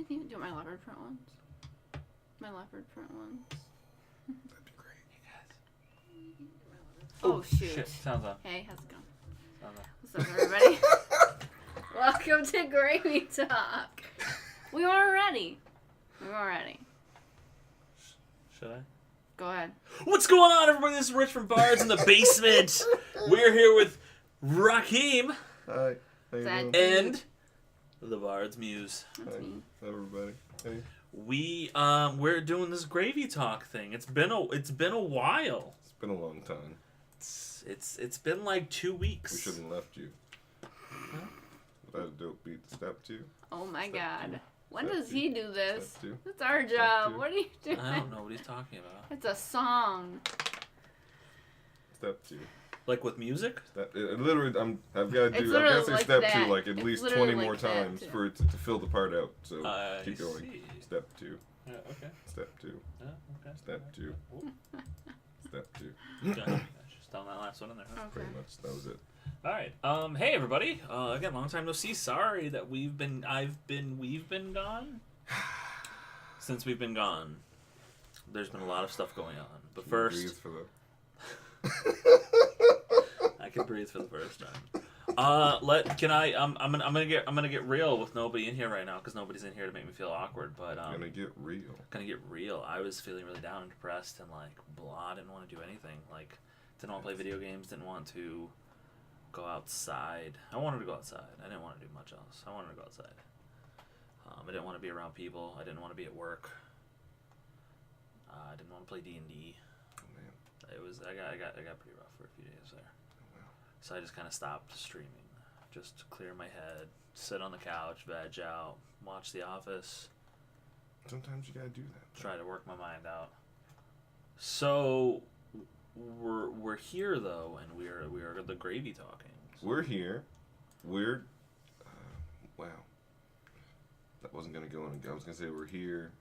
think do my leopard print ones? My leopard print ones. That'd be great. Hey guys. Oh shoot. Shit. Sounds on. Hey, how's it going? Sounds on. What's up, everybody? Welcome to Gravy Talk. We weren't ready. Should I? Go ahead. What's going on, everybody? This is Rich from Bards in the basement. We're here with Raheem. Hi. How you Sad. doing? And the Bard's Muse. That's Hi. me. Hi, everybody. Hey. We're doing this Gravy Talk thing. It's been a while. It's been a long time. It's been like 2 weeks. We shouldn't have left you. Without a dope beat step two. Oh my Step god. two. When Step does two. he do this? Step two. It's our Step job. two. What are you doing? I don't know what he's talking about. It's a song. Step two. Like with music? Literally, I've got It's to literally say like step that. two like at It's least literally 20 more like that, times too. for it to fill the part out. So I keep going. see. Step two. Yeah, okay. Step two. Yeah, okay. Step two. Ooh. Step two. Gotcha. Just throwing that last one in there. Huh? Okay. Pretty much. That was it. All right. Hey everybody. Again, long time no see. Sorry that we've been gone. Since we've been gone, there's been a lot of stuff going on. But Can you first, breathe for the... I can breathe for the first time. I'm gonna get real with nobody in here right now because nobody's in here to make me feel awkward. But Gonna get real. I was feeling really down and depressed and like blah. Didn't want to do anything. Like didn't want to play video games. Didn't want to go outside. I wanted to go outside. I didn't want to do much else. I wanted to go outside. I didn't want to be around people. I didn't want to be at work. I didn't want to play D&D. Oh, man. I got pretty rough for a few days there. Oh, wow. So I just kind of stopped streaming, just to clear my head, sit on the couch, veg out, watch The Office, Sometimes you gotta do that. try to work my mind out. So we're here though, and we are the Gravy Talking. We're here. We're... wow. That wasn't gonna go in. I was gonna say we're here.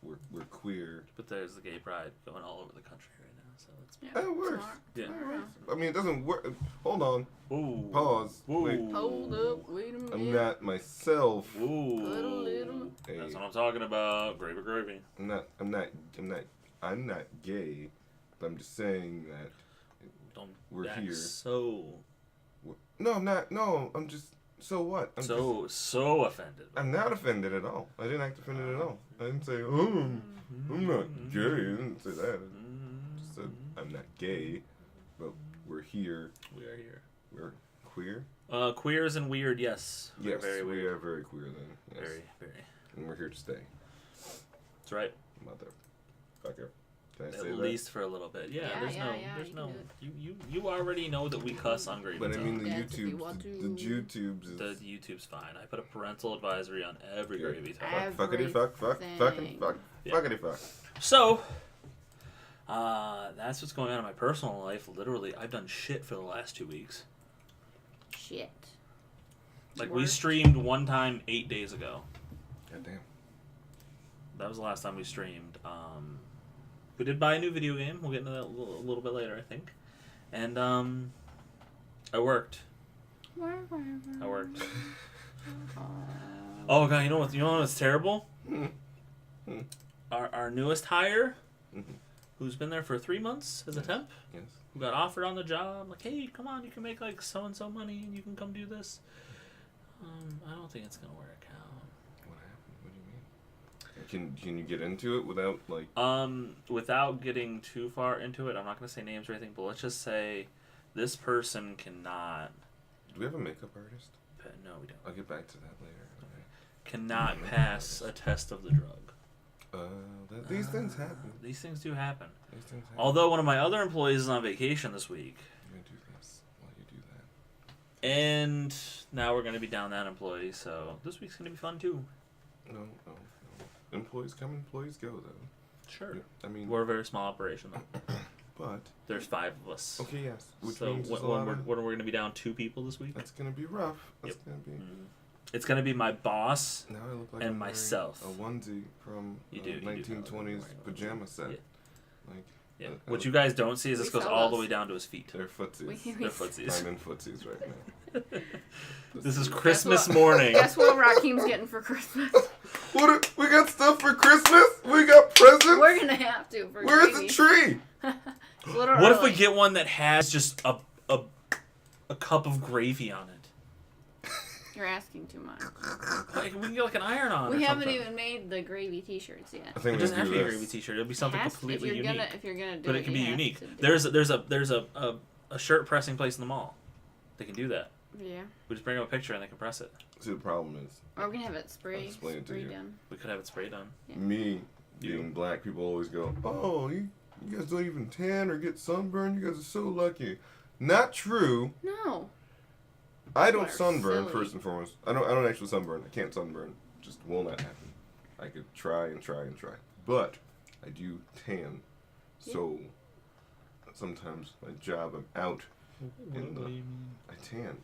We're queer. But there's the gay pride going all over the country right now, so it's Yeah, It works. smart. yeah. It works. I mean, it doesn't work. Hold on. Ooh. Pause. Ooh. Wait. Hold up. Wait a minute. I'm not myself. Ooh. Little. Hey, That's what I'm talking about. Gravy. I'm not gay. But I'm just saying that Don't We're act here. So no, I'm not. No, I'm just. So what? I'm so offended. I'm not offended at all. I didn't act offended at all. I didn't say, oh, I'm not gay. I didn't say that. I just said, I'm not gay, but we're here. We are here. We're queer. Queers and weird, yes. We're Yes, very we weird. are very queer then. Yes. Very. And we're here to stay. That's right. Motherfucker. Can I At say that? least for a little bit. Yeah, Yeah, there's yeah, no, yeah, there's you no. can You already know that we cuss on Gravy But I Talk. mean, the Dance if you YouTubes, want the to. YouTubes is... The YouTube's fine. I put a parental advisory on every Yeah. Gravy Talk. Fuckity fuck, Everything. Yeah. fuckity fuck. So, that's what's going on in my personal life. Literally, I've done shit for the last 2 weeks. Shit. Like, we Work. streamed one time 8 days ago. Goddamn. That was the last time we streamed. We did buy a new video game. We'll get into that a little bit later, I think. And, I worked. I worked. Oh, God, you know what's terrible? Our newest hire, who's been there for 3 months as a temp, Yes. who got offered on the job, like, hey, come on, you can make like so-and-so money and you can come do this. I don't think it's going to work out. What happened? What do you mean? Can you get into it without, like... Without getting too far into it, I'm not going to say names or anything, but let's just say this person cannot... Do we have a makeup artist? No, we don't. I'll get back to that later. Okay. Cannot pass a test of the drug. These things happen. These things do happen. These things happen. Although one of my other employees is on vacation this week. I'm going to do this while you do that. And now we're going to be down that employee, so this week's going to be fun too. No. Employees come, employees go, though. Sure. Yeah, I mean... We're a very small operation, though. But... There's 5 of us. Okay, yes. Which So means when we're going to be down 2 people this week? That's going to be rough. That's Yep. going to be... It's going to be my boss. Now I look like And I'm wearing myself. a onesie from You do, 1920s you do. pajama set. Yeah. Like, Yeah. What you guys don't see is this We goes saw all the those. way down to his feet. They're footsies. They're footsies. I'm in footsies right now. This is Christmas morning. Guess what Raheem's getting for Christmas? We got stuff for Christmas? We got presents? We're gonna have to. For Where's gravy. the tree? What if we get one that has just a cup of gravy on it? You're asking too much. Like, we can get like an iron-on. We or haven't something. even made the gravy T-shirts yet. I think It we doesn't have do to be a this. gravy T-shirt. It'll be something It has to- completely unique. If you're gonna do But it can be you have unique. to do There's it. a shirt pressing place in the mall. They can do that. Yeah. We just bring them a picture and they can press it. See, the problem is, Or we can have it sprayed. explain it to you. Done. We could have it sprayed on. Yeah. me being black, people always go, "Oh, you guys don't even tan or get sunburned. You guys are so lucky." Not true. No. I don't Are sunburn silly. first and foremost. I don't actually sunburn. I can't sunburn. Just will not happen. I could try and try and try, but I do tan. So sometimes my job, I'm out in the. I tan,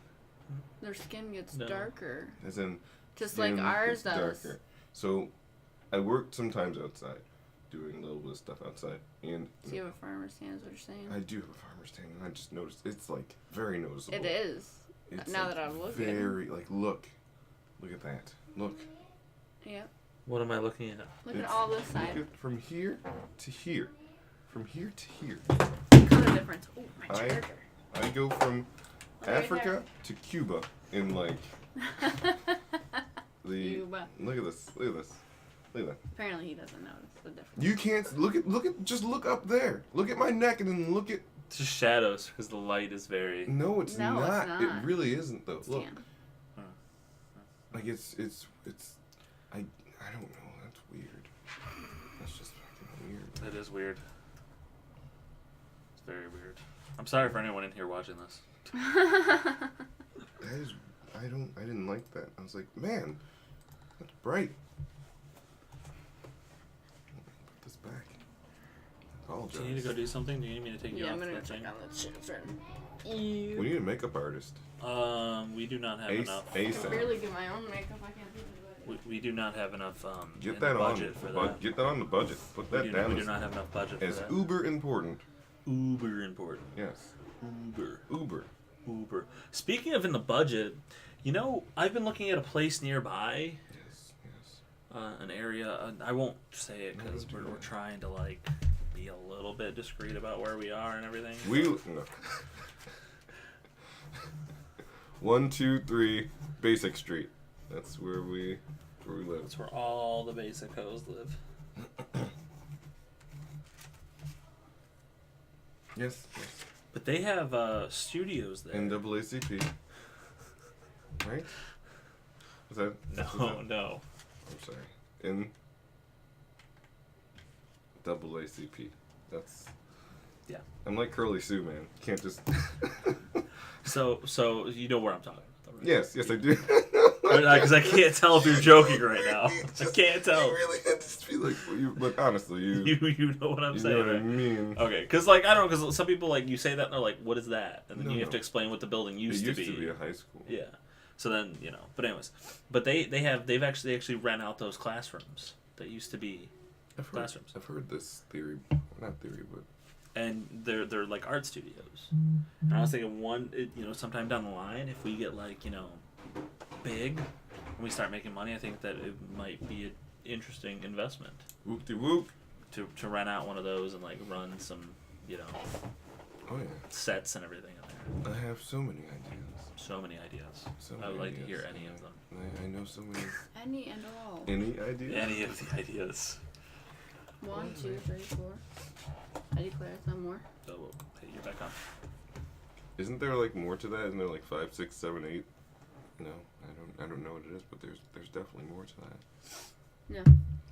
Their skin gets No. darker. as in Just like skin ours gets does. darker. So I work sometimes outside, doing a little bit of stuff outside, and So you have a farmer's tan is what you're saying? I do have a farmer's tan, and I just noticed it's like very noticeable. It is. It's Now like that I'm looking. very look at that. Look. Yep. What am I looking at? Look at It's- all this Look side. at from here to here, from here to here. Color difference. Oh, my I- charger. I go from Look right Africa to Cuba in like the. Cuba. Look at this. Look at this. Look at that. Apparently he doesn't notice the difference. You can't look at. Just look up there. Look at my neck and then look at. It's just shadows because the light is very. No, it's No, it's not. not. It really isn't though. It's Look, tan. like it's. I don't know. That's weird. That's just fucking weird. It is weird. It's very weird. I'm sorry for anyone in here watching this. That is. I didn't like that. I was like, man, that's bright. Put this back. I apologize. Do you need to go do something? Do you need me to take you Yeah, off I'm gonna that check thing? on the children. We need a makeup artist. We do not have enough. I can ASAP. barely do my own makeup. I can't do it. We do not have enough Get in that the on. budget for that. Get that on the budget. Put that down. We do not have enough budget as for that. uber important. Uber important. Yes. Uber. Uber. Speaking of in the budget, you know, I've been looking at a place nearby, Yes. an area. I won't say it because No, don't do we're that. trying to like be a little bit discreet about where we are and everything. No. 123 Basic Street. That's where we live. That's where all the basic hoes live. Yes. But they have studios there. NAACP. Right? Is that? No. I'm sorry. N. AACP. That's. Yeah. I'm like Curly Sue, man. Can't just. So you know where I'm talking about, right? Yes, I do. Because I can't tell if you're joking right now. It's I just- can't tell. You really had to be like, but honestly, You know what I'm you saying. know what I right? mean. Okay, because like I don't know, because some people like you say that and they're like, "What is that?" And then No, you have no. to explain what the building It used used to be. a high school. Yeah. So then but anyways, but they actually rent out those classrooms that used to be classrooms, I've heard this theory, not theory, but and they're like art studios. And I was thinking sometime down the line, if we get like big, and we start making money, I think that it might be an interesting investment whoop-de-whoop. to rent out one of those and like run some Oh yeah. sets and everything in there. I have so many ideas. So many ideas. So I would many like to hear ideas. any of them. I know so many. Any and all. Any ideas? Any of the ideas. 1, 2, 3, 4. I declare some more. So hey, you're back on. Isn't there like more to that? Isn't there like 5, 6, 7, 8? No, I don't know what it is, but there's definitely more to that. No.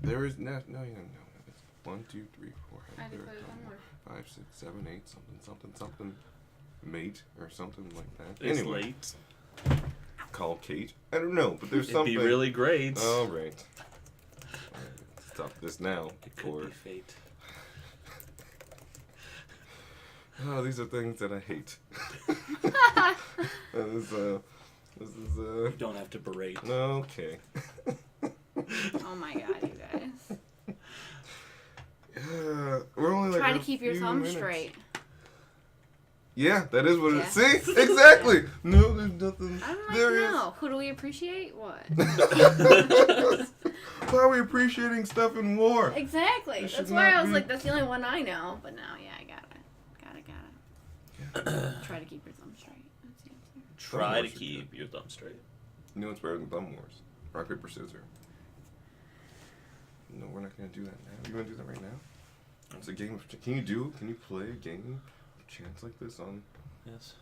There is no. It's 1, 2, 3, 4. I declare some more. 5, 6, 7, 8. Something. Mate or something like that. It's anyway, late. call Kate. I don't know, but there's It'd something. be really great. All right. Stop this now. It could be fate. Oh, these are things that I hate. This is You don't have to berate. okay. Oh my god, you guys. We're only like Try to keep your few thumb minutes. straight. Yeah, that is what it Yeah. is. See? Exactly. No, there's nothing. I'm like, There is. no. Who do we appreciate? What? Why are we appreciating stuff in war? Exactly. It should That's why not I was be- like, that's the only one I know. But now, yeah, I got it. Try to keep your thumb straight. That's the answer. Try to Thumb wars are keep your thumb straight. You know what's better than Thumb Wars? Rock, paper, scissors. No, we're not going to do that now. You want to do that right now? It's a game of... Can you play a game of chance like this on... Yes.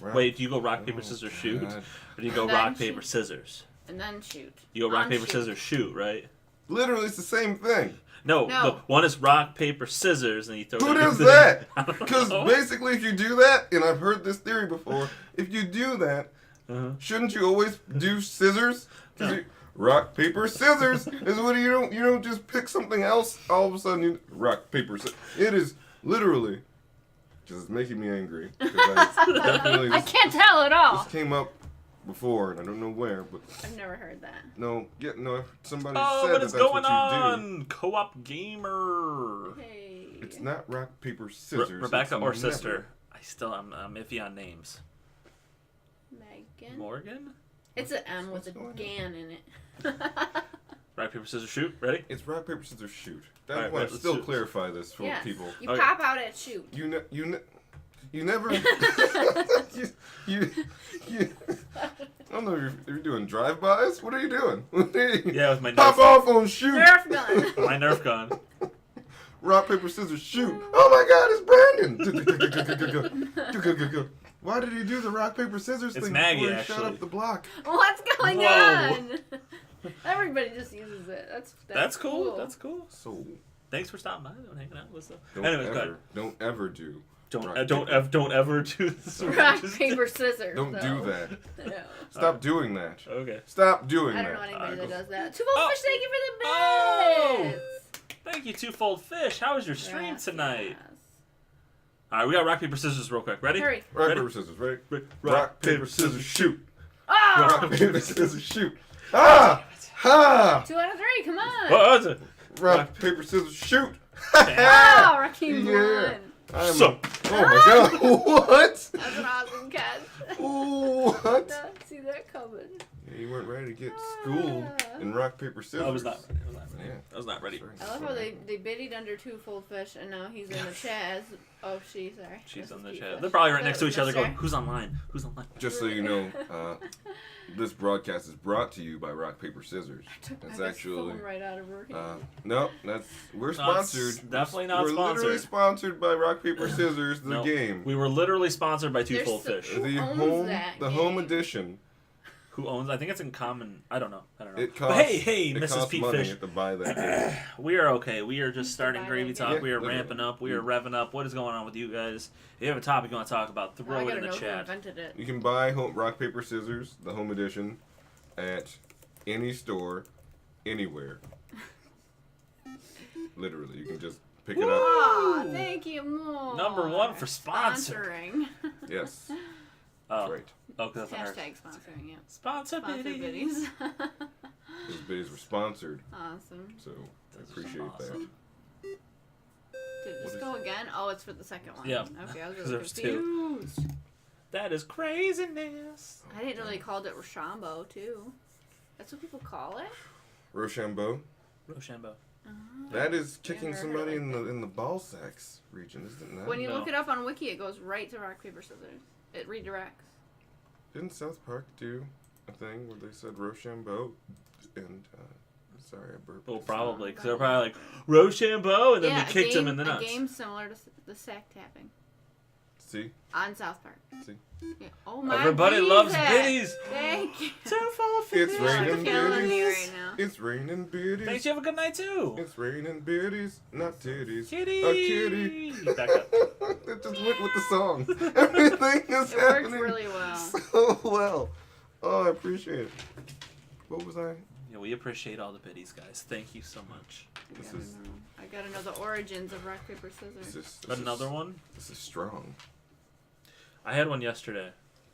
Rock? Wait, do you go rock, paper, Oh, scissors, shoot? God. Or do you go And then rock, paper, shoot. scissors? And then shoot. You go rock, On paper, shoot. scissors, shoot, right? Literally, it's the same thing. No, No. The one is rock, paper, scissors, and you throw Who it does in. that? I don't Because know. basically, if you do that, and I've heard this theory before, if you do that, Uh-huh. shouldn't you always do scissors? 'Cause you, rock, paper, scissors is what you don't just pick something else. All of a sudden, you rock, paper, scissors. It is literally just making me angry. 'Cause I definitely I can't tell at all. this came up before, and I don't know where, but I've never heard that. no, somebody Oh, said what that is that's going what you do. on? Co-op gamer. Hey. It's not rock, paper, scissors. Rebecca it's or never. sister? I'm iffy on names. Megan. Morgan? It's an M with What's a going on? GAN in it. Rock, paper, scissors, shoot. Ready? It's rock, paper, scissors, shoot. I Alright, want right, to let's still do it. clarify this for Yes. people. You Okay. pop out at shoot. You never. you, I don't know if you're doing drive-bys. What are you doing? Yeah, with my Pop Nerf, off on shoot. Nerf gun. my Nerf gun. Rock, paper, scissors, shoot. Oh my God, it's Brandon. Why did he do the rock, paper, scissors It's thing Maggie, before he shot actually. up the block? What's going Whoa. on? Everybody just uses it. That's cool. That's cool. So Thanks for stopping by and hanging out with us. don't Anyways, go ahead. don't ever do. Don't rock, don't paper. don't ever do this. rock, Just- paper, scissors. Don't though. do that. No. Stop doing that. Okay. Stop doing I that. don't know anybody that Alright, does that. Twofold Oh. Fish, thank you for the Oh. bits. Thank you, Twofold Fish. How was your stream Yes, tonight? yes. All right, we got rock paper scissors real quick. Ready? Hurry. Rock, Ready? paper, scissors, right? Ready? Rock, paper, scissors, shoot. Oh! Rock, paper, scissors, shoot. Ah! Ha! 2 out of 3, come on. Oh, that's it. Rock, paper, scissors, shoot. Wow, Raheem Yeah. won. I'm So- oh my God! What? That's an awesome catch. What? Not see that coming. Yeah, you weren't ready to get schooled in rock, paper, scissors. I was not ready. I was not ready. Yeah. I was not ready. Sorry. I love how they biddied under Twofold Fish, and now he's in the chat. Oh, sorry. She's This on is the Pete chat. Fish. They're probably right next to each other Sister. going, who's online? Who's online? Just so you know, this broadcast is brought to you by Rock, Paper, Scissors. Took It's my actually phone right out of her hand. no, we're sponsored. Definitely not we're literally sponsored. sponsored by Rock, Paper, Scissors, the No. game. We were literally sponsored by There's Twofold some- Fish. Who The owns that home game? edition. Who owns? I think it's in common. I don't know. It But costs. hey, it Mrs. costs Pete money Fish. to buy that game. We are okay. We are just starting buy Gravy that Talk. game. We are Yeah, ramping up. We are literally. revving up. What is going on with you guys? If you have a topic you want to talk about, Now throw I it gotta in the know who chat. invented it. You can buy Rock, Paper, Scissors, the home edition, at any store, anywhere. Literally, you can just pick it up. Aw, thank you more. Number 1 for sponsor. Sponsoring. Yes, Oh, that's right. oh, because that's Hashtag sponsoring, yeah. Sponsor Sponsor biddies. biddies. Those videos were sponsored, Awesome. so I That's appreciate awesome. Did it What just is go again? Oh, it's for the second one. Yeah. Okay, I was 'Cause really there's two. confused. That is craziness. I didn't know they called it Rochambeau, too. That's what people call it? that. Rochambeau. Rochambeau. Oh. That is kicking never heard somebody it like in the ball sacks region, isn't it? Not? When you No. look it up on Wiki, it goes right to rock, paper, scissors. It redirects. Didn't South Park do a thing where they said Rochambeau? And sorry, I burped. Well, probably. Because they're probably like, Rochambeau, and then yeah, they kicked a game, him in the nuts. A game similar to the sack tapping See, on South Park. see. Yeah. Oh my Everybody loves Jesus. biddies. Thank you. Twofold It's Fish. raining killing me biddies. right now. It's raining biddies. Thanks, you have a good night too. It's raining biddies, not titties. Kitty. A kitty. Back up. It just went with the song. Everything is It works happening really well. so well. Oh, I appreciate it. What was I? Yeah, we appreciate all the biddies, guys. Thank you so much. This gotta is know. I gotta know the origins of rock, paper, scissors. this Another is, one? This is strong. I had one yesterday.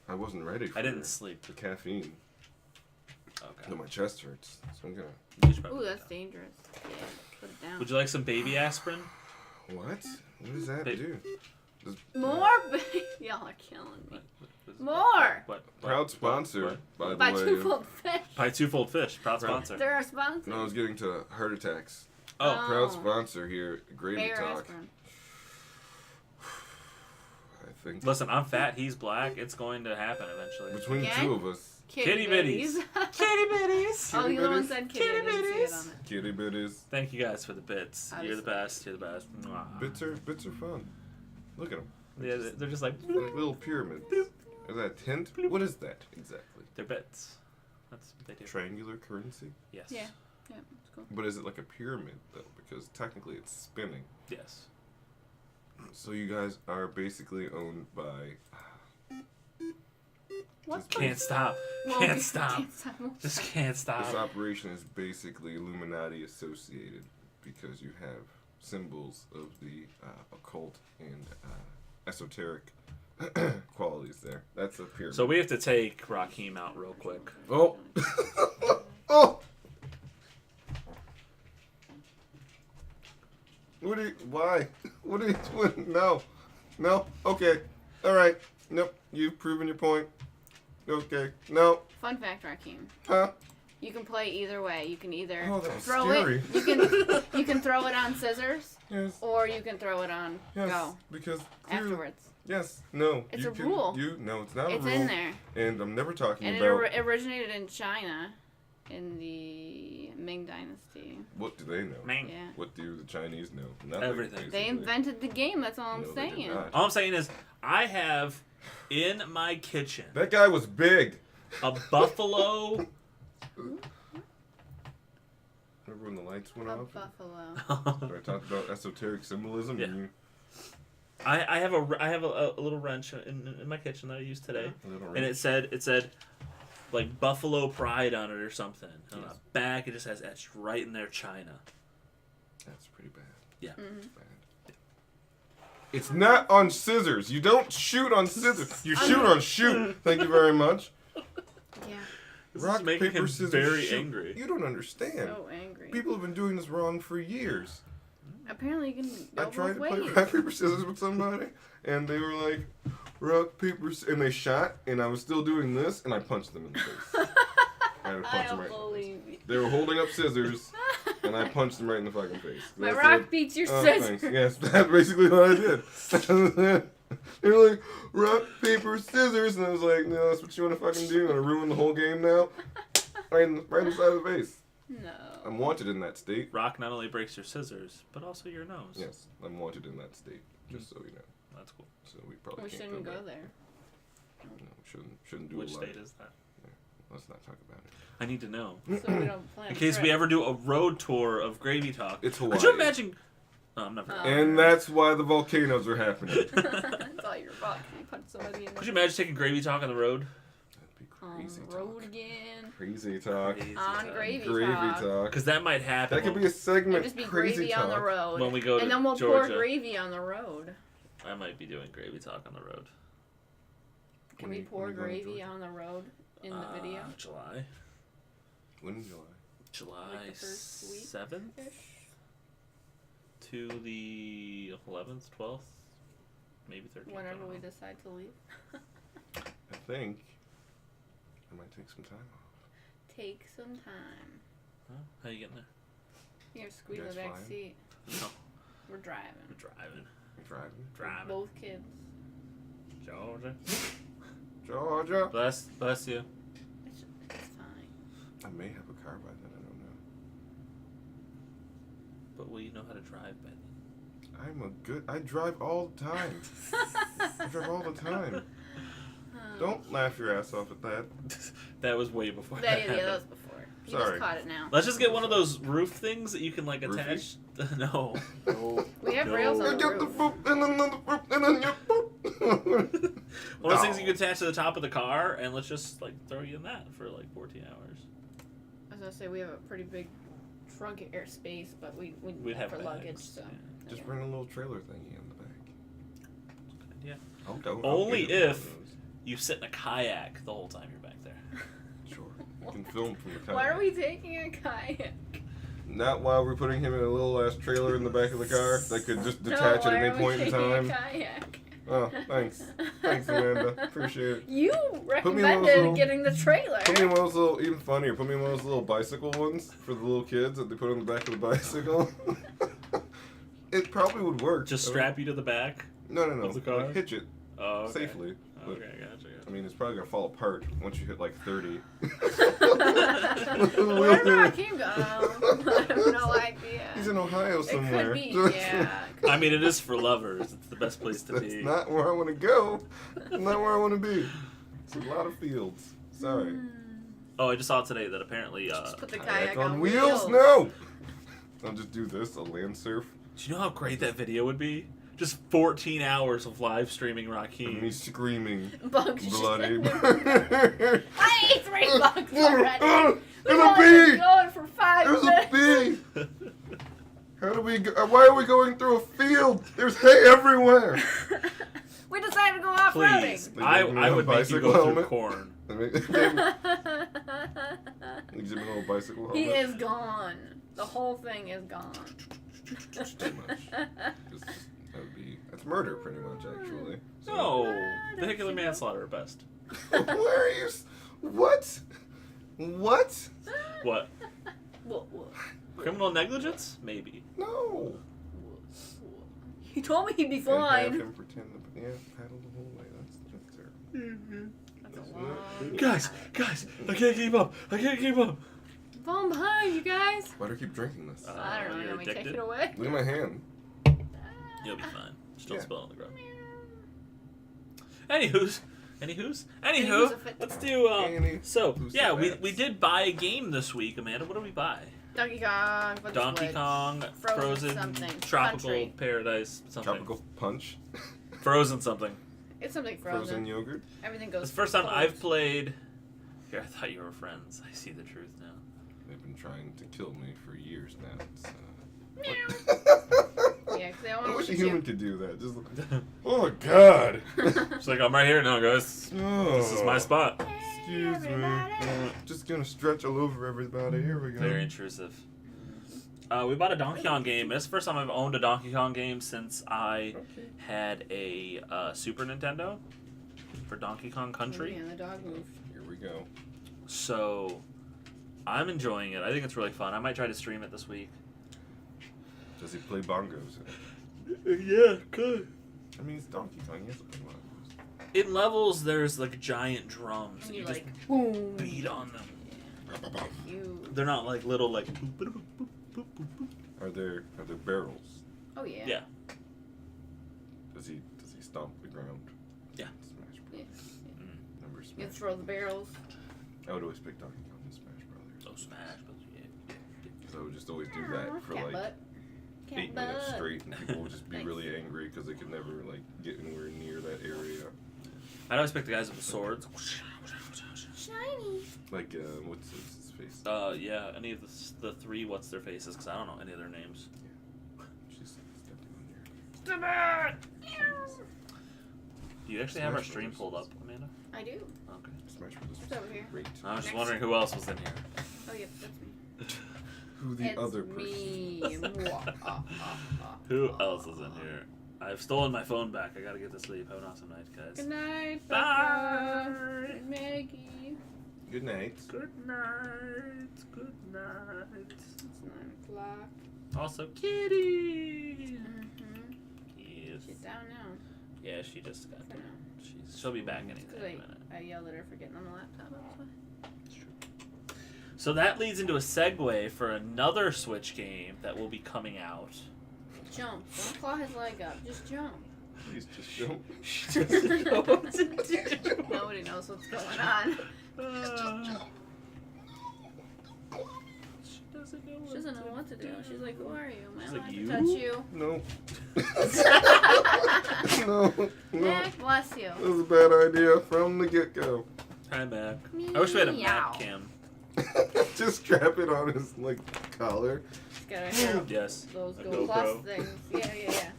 I wasn't ready for I didn't sleep. the caffeine. Okay. No, my chest hurts, so I'm gonna. You should probably Ooh, do that's that. dangerous. Yeah, put it down. Would you like some baby aspirin? What? What does that do? More. Y'all are killing me. More. What? Proud sponsor, by the By way. Twofold Fish. By Twofold Fish, proud sponsor. They're our sponsor. No, I was getting to heart attacks. Oh, Proud sponsor here, Gravy Mayor Talk. aspirin. I think listen, I'm fat. He's black. It's going to happen eventually. between the Gang? two of us, Kitty bitties. Kitty bitties. Oh, Kitty you the one bitties. said kitty. I didn't see it on it. kitty bitties. Thank you guys for the bits. I You're was- the best. You're the best. Mwah. Bits are fun. Look at them. Yeah, they're just like Like little pyramids. Is that a tint? What is that exactly? they're bits. That's what they do. Triangular currency? Yes. Yeah. Yeah, it's cool. But is it like a pyramid though? Because technically it's spinning. Yes. So you guys are basically owned by. What? Can't stop. Well, Can't stop. Can't stop. Just can't This stop. operation is basically Illuminati associated because you have symbols of the occult and esoteric qualities there. That's a pyramid. So we have to take Raheem out real quick. Oh! Oh! What are you, why? What are you doing? No. No. Okay. Alright. Nope. You've proven your point. Okay. No. Fun fact, Raheem. Huh? You can play either way. You can either Oh, that was throw scary. it. You can throw it on scissors, Yes. or you can throw it on Yes. go Because clearly- afterwards. Yes. No. It's you a can, rule. No, it's not It's a rule. in there, And I'm never talking and it about originated in China, in the Ming Dynasty. what do they know? Man. Yeah. What do the Chinese know? Nothing. Everything. They basically. invented the game. That's all I'm No, they did saying. not. All I'm saying is, I have in my kitchen That guy was big. a buffalo. Remember when the lights went A off? buffalo. I talked about esoteric symbolism. Yeah. And you, I have a little wrench in my kitchen that I used today, a little and it said like Buffalo Pride on it or something. And on Yes. the back, it just has etched right in there China. That's pretty bad. Yeah. That's bad. It's not on scissors. You don't shoot on scissors. You shoot on shoot. Thank you very much. Yeah. This Rock, is making paper, him scissors, very shoot. angry. You don't understand. So angry. People have been doing this wrong for years. Apparently, you can I go tried to both play ways. rock, paper, scissors with somebody, and they were like, rock, paper, and they shot, and I was still doing this, and I punched them in the face. I had to punch I them don't right. believe you. They were holding up scissors, and I punched them right in the fucking face. My That's rock it. beats your Oh, scissors. thanks. Yes, that's basically what I did. They were like, rock, paper, scissors, and I was like, no, that's what you want to fucking do? You want to ruin the whole game now? Right in the side of the face. No. I'm wanted in that state. Rock not only breaks your scissors, but also your nose. Yes, I'm wanted in that state, just so you know. That's cool. So we probably We can't shouldn't go go there. there. No, shouldn't do Which a lot. state is that? Let's not talk about it. I need to know. So we don't plan In a case we trip. ever do a road tour of Gravy Talk. It's Hawaii. Could you imagine? Oh, I'm not. Oh. And that's why the volcanoes are happening. I thought you were about to punch somebody in the Could you imagine taking Gravy Talk on the road? That'd be on crazy the talk. road again. Crazy talk. Crazy On talk. Gravy Gravy Talk. talk. Because that might happen. That could when- be a segment. It'd just be crazy gravy talk. on the road. When we go to and then we'll pour Georgia. gravy on the road. I might be doing Gravy Talk on the road. Can When we you- pour when you go to gravy Georgia. on the road in the video? July. When in July? July Like the first week? 7th Ish. to the 11th, 12th, maybe 13th. I Whenever don't we know. decide to leave. I think I might take some time off. Take some time. Huh? How you getting there? Here, squeeze You the guys back flying? seat. No, We're driving. we're driving. Driving. Driving. Both kids. Georgia. Georgia. Bless you. It's fine. I may have a car by then. I don't know. But will you know how to drive by then? I drive all the time. I drive all the time. Don't laugh your ass off at that. That was way before. Yeah, happened. that was before. You Sorry. just caught it now. Let's just get one of those roof things that you can like Roofie? attach. No. No. We have No. rails You on the get the roof. boop and another boop and then you boop. One of those things you No. can attach to the top of the car, and let's just like throw you in that for like 14 hours. I was gonna say we have a pretty big trunk air space, but we We'd have for bags, luggage, so. yeah. Just yeah. bring a little trailer thingy in the back. Yeah. I'll go. Only I'll get one of if- those. You sit in a kayak the whole time you're back there. Sure. You can film from the kayak. Why are we taking a kayak? Not while we're putting him in a little ass trailer in the back of the car that could just detach at any point in time. Kayak. Oh, thanks. Thanks, Amanda. Appreciate it. You Put me in one of those recommended little- getting the trailer. Put me in one of those little, even funnier, put me in one of those little bicycle ones for the little kids that they put on the back of the bicycle. It probably would work. Just strap you to the back. No. of the car? Like, hitch it Oh, okay. safely. But, Okay, gotcha. I mean, it's probably gonna fall apart once you hit like 30. Where did Raheem go? I have no idea. He's in Ohio somewhere. It could be, yeah. I mean, it is for lovers. It's the best place to That's be. not where I want to go. That's not where I want to be. It's a lot of fields. Sorry. Oh, I just saw today that apparently. Just put the Kayak kayak on on wheels? No! I'll just do this. I'll land surf. Do you know how great that video would be? Just 14 hours of live streaming And Raheem. me screaming. Bugs. Bloody. I ate 3 bugs already. There's We've a only been bee! going for 5 There's minutes. a bee! How do we go? Why are we going through a field? There's hay everywhere! We decided to go off Please. roading. I They gave me a would make you bicycle go through helmet. corn. They gave me a little bicycle helmet. He is gone. The whole thing is gone. It's too much. That's murder, pretty much, actually. So- No, vehicular manslaughter at best. Where are you? What? What? What? Whoa. Criminal negligence? Maybe. No. He told me he'd be And have fine. him pretend to, paddle the whole way. That's terrible. That's a long. Guys, I can't keep up. Falling behind, you guys. Why do I keep drinking this? I don't know. you're Let me take addicted? it away. Look at my hand. You'll be fine. Just don't Yeah. spill it on the ground. Anywho, Anywho's a fit- let's do. Any So who's yeah, the we best? did buy a game this week, Amanda. What did we buy? Donkey Kong. for the Donkey Switch. Kong, Frozen something. tropical Country. paradise, something. Tropical punch. Frozen something. It's something Frozen frozen. yogurt. Everything goes. It's the first time cold. I've played. Here, I thought you were friends. I see the truth now. They've been trying to kill me for years now. It's, Yeah, 'cause they all I want wish to a shoot human could do that. Just, oh God. She's like, I'm right here now, guys. Oh, This is my spot. Excuse me. Just gonna stretch all over everybody. Here we go. Very intrusive. We bought a Donkey Kong game. It's the first time I've owned a Donkey Kong game since I had a Super Nintendo for Donkey Kong Country. And the dog moved. Here we go. So I'm enjoying it. I think it's really fun. I might try to stream it this week. Does he play bongos? Yeah, good. I mean, it's Donkey Kong. He has to play bongos. In levels, there's like giant drums. And And you you like just boom. beat on them. You. They're not like little like. Are there barrels? Oh yeah. Yeah. Does he stomp the ground? Yeah. Smash Yeah. Brothers. Remember You Smash? throw the barrels. I would always pick Donkey Kong and Smash Brothers. Oh, Smash, but yeah. Because I would just always do that for Cat like butt. 8 minutes straight, and people would just be Thanks. really angry because they could never like get anywhere near that area. I'd always pick the guys with the swords. Shiny. Like what's his face? Yeah, any of the three what's their faces, because I don't know any of their names. She's stepping on your. Do you actually have our Smash stream Brothers. pulled up, Amanda? I do. Okay. Smash Brothers. It's over here. Great. I was just Next. wondering who else was in here. Oh yep, that's me. Who the It's other person? me. Who else is in here? I've stolen my phone back. I gotta get to sleep. Have an awesome night, guys. Good night, Bye. Becca. Good Maggie. Good night. Good night. Good night. It's 9:00. Also, Kitty. Mm-hmm. Yes. She's down now. Yeah, she just got For down. now. She'll be back Because anytime in a minute. I yelled at her for getting on the laptop. That's why. It's true. So that leads into a segue for another Switch game that will be coming out. Jump. Don't claw his leg up. Just jump. Please just don't. She doesn't know what to do. Nobody knows what's going on. She doesn't know She doesn't know what to do. She's like, who are you? Am I She's allowed like, to "You?" touch you? No. no. no. Mac, bless you. That was a bad idea from the get-go. Hi, Mac. I wish we had a Meow. Mac cam. Just strap it on his like collar. Just gotta have Yes. those A Go GoPro. Plus things. Yeah.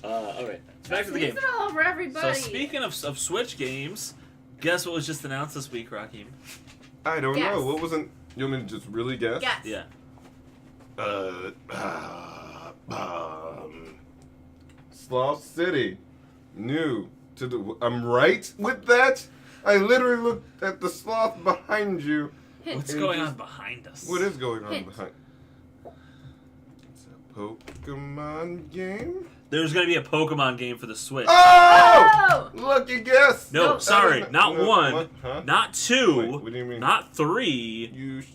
Alright. So back to the game. Sneeze it all over everybody. So speaking of Switch games, guess what was just announced this week, Raheem? I don't Guess. know. What wasn't? You want me to just really guess? Guess. Yeah. Sloth City. New to the. I'm right with that? I literally looked at the sloth behind you. What's And going just- on behind us? What is going on Hint. behind? It's a Pokemon game? There's gonna be a Pokemon game for the Switch. Oh! Lucky guess! No, No. sorry, I don't not know. one, What? Huh? not two, Wait, what do you mean? not three,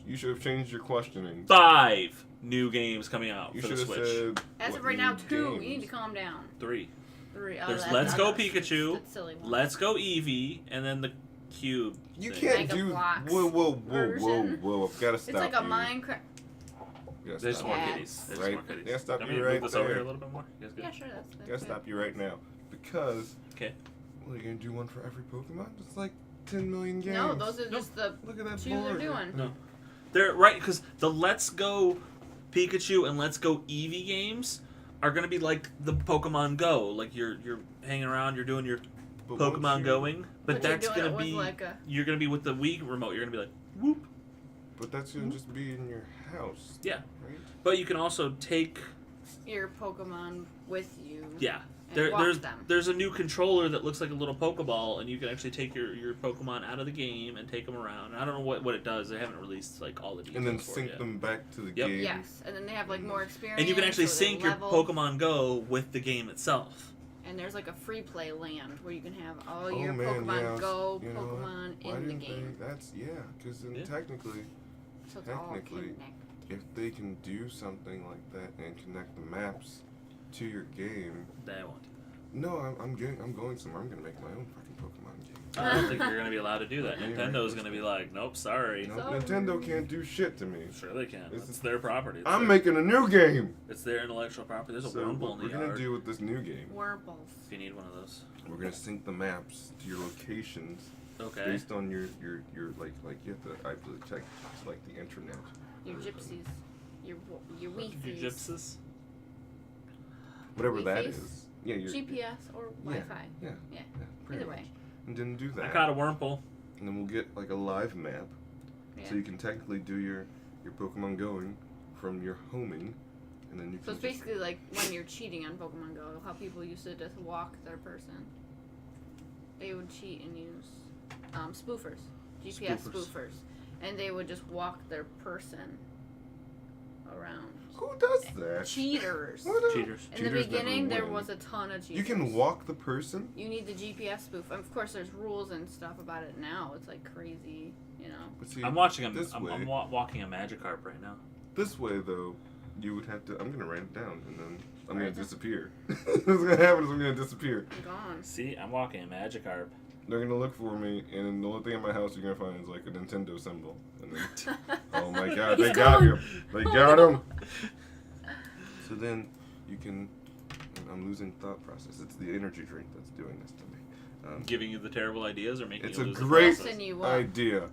You should have changed your questioning. 5 new games coming out You for the should have Switch. said. As what of right new now, 2. You need games. to calm down. 3. 3. Oh, There's that's Let's not Go us. Pikachu, That's silly one. Let's Go Eevee, and then the Cube. You thing. can't Mega do. Bloks Whoa! version. I've got to stop It's like a you. Minecraft. Gotta There's stop more you. Yes. kitties. There's Right. more kitties. Yeah, stop Can you we right move this over there. here a little bit more? You guys good? Yeah, sure. That's Gotta stop you right now. Because. Okay. Well, you're gonna do one for every Pokemon? It's like 10 million games. No, those are just the Look at that 2 board. they're doing. No. They're right because the Let's Go Pikachu and Let's Go Eevee games are gonna be like the Pokemon Go. Like you're hanging around, you're doing your But once Pokemon you- going, but you're that's doing gonna it with be like a. you're gonna be with the Wii remote. You're gonna be like whoop. But that's gonna just be in your house. Yeah. Right? But you can also take Your Pokemon with you. yeah. And walk them. There's a new controller that looks like a little Pokeball, and you can actually take your Pokemon out of the game and take them around. And I don't know what it does. They haven't released like all the details And then for it sync yet. them back to the Yep. game. Yes, and then they have like more experience. And you can actually so they're sync your leveled. Pokemon Go with the game itself. And there's like a free play land where you can have all Oh, your man, Pokemon yeah, Go you know what? Pokemon Why in the didn't game. That's because then Yeah. technically, So it's all technically, connected. if they can do something like that and connect the maps to your game, They won't. no, I'm going somewhere. I'm gonna make my own fucking Pokemon game. I don't think you're gonna be allowed to do that. Yeah, Nintendo's right. gonna be like, nope, sorry. No, Sorry. Nintendo can't do shit to me. Sure they can. This It's their property. It's I'm their, making a new game. It's their intellectual property. There's a So Wurmple what in we're the gonna yard. do with this new game, Wurmples. If you need one of those. we're gonna sync the maps to your locations Okay. based on your like you have to actually check like the internet. Your gypsies. Your You Wi-Fi's. gypsies. Whatever that Wi-Fi's? is. Yeah, your GPS or Wi-Fi. Yeah. Yeah. pretty Either much. way. And then do that. I caught a Wurmple. And then we'll get like a live map, Yeah. so you can technically do your Pokemon going from your homing, and then you So can. it's basically like when you're cheating on Pokemon Go, how people used to just walk their person. They would cheat and use spoofers, GPS Spoofers. spoofers, and they would just walk their person around. Who does that? Cheaters. What a- Cheaters. In the Cheaters beginning, never there win. was a ton of cheaters. You can walk the person. You need the GPS spoof. And of course, there's rules and stuff about it now. It's like crazy, you know. But see, I'm watching. this I'm way. walking a Magikarp right now. This way, though, you would have to. I'm gonna write it down, and then I'm Write gonna it disappear. What's gonna happen is I'm gonna disappear. I'm gone. See, I'm walking a Magikarp. They're gonna look for me, and the only thing in my house you're gonna find is like a Nintendo symbol. And then, oh my God, they He's got gone. him! They got him! So then you can. I'm losing thought process. It's the energy drink that's doing this to me. Giving you the terrible ideas or making It's you a lose great the process? Messing you up. idea.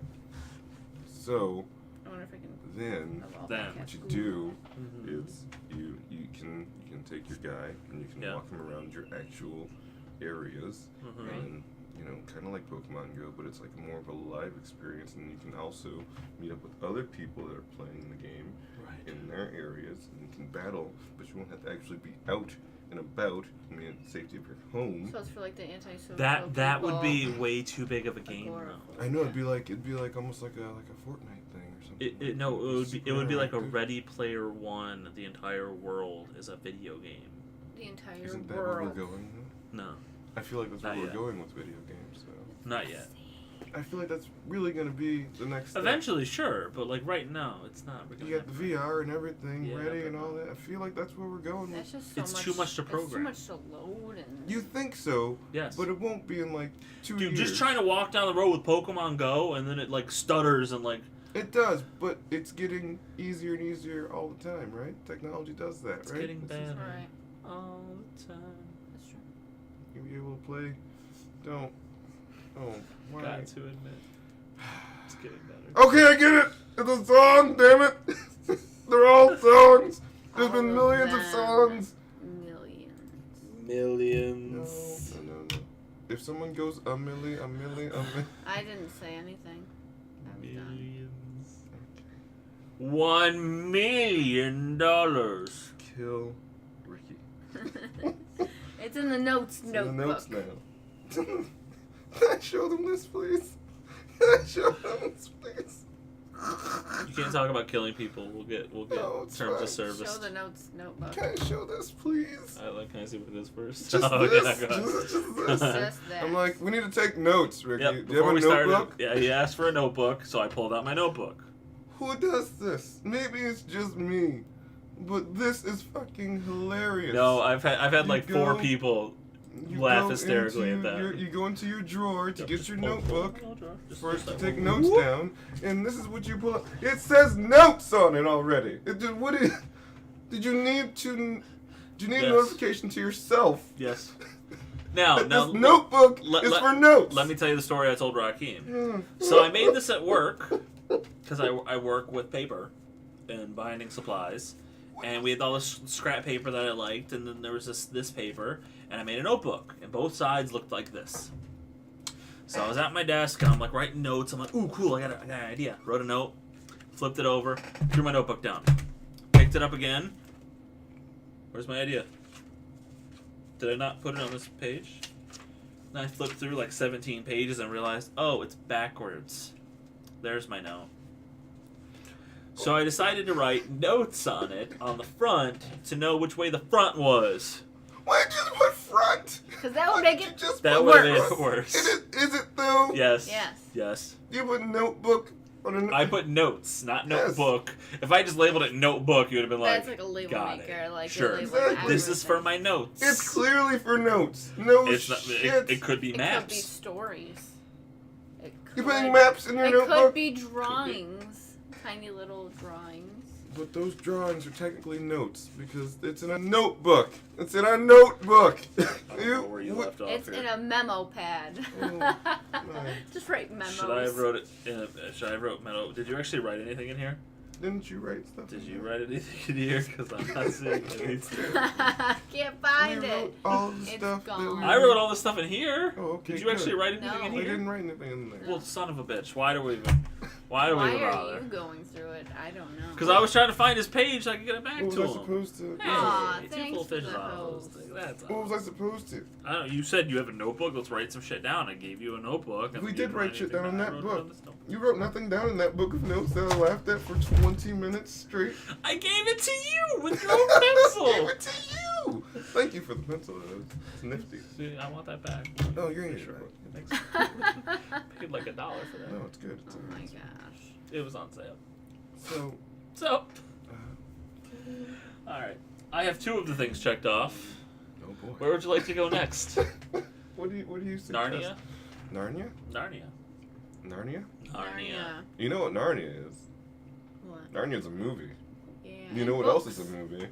So I wonder if I can. then, Oh, well, Then I what can't. you do Mhm. is you can take your guy and you can Yeah. walk him around your actual areas, Mhm. and kind of like Pokemon Go, but it's like more of a live experience, and you can also meet up with other people that are playing the game Right. in their areas, and you can battle, but you won't have to actually be out and about in the safety of your home. So it's for like the anti-social. That would be people. way too big of a game, though. Agoraphobe. I know it'd be like almost like a Fortnite thing or something. It would be like a Super interactive. Ready Player One. The entire world is a video game. The entire Isn't that world. where we're going? Though? No, I feel like that's where Not we're yet. going with video games. So not yet. I feel like that's really gonna be the next step. Eventually, sure, but like right now, it's not. We're You got the VR and everything Yeah, ready but and all that. I feel like that's where we're going with. That's just so It's much. too much to It's program. too much to load and. You think so, Yes. but it won't be in like 2 Dude, years. just trying to walk down the road with Pokemon Go, and then it like stutters and like It does, but it's getting easier and easier all the time, right? Technology does that, it's right? getting It's better just- Right. all the time. That's true. You'll be able to play. Don't. Oh, why? Got to admit, it's getting better. Okay, I get it. It's a song. Damn it. They're all songs. There's been All of millions of them. songs. Millions. Millions. No. If someone goes a milli. I didn't say anything. I was done. Millions. $1 million. Kill Ricky. It's in the notes It's in notebook. the notes now. Can I show them this, please? Can I show them this, please? You can't talk about killing people. We'll get No, it's terms fine. of service. Show the notes notebook. Can I show this, please? Can I see what it is first? Just Oh, this. yeah, go ahead. Just this. Just that. I'm like, we need to take notes, Ricky. Yep, Do you before have we a started, notebook? yeah, he asked for a notebook, so I pulled out my notebook. Who does this? Maybe it's just me, but this is fucking hilarious. No, I've had You like 4 go- people You laugh go hysterically into at that. You go into your drawer to Yep, get just your pull notebook. the drawer. Just First, to that take one. notes Whoop. down, and this is what you pull up. It says notes on it already. Did you need to? Do you need a Yes. notification to yourself? Yes. Now, That now, this notebook let- is let- for notes. let me tell you the story I told Raheem. So I made this at work because I work with paper and binding supplies, and we had all this scrap paper that I liked, and then there was this paper, and I made a notebook, and both sides looked like this. So I was at my desk, and I'm like writing notes. I'm like, ooh, cool, I got an idea. Wrote a note, flipped it over, threw my notebook down, picked it up again. Where's my idea? Did I not put it on this page? And I flipped through like 17 pages and realized, oh, it's backwards. There's my note. So I decided to write notes on it on the front to know which way the front was. Why'd you just put front? Because that would Why'd make you it just That put would have made worse. it worse. Is it though? Yes. Yes. Yes. You put notebook on a. I put notes, not Yes. notebook. If I just labeled it notebook, you would have been like, That's like a label got maker. it. Like Sure. a label Exactly. this is for my notes. It's clearly for notes. No It's not, shit. it could be It maps. could be stories. It You're could, putting maps in your it notebook. could be drawings. Tiny little drawings. But those drawings are technically notes because it's in a notebook. It's in a notebook. I don't know where you left off It's here. in a memo pad. Oh, Just write memos. Should I have wrote it in a, should I have wrote memo? Did you actually write anything in here? Didn't you write stuff? Did in you there? write anything in here? Because I'm not seeing anything. Can't find We it. wrote all the It's stuff that gone. we I wrote all the stuff in here. Oh, okay. Did you actually good. write anything No. in I here? didn't write anything in there. Well, son of a bitch. Why do we even? Why do we Why even are bother? you going through it? I don't know. Because I was trying to find his page so I could get it back What to was I him. supposed to? Hey, Aw, two thanks full for fishes the on those host. things. That's What all. was I supposed to? I don't know. You said you have a notebook. Let's write some shit down. I gave you a notebook. And We you did didn't write shit down in anything that I wrote it book. on this notebook. You wrote nothing down in that book of notes that I laughed at for 20 minutes straight. I gave it to you with no I pencil. gave it to you. Thank you for the pencil. It's nifty. See, I want that back. Oh, you're in Sure. it. Thanks. Paid like $1 for that. No, it's good. It's Oh all my right. gosh. It was on sale. So, So, uh, all right. I have 2 of the things checked off. oh boy. Where would you like to go next? What do you suggest? Narnia. Narnia? Narnia. Narnia? Narnia. You know what Narnia is? What? Narnia's a movie. Yeah. You know what else is a movie?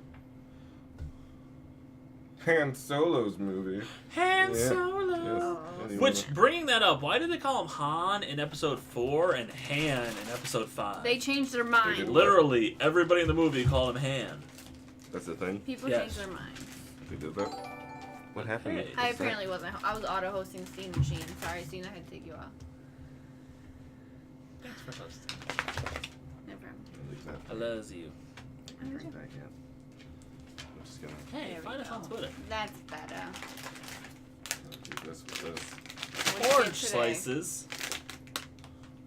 Han Solo's movie. Han Yeah. Solo. Oh. Yes. Which, bringing that up, why did they call him Han in episode 4 and Han in episode 5? They changed their did mind. what? Literally, everybody in the movie called him Han. That's the thing. People Yes. change their mind. They did that. What happened? Hey. What's I that? apparently wasn't. I was auto-hosting Steam Machine. Sorry, Steam, I had to take you off. Thanks for hosting. No problem. I like that. I love you. I can drink that yet. I'm just gonna Hey, There we find us go. on Twitter. That's better. do this with this. What'd you Orange get today? slices.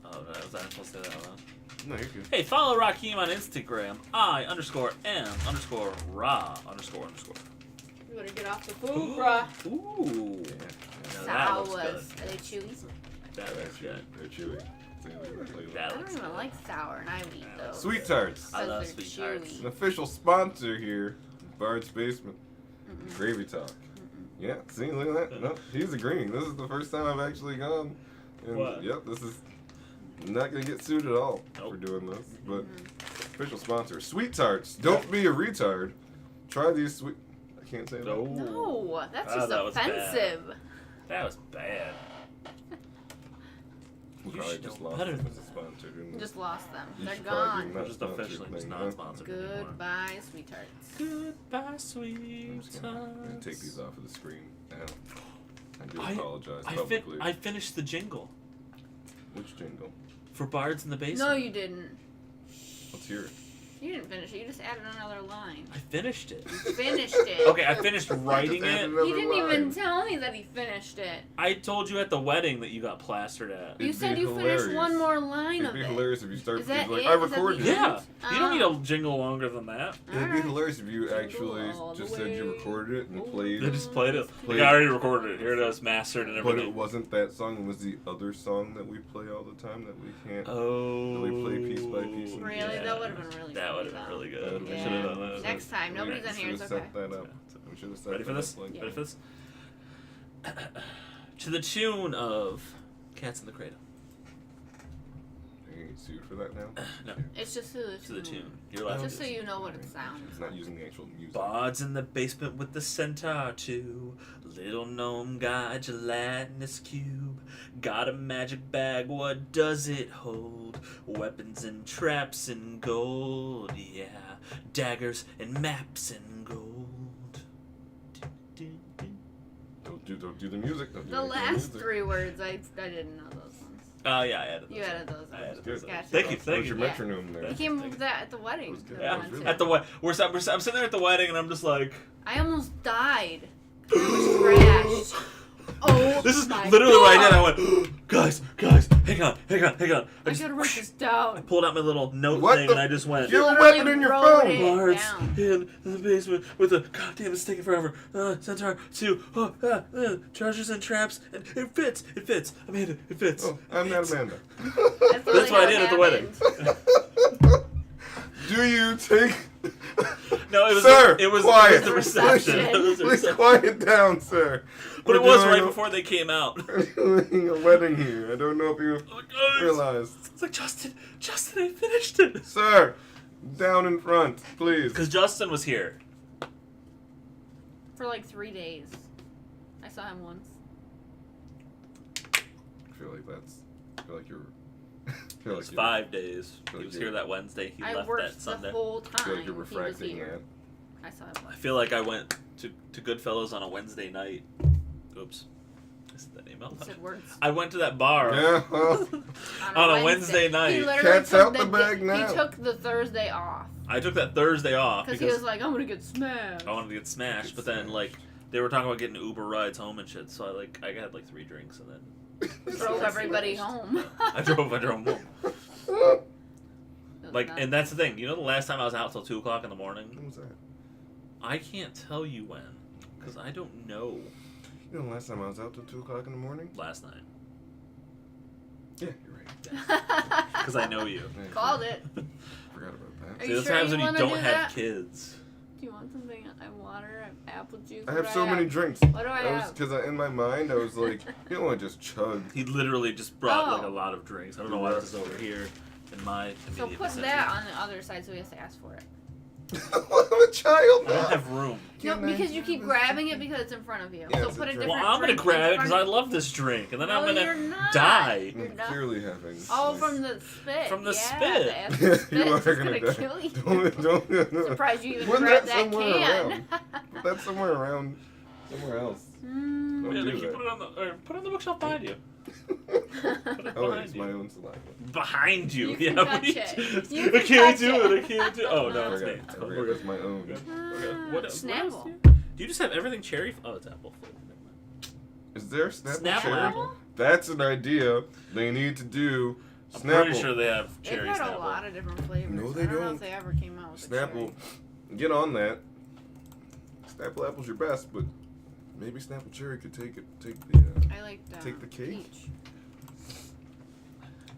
Oh, no, was I supposed to say that out loud? No, you're good. Hey, follow Raheem on Instagram. I_M_Ra__. You better get off the food, bruh. Ooh. Yeah. Now that looks Sours. good. Are they chewy? That looks good. They're chewy. See, look at that, look at That I that. don't looks even good. like sour, and I eat That those. Sweet Tarts. I Because love they're sweet chewy. tarts. An official sponsor here, Bard's Basement. Mm-mm. Gravy Talk. Mm-mm. Yeah, see, look at that. No, he's agreeing. This is the first time I've actually gone. And What? Yep, this is not gonna get sued at all Nope. for doing this. But Mhm. official sponsor, Sweet Tarts. Don't be a retard. Try these sweet. I can't say that. No. No, that's Ah, just that was bad. offensive. That was bad. We You probably should just know lost better them than as a that. sponsor, didn't we? Just lost them. You They're should probably gone. give them We're that just sponsor officially just thing, not huh? sponsored anymore. Goodbye, sweet tarts. Goodbye, I'm sweet just gonna take these off of the screen now. I do I- apologize I publicly. finished the jingle Which jingle? for Bards in the Basement. No, you didn't. Let's hear it. You didn't finish it. You just added another line. I finished it. You finished it. Okay, I finished writing added it. another He didn't even line. tell me that he finished it. I told you at the wedding that you got plastered at. You It'd said be you finished hilarious. one more line It'd of be it. hilarious if you start. Is that like, it? I Is that the recorded it. end? Yeah, you don't need Oh. a jingle longer than that. It'd be Alright. hilarious if you Jingle actually all the just said you way. recorded it and Oh. played They it. just played it. Played Like, I it. already recorded it. Here it is, mastered and But everything. it wasn't that song. It was the other song that we play all the time that we can't. Oh. We play piece by piece. Really? Yeah. That would have been really That funny, would have been though. really good. We Yeah. should have done that. Next time. Nobody's in here. It's okay. Set that up. We should have set Ready for that this? up like Yeah. Ready for this? To the tune of Cats in the Cradle. Are you getting sued for that now? No, It's just to the tune. You're Oh. laughing. Just so you know what it sounds It's like. not using the actual music. Bards in the basement with the centaur too. Little gnome guy, gelatinous cube. Got a magic bag, what does it hold? Weapons and traps and gold, yeah. Daggers and maps and gold. Don't do the music. Don't do The last music. 3 words, I didn't know those ones. Oh yeah, I added those. You added those. I added those. Gotcha. Thank you, Where's thank your you. Yeah. metronome there? You came up with that at the wedding. That was good. the Yeah, That was one, really too. at the I'm sitting there at the wedding and I'm just like, I almost died. It was trash. Oh, this is my literally what I did. God. I went, guys, hang on. I gotta write this I down. pulled out my little note What thing the- and I just went, You have a literally weapon in your wrote phone. it. Bards down. in the basement with the goddamn it's taking forever. Centaur 2. Treasures and traps. And it fits. It fits. Amanda, it fits. Oh, I'm not Amanda. That's what I did at the wedding. Do you take? No, it was Sir, it was quiet. the reception. It was the Please reception. quiet down, sir. But it We're was doing right a- before they came out. We're doing a wedding here. I don't know if you Oh, guys. realized. It's like Justin, I finished it. Sir, down in front, please. Because Justin was here. For like 3 days. I saw him once. I feel like you're. I It feel was like 5 days. feel He like was you're- here that Wednesday. He I left worked that Sunday. the whole I feel time like you're he was refracting here. that. I saw him. I feel like I went to Goodfellas on a Wednesday night. Oops. I said that name out He loud. said words. I went to that bar. Yeah, well, On a Wednesday night. He literally Cat's took out the bag now. He took the Thursday off. I took that Thursday off Because he was like, I'm gonna get smashed. I wanted to get smashed, Get but then smashed. like they were talking about getting Uber rides home and shit, so I had like 3 drinks and then Drove everybody home. I drove home. It was Like, nuts. and that's the thing. You know, the last time I was out till 2 o'clock in the morning, When was that? I can't tell you when, because I don't know. You know, the last time I was out till 2 o'clock in the morning. Last night, Yeah, you're right. because I know you. Yeah, Called it. Forgot about Are that. See, you there's sure times you when you wanna don't do have that? kids. Do you want something? I have water. I have apple juice. I What have do so many have? drinks. What do I have? Because in my mind I was like, you don't want to just chug. He literally just brought like Oh. a lot of drinks. I don't know why this is over here in my immediate So put vicinity. that on the other side so he has to ask for it. I'm a child. I don't have room. No, Can I because you have keep this grabbing it drink? because it's in front of you. Yeah, so it's put a a drink. different Well, I'm gonna drink in grab it front because I of- love this drink, and then No, I'm you're gonna not. die. You're I'm not. clearly having. Oh, from the spit. From the yeah, spit. The acid spit. You are It's gonna die. kill you. Don't. Surprised you even Put grabbed that that somewhere can. around. Put that somewhere around. Somewhere else. Mm. Don't Yeah, do they keep that. put it on the put it on the bookshelf behind you. Put it Oh, behind it's you. my own saliva. Behind you. You Yeah, can what touch do you it. do? You I can can't touch do it. it. I can't do it. Oh no, I it's got me. it. It's I cool. read We're it good. as my own. Good. We're good. Ah, What else Snapple. do you just have everything cherry? Oh, it's apple flavored. Never mind. Is there Snapple Snapple cherry? apple? That's an idea. They need to do I'm Snapple. pretty sure they have They've cherry had Snapple. a lot of different flavors. No, they I don't know don't. if they ever came out with a Snapple. cherry. Get on that. Snapple apple's your best, but maybe Snapple cherry could take it. Take the I like Take the cake? peach.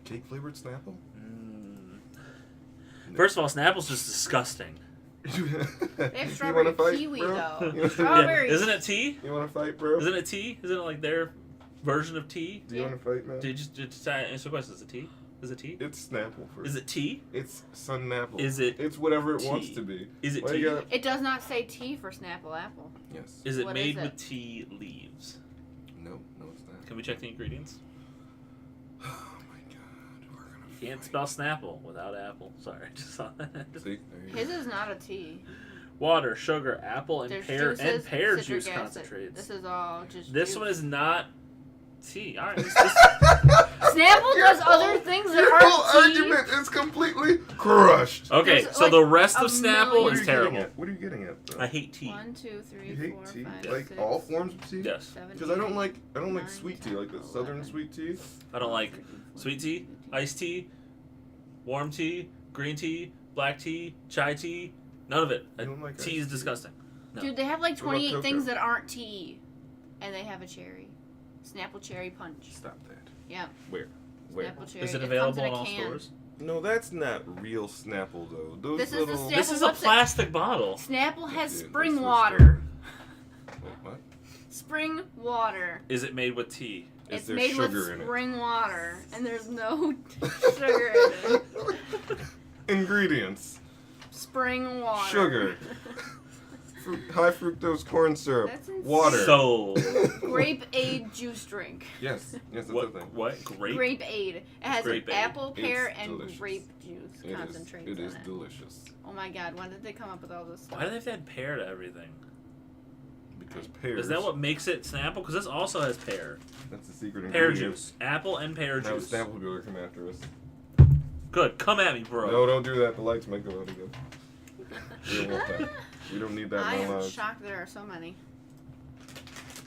cake flavored Snapple. Mm. First of all, Snapple's just disgusting. You They have wanna strawberry fight, kiwi bro? though. Yeah. Strawberry. Isn't it tea? You want to fight, bro? Isn't it tea? Isn't it like their version of tea? Do you Yeah. want to fight, man? Did you just answer the question? Is it tea? Is it tea? It's Snapple first. Is it tea? It's Sun Apple. Is it It's whatever it wants tea? to be. Is it Why tea? you gotta- It does not say tea for Snapple apple. Yes. Is it What made is with it? tea leaves? No, it's not. Can we check the ingredients? Oh my god, we're gonna. Can't fight. spell Snapple without apple. Sorry, just saw that. See, there you His go. is not a tea. Water, sugar, apple, and There's pear juices, pear citric juice acid. concentrates. This is all just This juice. one is not tea. All right. Snapple does other things that Your aren't whole tea. argument is completely crushed. Okay, There's, so like, the rest a of Snapple million- What are is you getting terrible. at? What are you getting at? Though? I hate tea. 1, 2, 3, You hate 4, tea, 5, like 6, all forms of tea. Yes. 7, Because I don't 8, like 9, sweet tea, like the 10, southern 11, sweet tea. I don't like 13, sweet tea, iced tea, warm tea, green tea, black tea, chai tea. None of it. I don't like Tea iced is tea. disgusting. No. Dude, they have like What about 28 things cocoa? that aren't tea. And they have a cherry. Snapple cherry punch. Stop that. Yeah. Where? Snapple cherry. Is it comes available in in a all can. stores? No, that's not real Snapple though. Those This is the little. Snapple This is a website. plastic bottle. Snapple has Dude, spring that's so water. stupid. Wait, what? Spring water. Is it made with tea? Is It's there made with sugar in it? spring water. And there's no sugar in it. Ingredients: Spring water. Sugar. high fructose corn syrup, That's insane. water. So, Grape Aid juice drink. Yes, that's what? the thing. What? Grape? Grape Aid. It has Grape Aid. apple, pear, It's and delicious. grape juice It concentrates is in it. delicious Oh my god, when did they come up with all this stuff? Why do they have to add pear to everything? because pears. Is that what makes it Snapple? Because this also has pear. That's the secret Pear ingredient. juice. Apple and pear Now the juice. Snapple people are coming after us. Good. Come at me, bro. No, don't do that. The lights might go out again. We don't want that. We don't need that I in am our lives. shocked there are so many.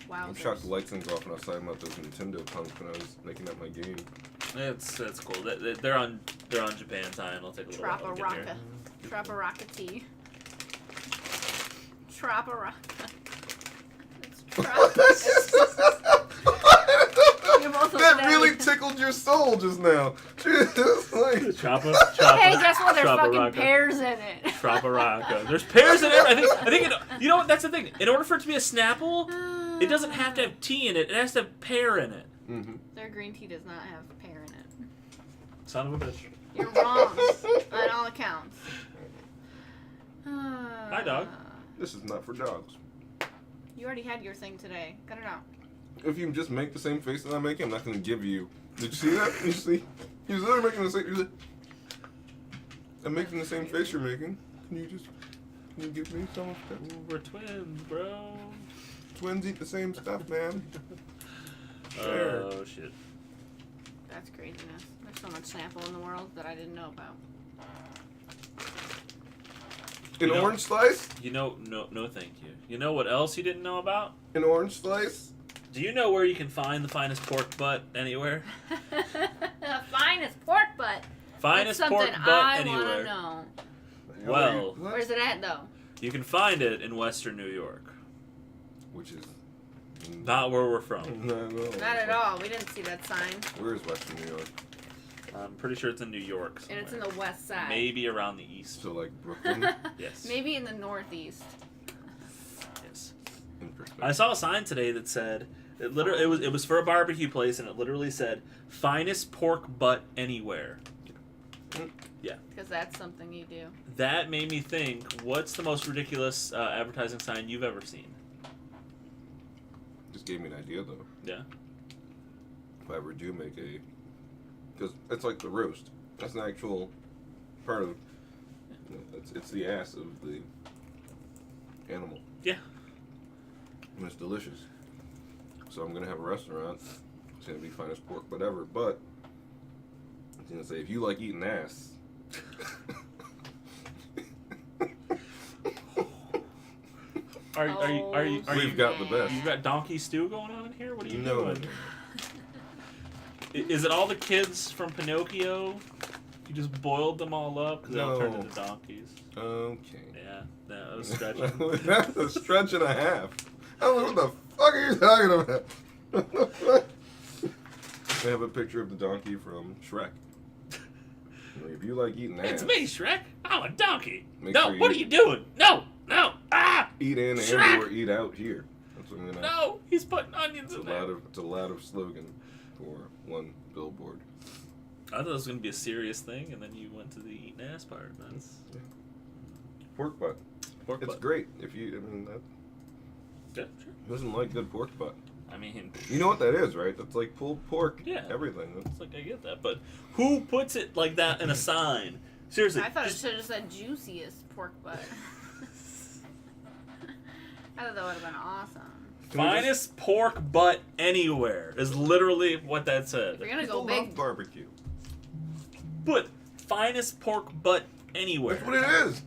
Wow. I'm shocked the lights didn't go off when I was talking about those Nintendo punks when I was making up my game. It's cool. They're on Japan time. It'll take a little while to get here. Trappa. Trappa Rocka tea. Trappa Rocka. It's You're both That upset. really tickled your soul just now. Just like, Choppa. Hey, guess what? There's fucking Rocka. pears in it. Trappa. There's pears in everything. I think you know what? That's the thing. In order for it to be a Snapple, it doesn't have to have tea in it. It has to have pear in it. mm-hmm. Their green tea does not have pear in it. Son of a bitch. You're wrong on all accounts. Hi, dog. This is not for dogs. You already had your thing today. Cut it out. If you just make the same face that I'm making, I'm not going to give you. Did you see that? You see? He was literally making the same. He was like, I'm making the same face you're making. Can you give me some of that? Ooh, we're twins, bro. Twins eat the same stuff, man. Oh shit. That's craziness. There's so much Snapple in the world that I didn't know about. An You know- orange slice? You know, no, thank you. You know what else you didn't know about? An orange slice? Do you know where you can find the finest pork butt anywhere? Finest pork butt. Finest That's pork something butt I anywhere. wanna know. The hell are Well- you- what? Where's it at though? You can find it in Western New York. Which is Not where we're from. No. Not at all. We didn't see that sign. Where is Western New York? I'm pretty sure it's in New York And it's in somewhere. the west side. Maybe around the east. So like Brooklyn. Yes. Maybe in the northeast. Yes. In perspective. I saw a sign today that said it was for a barbecue place and it literally said finest pork butt anywhere. Because that's something you do. That made me think, what's the most ridiculous advertising sign you've ever seen? Just gave me an idea though. Yeah. If I ever do make a, because it's like the roast. That's an actual part of. You know, it's the ass of the animal. Yeah. And it's delicious. So I'm gonna have a restaurant. It's gonna be finest pork, whatever. But it's gonna say if you like eating ass. Are you We've got the best. you got donkey stew going on in here? What are you No. doing? Is it all the kids from Pinocchio? You just boiled them all up because they all turned No. into donkeys. Okay. Yeah, that was stretching. That's a stretch and a half. I don't know what the fuck are you talking about? They have a picture of the donkey from Shrek. If you like eating ass, It's me, Shrek. I'm a donkey. Make No, sure what are you- you doing? No. Ah, eat in Shrek! and or eat out here. That's what I'm gonna. no. He's putting onions It's in a there. lot of slogan for one billboard. I thought it was gonna be a serious thing, and then you went to the eating ass part. That's Pork butt. pork It's butt. great if you. I mean, that, Yeah, sure. who doesn't like good pork butt? I mean, You know what that is, right? That's like pulled pork. Yeah. Everything. That's, it's like I get that, but who puts it like that in a sign? Seriously, I thought it just- should have said juiciest pork butt. I thought that would have been awesome. Can we just- Finest pork butt anywhere is literally what that said. If you're gonna People go love big, barbecue. But finest pork butt anywhere. That's what it is.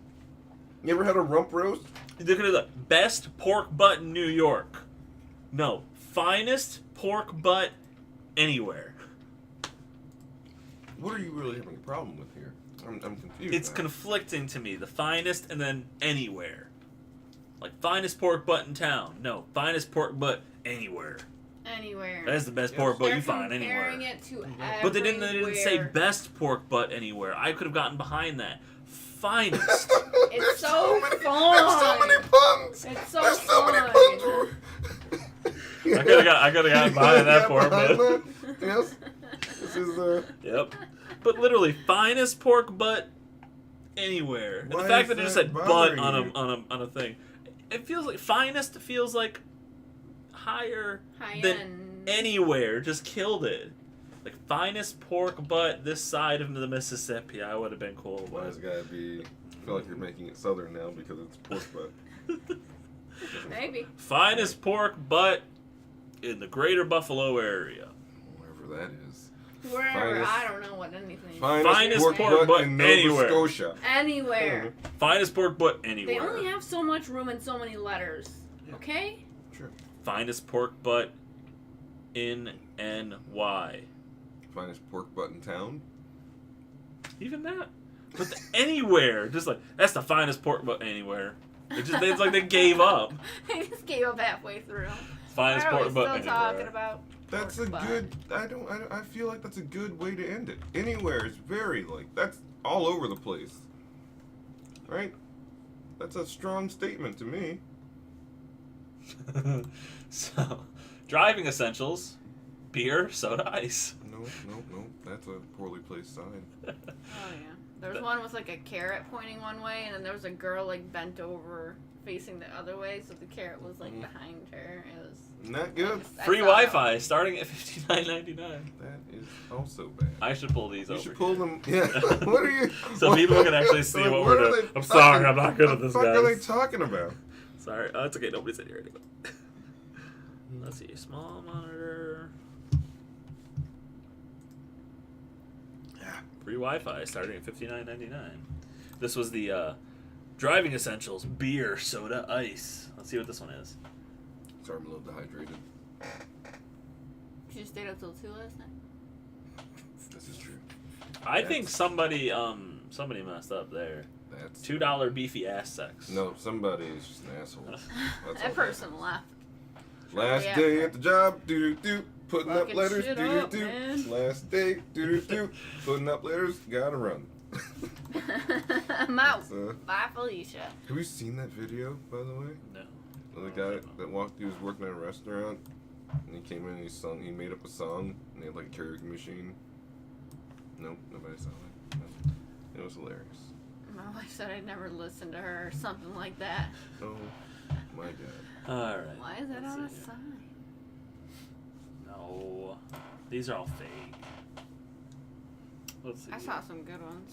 You ever had a rump roast? Look at the best pork butt in New York. No, finest pork butt anywhere. What are you really having a problem with here? I'm confused. It's now. conflicting to me. The finest and then anywhere. Like finest pork butt in town. No, finest pork butt anywhere. anywhere. That's the best Yes. pork butt They're you find anywhere. comparing it to But they didn't say everywhere. best pork butt anywhere. I could have gotten behind that. Finest. It's There's so many, There's so fun. many puns. It's so There's so many fun. puns. I could have gotten behind that pork Behind butt. that? Yes. This is Yep. But literally, finest pork butt anywhere. And the Why fact is that it just that said butt bothering on you? a thing, it feels like finest feels like higher High than end. anywhere. Just killed it. Like finest pork butt this side of the Mississippi. I would have been cool. Why has it gotta be? I feel like you're making it southern now because it's pork butt. Maybe. Finest pork butt in the greater Buffalo area. Wherever that is. Wherever. Finest- I don't know what anything. Finest pork pork butt in Nova anywhere. Scotia. Anywhere. Finest pork butt They anywhere. only have so much room and so many letters. Yeah. Okay? Sure. Finest pork butt in NY. Finest pork butt in town. Even that. But the anywhere, just like that's the finest pork butt anywhere. It's like they gave up. I just gave up halfway through. Finest Why are we pork butt still anywhere. talking about That's pork a butt? good. I feel like that's a good way to end it. Anywhere is very like that's all over the place, right? That's a strong statement to me. So, driving essentials: beer, soda, ice. No. That's a poorly placed sign. Oh yeah. There was one with like a carrot pointing one way, and then there was a girl like bent over facing the other way, so the carrot was like behind her. It was Not good. I Free saw Wi-Fi starting at $59.99. That is also bad. I should pull these You over. should pull here. them. Yeah. What are you? So people can actually see what we're are doing. they I'm sorry, talking- I'm not good at this, What the fuck are they guys. talking about? Sorry, it's okay. Nobody's in here anyway. Let's see, small monitor. Yeah. Free Wi-Fi starting at $59.99. This was the driving essentials: beer, soda, ice. Let's see what this one is. Sorry, I'm a little dehydrated. You stayed up till 2 last night. This is true. I think somebody messed up there. That's $2 beefy ass sex. No, somebody is just an asshole. That's all That person left. Last Yeah. day at the job, doo doo doo. Putting up Fucking letters, shit doo doo up, doo. man. Last day, doo doo doo. Putting up letters, gotta run. I'm out. So, Bye, Felicia. have you seen that video, by the way? No. The guy that walked, he was working at a restaurant, and he came in and he made up a song, and they had like a karaoke machine. Nope, nobody saw it. No. It was hilarious. My wife said I'd never listen to her or something like that. Oh my god. All right. Why is that let's on a see. sign? No, these are all fake. Let's see. I saw some good ones.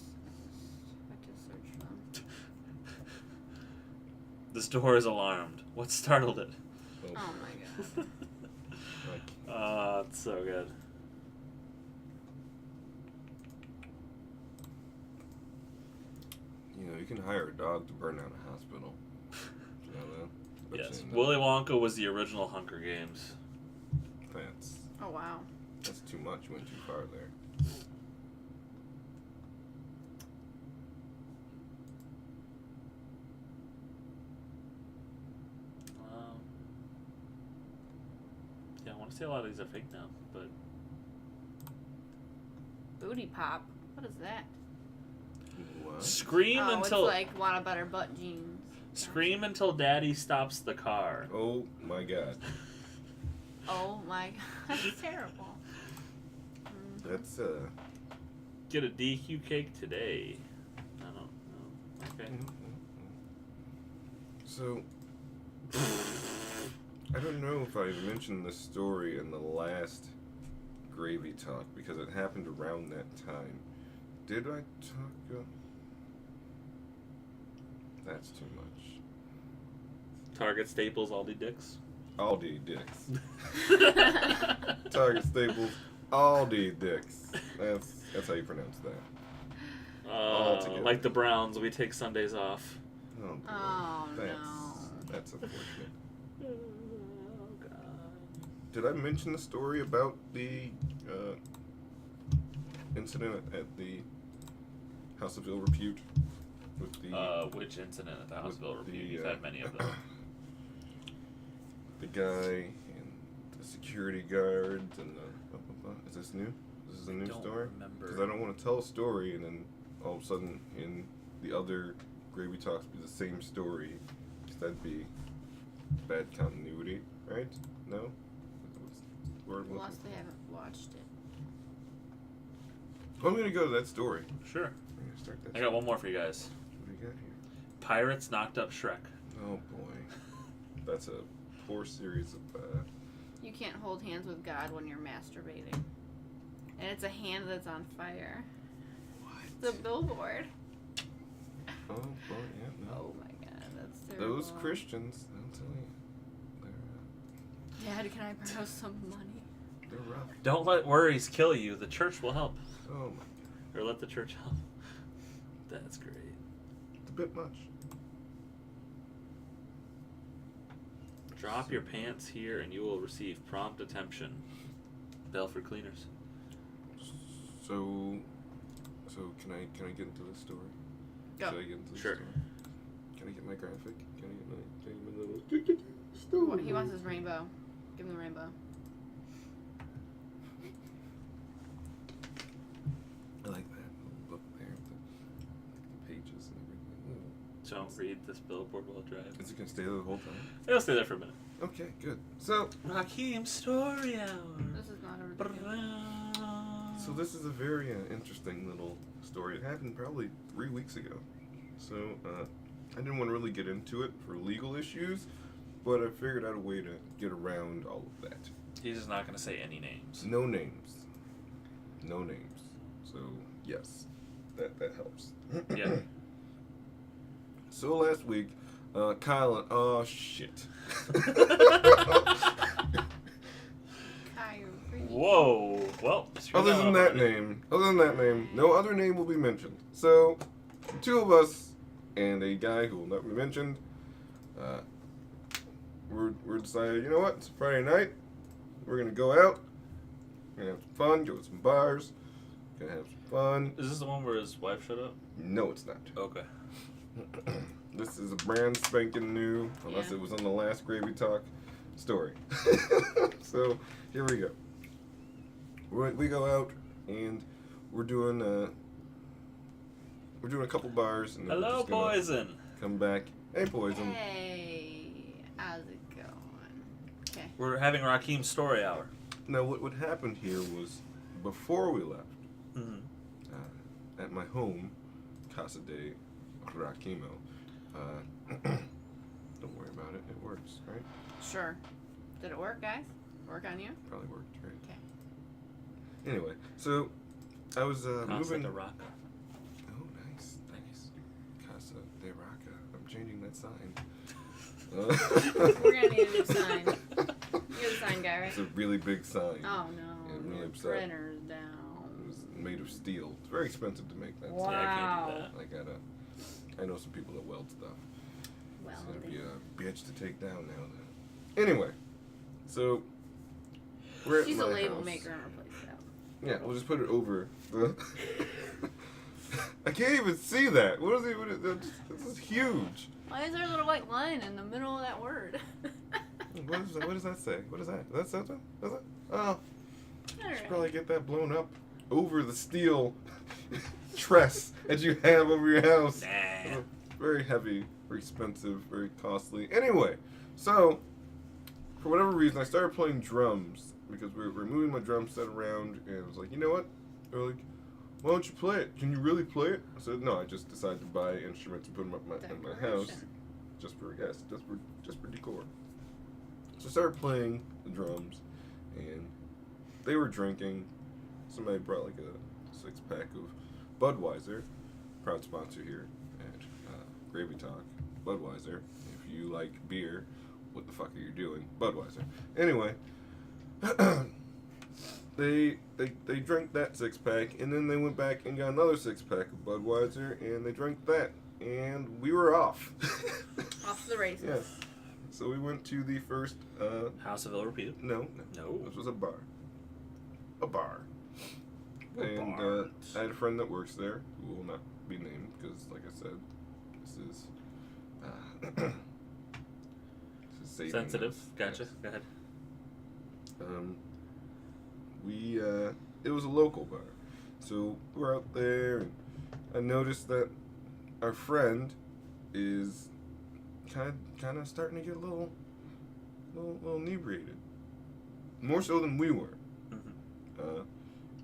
I just searched them. This door is alarmed. What startled it? Oh my god. Like, It's so good. you know, you can hire a dog to burn down a hospital. You know that? Bet Yes, you know Willy Wonka was the original Hunger Games. Oh wow. That's too much. You went too far there. Yeah, I want to say a lot of these are fake now, but Booty pop. What is that? What? scream Oh, until it's like want a better butt jeans. scream until Daddy stops the car. Oh my god. Oh my god. That's terrible. That's Get a DQ cake today. I don't know. Okay. So I don't know if I mentioned this story in the last Gravy Talk because it happened around that time. Did I talk? That's too much. Target, Staples, Aldi, Dicks. Aldi dicks. Target Staples, Aldi dicks. That's how you pronounce that. Altogether. Like the Browns, we take Sundays off. Oh, boy. Oh, That's unfortunate. Oh, God. Did I mention the story about the incident at the House of Ill Repute? With the Which incident at the House of Ill with Repute? the, You've had many of them. The guy and the security guards and the... Is this new? This is a new story? Because I don't want to tell a story and then all of a sudden in the other Gravy Talks be the same story. Because that'd be bad continuity, right? No? Unless they haven't watched it. I'm going to go to that story. Sure. I'm going to start that I got one more for you guys. What do you got here? Pirates knocked up Shrek. Oh boy. That's a poor series of... You can't hold hands with God when you're masturbating. And it's a hand that's on fire. What? It's a billboard. Oh boy, yeah. No. Oh my god, that's terrible. Those Christians, I'll tell you. Dad, can I borrow some money? They're rough. Don't let worries kill you. The church will help. Oh my god. Or let the church help. That's great. It's a bit much. Drop your pants here and you will receive prompt attention. Belford Cleaners. So can I get into this story? Go. Should I get into this Sure. story? Can I get my graphic? Can I get my little story? He wants his rainbow. Give him the rainbow. I like that little book there, the pages and everything. Don't read this billboard while driving. Is it gonna stay there the whole time? It'll stay there for a minute. Okay, good. So Raheem's Story Hour. This is not a ridiculous. So this is a very interesting little story. It happened probably 3 weeks ago. So I didn't want to really get into it for legal issues, but I figured out a way to get around all of that. He's just not going to say any names. No names. No names. So yes, that helps. Yeah. So last week, Kyle and oh shit. Whoa. Well, Other than that name, no other name will be mentioned. So, the two of us and a guy who will not be mentioned, we're decided, you know what, it's Friday night, we're going to go out, we're going to have some fun, go to some bars, going to have some fun. Is this the one where his wife showed up? No, it's not. Okay. This is a brand spanking new, unless it was on the last Gravy Talk story. So, here we go. We go out and we're doing a couple bars and then we're Hello, just gonna Poison. come back. Hey, Poison. Hey, how's it going? Okay. We're having Raheem's Story Hour. Now, what happened here was before we left, Mm-hmm. at my home, Casa de Raquimo. Don't worry about it. It works, right? Sure. Did it work, guys? Work on you? Probably worked, right? Okay. Anyway, so I was Casa moving. de Rocca. Oh, nice. Casa de Rocca. I'm changing that sign. We're gonna need a new sign. You're the sign guy, right? It's a really big sign. Oh no. I'm really Your upset. printer's It down. was made of steel. It's very expensive to make that. Wow. Yeah, I can't do that. I know some people that weld stuff. Well, It's gonna be a bitch to take down now. Then. Anyway, so we're she's at a my label house. maker and replace that. Yeah, we'll just put it over the. I can't even see that. What is it? This is huge. Why is there a little white line in the middle of that word? What does that say? What is that? That's something? Is it? Oh, Alright. should probably get that blown up over the steel truss that you have over your house. Nah. Very heavy, very expensive, very costly. Anyway, so for whatever reason, I started playing drums because we were moving my drum set around, and I was like, you know what? They're like, why don't you play it? Can you really play it? I said, no. I just decided to buy instruments and put them up in my house, just for decor. So I started playing the drums, and they were drinking. Somebody brought like a 6-pack of Budweiser, proud sponsor here at Gravy Talk. Budweiser. If you like beer, what the fuck are you doing? Budweiser. Anyway, they drank that 6-pack, and then they went back and got another 6-pack of Budweiser, and they drank that, and we were off. Off to the races. Yes. So we went to the first. House of Ill Repeated. No. No. This was a bar. A bar. What And bar? I had a friend that works there, who will not be named because, like I said, this is. This is saving Sensitive. us. Gotcha. Yes. Go ahead. It was a local bar, so we're out there, and I noticed that our friend is kind of starting to get a little inebriated, more so than we were. Mm-hmm.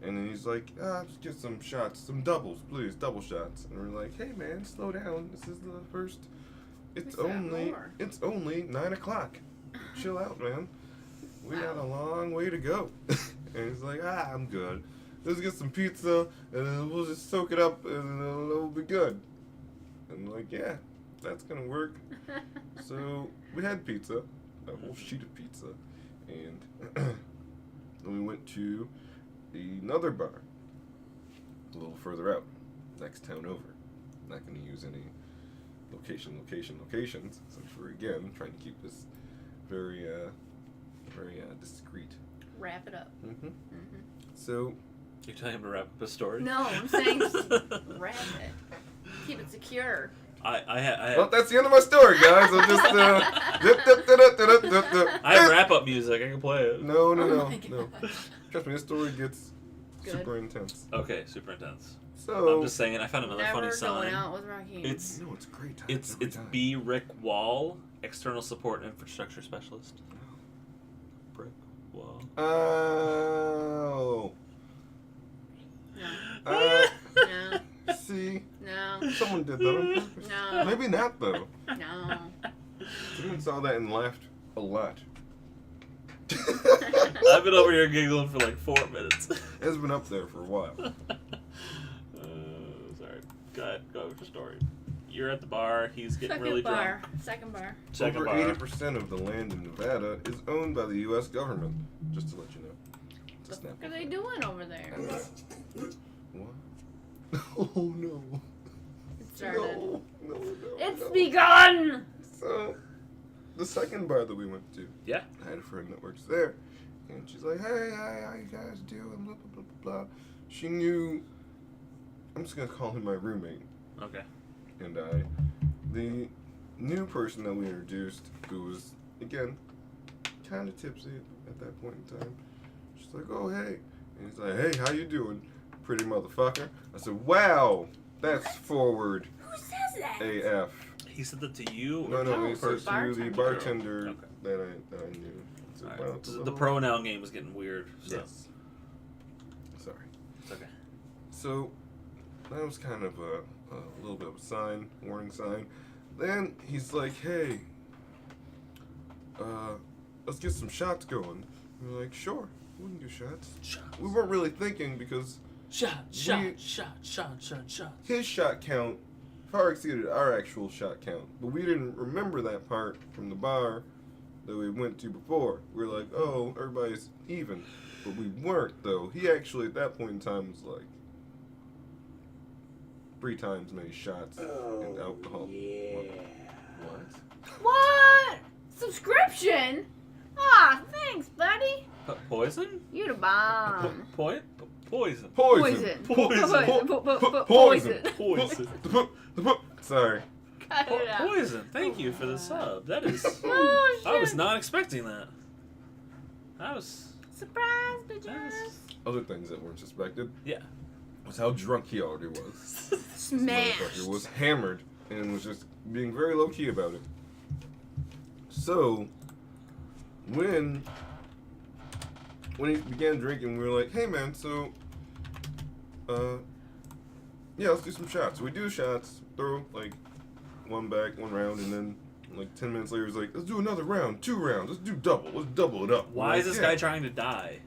And then he's like, just get some shots, some doubles, please, double shots. And we're like, hey man, slow down. This is the first. It's only 9 o'clock. Chill out, man. We got a long way to go. And he's like, I'm good. Let's get some pizza, and then we'll just soak it up, and it'll be good. And I'm like, yeah, that's gonna work. So we had pizza, a whole sheet of pizza, and then we went to another bar, a little further out, next town over. Not gonna use any locations, since we're again trying to keep this very discreet. Wrap it up. Mm-hmm. So, You're telling him to wrap up a story? No, I'm saying just wrap it. Keep it secure. well, that's the end of my story, guys. I'm just I have wrap-up music. I can play it. No. Oh my God. Trust me, this story gets Good. super intense. Okay, super intense. So I'm just saying, I found another Never funny going sign. out with Raheem. It's no, it's a great time. it's every time. B. Rick Wall, external support infrastructure specialist. Brick Wall. Oh. No. No. See, No. someone did that on purpose. No. Maybe not though. No. Someone saw that and laughed a lot. I've been over here giggling for like 4 minutes. It's been up there for a while. Sorry. Go ahead with your story. You're at the bar. He's getting Second really bar. drunk. Second bar. Second Over bar. 80% of the land in Nevada is owned by the U.S. government. Just to let you know. What the fuck are they doing over there? What? Oh no. It started. No. It's begun! So, the second bar that we went to, Yeah. I had a friend that works there, and she's like, hey, how you guys doing? Blah, blah, blah, blah, blah. She knew, I'm just going to call him my roommate. Okay. And the new person that we introduced, who was, again, kind of tipsy at that point in time, she's like, oh, hey. And he's like, hey, how you doing, pretty motherfucker? I said, wow, that's forward Who says that? AF. He said that to you? No, or he to said the to the Bartender. bartender Okay. that I knew. I said, Alright. wow, it's a The little- pronoun game was getting weird. So. Yes. Sorry. It's okay. So, that was kind of a little bit of a sign, warning sign. Then he's like, hey, let's get some shots going. And we're like, sure, we can do shots. Shots. We weren't really thinking because Shot. his shot count far exceeded our actual shot count. But we didn't remember that part from the bar that we went to before. We were like, oh, everybody's even. But we weren't, though. He actually, at that point in time, was like 3 times many shots and alcohol. Yeah. What? What? Subscription? Ah, thanks, buddy. Poison? You the bomb. Poison. Poison. Poison. Poison. Sorry. Cut it out. Poison. Thank you for the sub. That is. Oh, shit. I was not expecting that. I was. Surprise, bitches. Other things that weren't suspected Yeah. was how drunk he already was. This Smash. motherfucker was hammered and was just being very low key about it. So, when he began drinking, we were like, hey man, so, yeah, let's do some shots. So we do shots, throw like one back, one round, and then like 10 minutes later, he's like, let's do another round, 2 rounds, let's do double, let's double it up. Why We're is like, this "Yeah." guy trying to die?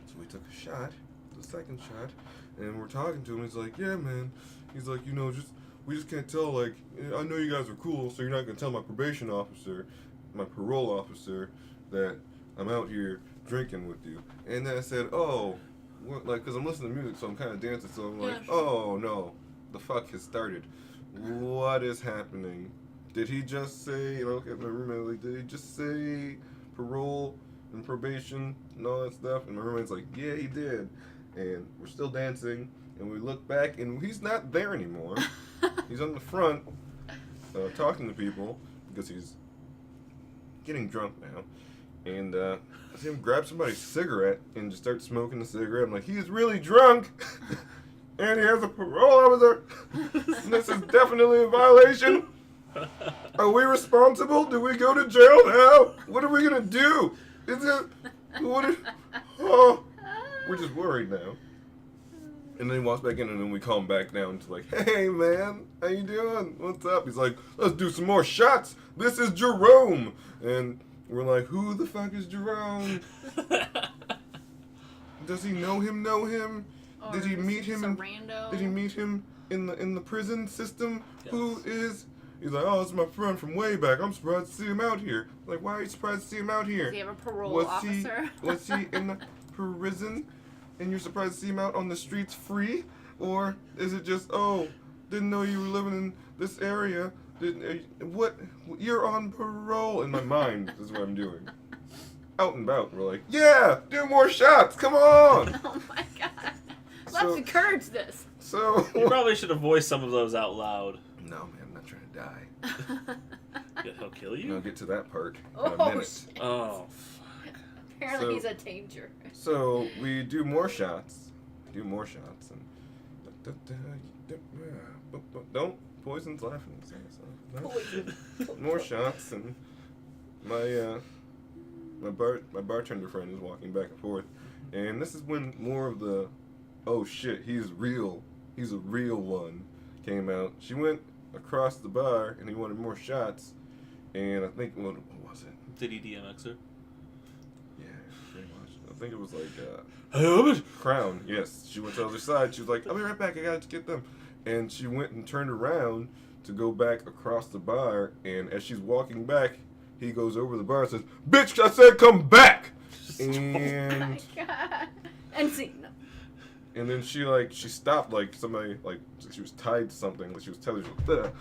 So we took a shot, the second shot, and we're talking to him. He's like, yeah, man. He's like, we just can't tell, like, I know you guys are cool, so you're not going to tell my probation officer. my parole officer that I'm out here drinking with you. And then I said, oh, what, like, because I'm listening to music, so I'm kind of dancing. So I'm like, oh, no, the fuck has started. What is happening? Did he just say, look at my roommate, like, did he just say parole and probation and all that stuff? And my roommate's like, yeah, he did. And we're still dancing. And we look back, and he's not there anymore. He's on the front, talking to people, because he's getting drunk now. And I see him grab somebody's cigarette and just start smoking the cigarette. I'm like, he's really drunk! And he has a parole officer! And this is definitely a violation! Are we responsible? Do we go to jail now? What are we gonna do? Is it... oh, we're just worried now. And then he walks back in, and then we calm back down to like, hey man, how you doing? What's up? He's like, let's do some more shots. This is Jerome. And we're like, who the fuck is Jerome? Does he know him? Or did he meet him? Did he rando? meet him in the prison system? Yes. Who is? He's like, oh, it's my friend from way back. I'm surprised to see him out here. Like, why are you surprised to see him out here? Does he have a parole Was officer? Was he in the prison? And you're surprised to see him out on the streets free? Or is it just, oh, didn't know you were living in this area? What? You're on parole. In my mind, is what I'm doing. Out and about, we're like, yeah, do more shots, come on! Oh my god. Let's So- encourage this. So... You probably should have voiced some of those out loud. No, man, I'm not trying to die. Yeah, he'll kill I'll you? get to that part in a Oh, minute. shit. Oh, Apparently So- he's a danger. So we do more shots. And don't Poison's laughing. No. Poison. More shots, and my bartender friend is walking back and forth, and this is when more of the oh shit, he's a real one came out. She went across the bar, and he wanted more shots, and I think what was it? did he DMX her? Yeah, pretty much. I think it was like Crown. Yes, she went to the other side. She was like, I'll be right back. I gotta get them. And she went and turned around to go back across the bar. And as she's walking back, he goes over the bar and says, "Bitch, I said come back." Oh And my god. And see, no. and then she stopped like somebody like she was tied to something. Like she was telling her,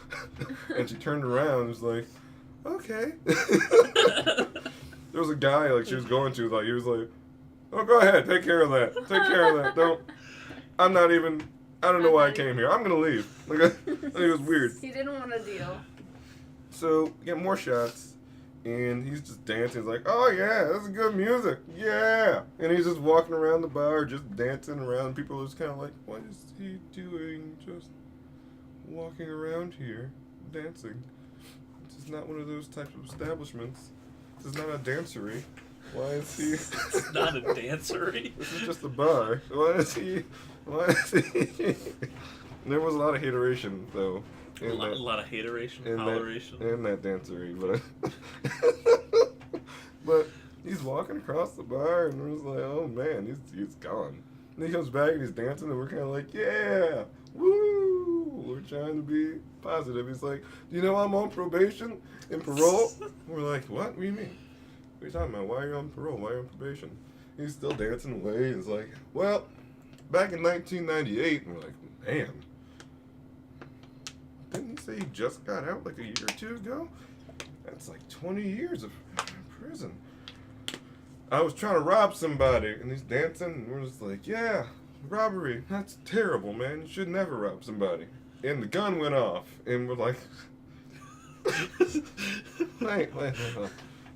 and she turned around and was like, okay. There was a guy like she was going to like he was like, oh, go ahead, take care of that. Take care of that. Don't. I don't know why I came here. I'm gonna leave. Like I think it was weird. He didn't want a deal. So we get more shots, and he's just dancing. He's like, oh yeah, that's good music. Yeah. And he's just walking around the bar, just dancing around. People are just kind of like, what is he doing? Just walking around here, dancing. This is not one of those types of establishments. This is not a dancery. Why is he? It's not a dancery. This is just a bar. Why is he? There was a lot of hateration, though. A lot of hateration, holleration. In that dancery, but but he's walking across the bar, and we're just like, oh man, he's gone. And he comes back and he's dancing, and we're kind of like, yeah, woo! We're trying to be positive. He's like, you know, I'm on probation and parole. We're like, what? What do you mean? What are you talking about? Why are you on parole? Why are you on probation? He's still dancing away. He's like, well, back in 1998, and we're like, man, didn't he say he just got out like a year or two ago? That's like 20 years of prison. I was trying to rob somebody, and he's dancing, and we're just like, yeah, robbery. That's terrible, man. You should never rob somebody. And the gun went off, and we're like, wait.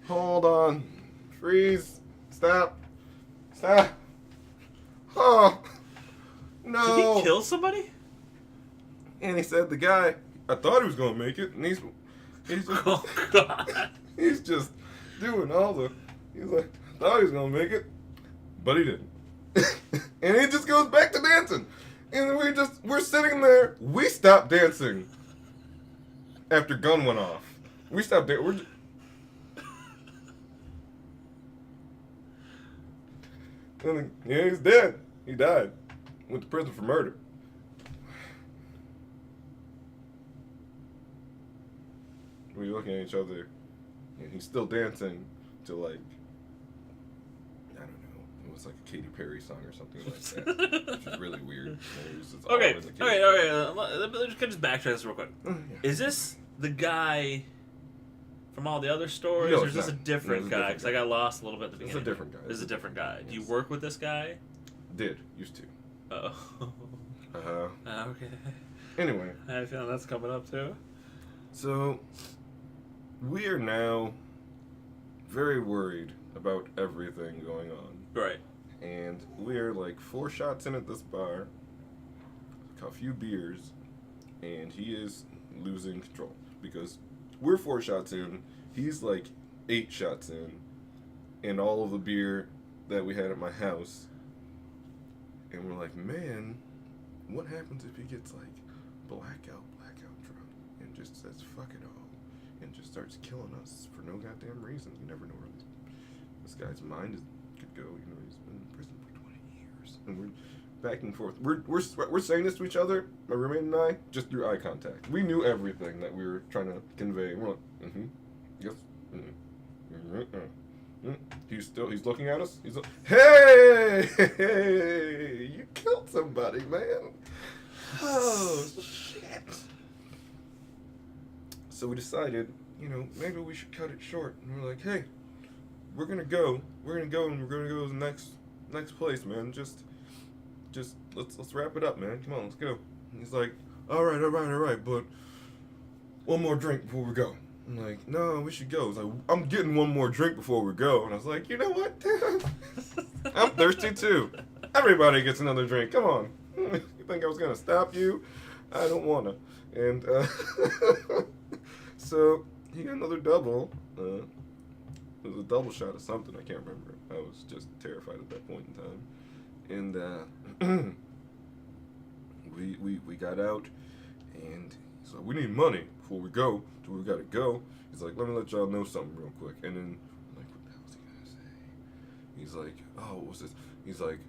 Hold on. Freeze. Stop. Oh. No. Did he kill somebody? And he said the guy, I thought he was going to make it. And he's just, Oh, God. he's just doing all the, he's like, I thought he was going to make it. But he didn't. And he just goes back to dancing. And we're sitting there. We stopped dancing after gun went off. We stopped dancing. And yeah, he's dead. He died. Went to prison for murder. We're looking at each other and he's still dancing to like, I don't know, it was like a Katy Perry song or something like that, which is really weird. And it was just all Okay, in the Katy okay. Perry. Let's just backtrack this real quick. Yeah. Is this the guy from all the other stories, No, or it's is this not. a different No, it's a guy? different Because I guy. got lost a little bit at the It's beginning. a different guy. This is a different guy. Do you Yes. work with this guy? Used to. Oh. Okay. Anyway, I have a feeling that's coming up too. so we are now very worried about everything going on. Right. And we're like 4 shots in at this bar, a few beers, and he is losing control. Because we're 4 shots in, he's like 8 shots in, and all of the beer that we had at my house. And we're like, man, what happens if he gets like blackout drunk and just says fuck it all and just starts killing us for no goddamn reason? You never know where this guy's mind could go. You know, he's been in prison for 20 years, and we're back and forth. We're saying this to each other, my roommate and I, just through eye contact. We knew everything that we were trying to convey. We're like, yes, He's looking at us. He's like, hey, you killed somebody, man. Oh, shit. So we decided, maybe we should cut it short. And we're like, hey, we're gonna go, and we're gonna go to the next place, man. Just let's wrap it up, man. Come on, let's go. And he's like, all right, but one more drink before we go. I'm like, no, we should go. He's like, I'm getting one more drink before we go. And I was like, you know what, dude? I'm thirsty too. Everybody gets another drink. Come on. You think I was gonna stop you? I don't wanna. And so he got another double. It was a double shot of something. I can't remember. I was just terrified at that point in time. And we got out, and he's like, we need money before we go. So we gotta go. He's like, let me let y'all know something real quick. And then I'm like, what the hell is he gonna say? He's like, oh, what's this? He's like,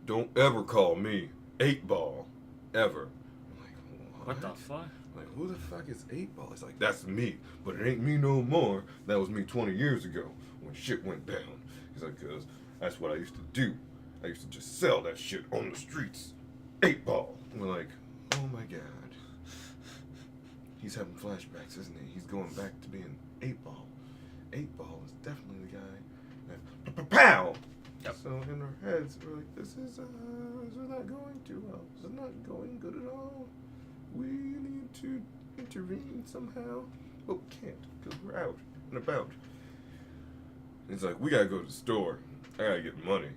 don't ever call me 8-Ball, ever. I'm like, What the fuck? I'm like, who the fuck is 8-Ball? He's like, that's me, but it ain't me no more. That was me 20 years ago when shit went down. He's like, cause that's what I used to do. I used to just sell that shit on the streets. 8-Ball. And we're like, oh my god. He's having flashbacks, isn't he? He's going back to being 8-Ball. 8-Ball is definitely the guy that pow. Yep. So in our heads, we're like, this is not going too well. This is not going good at all. We need to intervene somehow, but we can't because we're out and about. And he's like, we gotta go to the store. I gotta get money.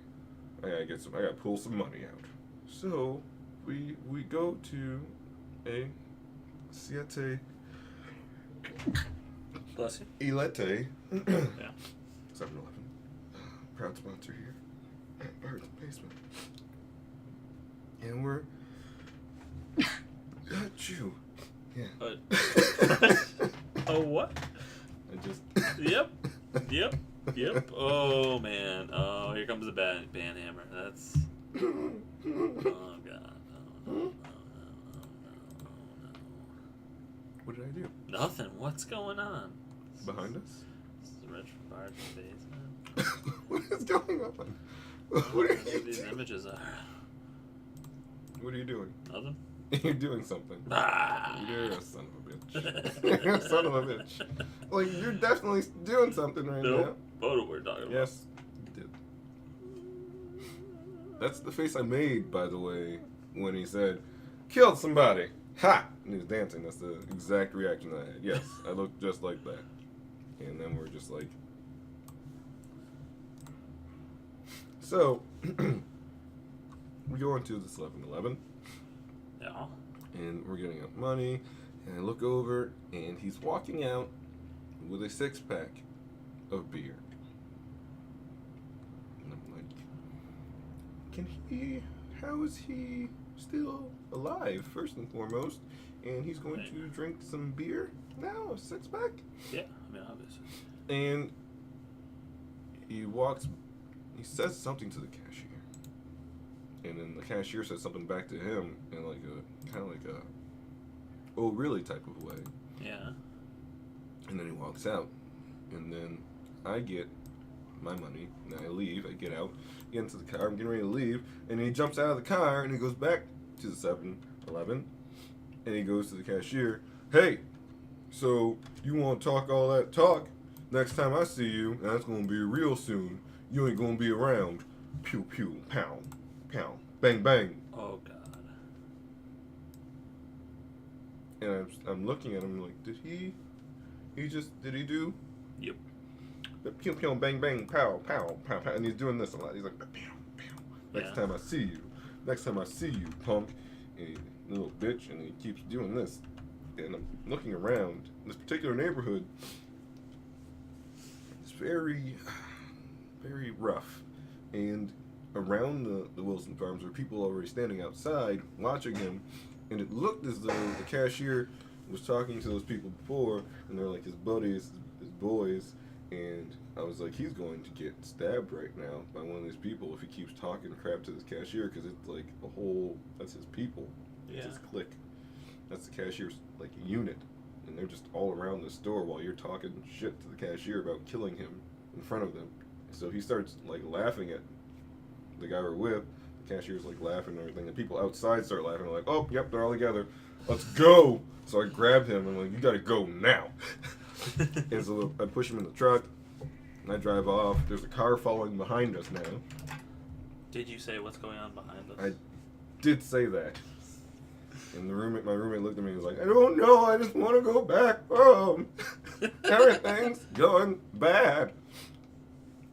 I gotta pull some money out. So we go to a Siete Bless you. Ilete. Yeah. 7-Eleven. Proud sponsor here at Bird's Basement. And we're Chew. Yeah. Oh, what? I just Yep. Oh man. Oh, here comes the band hammer. That's. Oh god. No. What did I do? Nothing. What's going on? Behind us? This is Rich from Bird's Basement. What is going on? What are you These doing? images are. What are you doing? Nothing. You're doing something. Ah. You're a son of a bitch. You're a son of a bitch. Like, you're definitely doing something right Nope. What are we talking about? Yes, you did. That's the face I made, by the way, when he said, killed somebody. Ha! And he was dancing. That's the exact reaction I had. Yes, I looked just like that. And then we're just like... So, we go into this 11-11. Yeah. And we're getting up money. And I look over, and he's walking out with a 6-pack of beer. And I'm like, how is he still alive, first and foremost? And he's going to drink some beer now, a 6-pack? Yeah, I mean, obviously. And he says something to the cashier. And then the cashier says something back to him in like a, kind of like a, oh really type of way. Yeah. And then he walks out. And then I get my money, and I leave. I get out, get into the car. I'm getting ready to leave, and he jumps out of the car, and he goes back to the 7-Eleven, and he goes to the cashier. Hey, so you want to talk all that talk? Next time I see you, and that's going to be real soon, you ain't going to be around. Pew, pew, pow, pow, bang, bang. Oh, God. And I'm looking at him like, did he do? Yep. The pew, pew, bang, bang, pow, pow, pow, pow. And he's doing this a lot. He's like, pew, pew. Next time I see you. Next time I see you, punk. And he, little bitch. And he keeps doing this. And I'm looking around. This particular neighborhood is very, very rough. And around the Wilson Farms were people already standing outside watching him. And it looked as though the cashier was talking to those people before, and they're like his buddies, his boys, and I was like, he's going to get stabbed right now by one of these people if he keeps talking crap to this cashier, because it's like that's his people, it's his clique, that's the cashier's like unit, and they're just all around the store while you're talking shit to the cashier about killing him in front of them. So he starts like laughing at the guy we're with. The cashier's like laughing and everything, and people outside start laughing. They're like, oh, yep, they're all together. Let's go. So I grabbed him and I'm like, you gotta go now. And so I push him in the truck and I drive off. There's a car following behind us now. Did you say what's going on behind us? I did say that. And my roommate looked at me and was like, I don't know, I just want to go back home. Everything's going bad.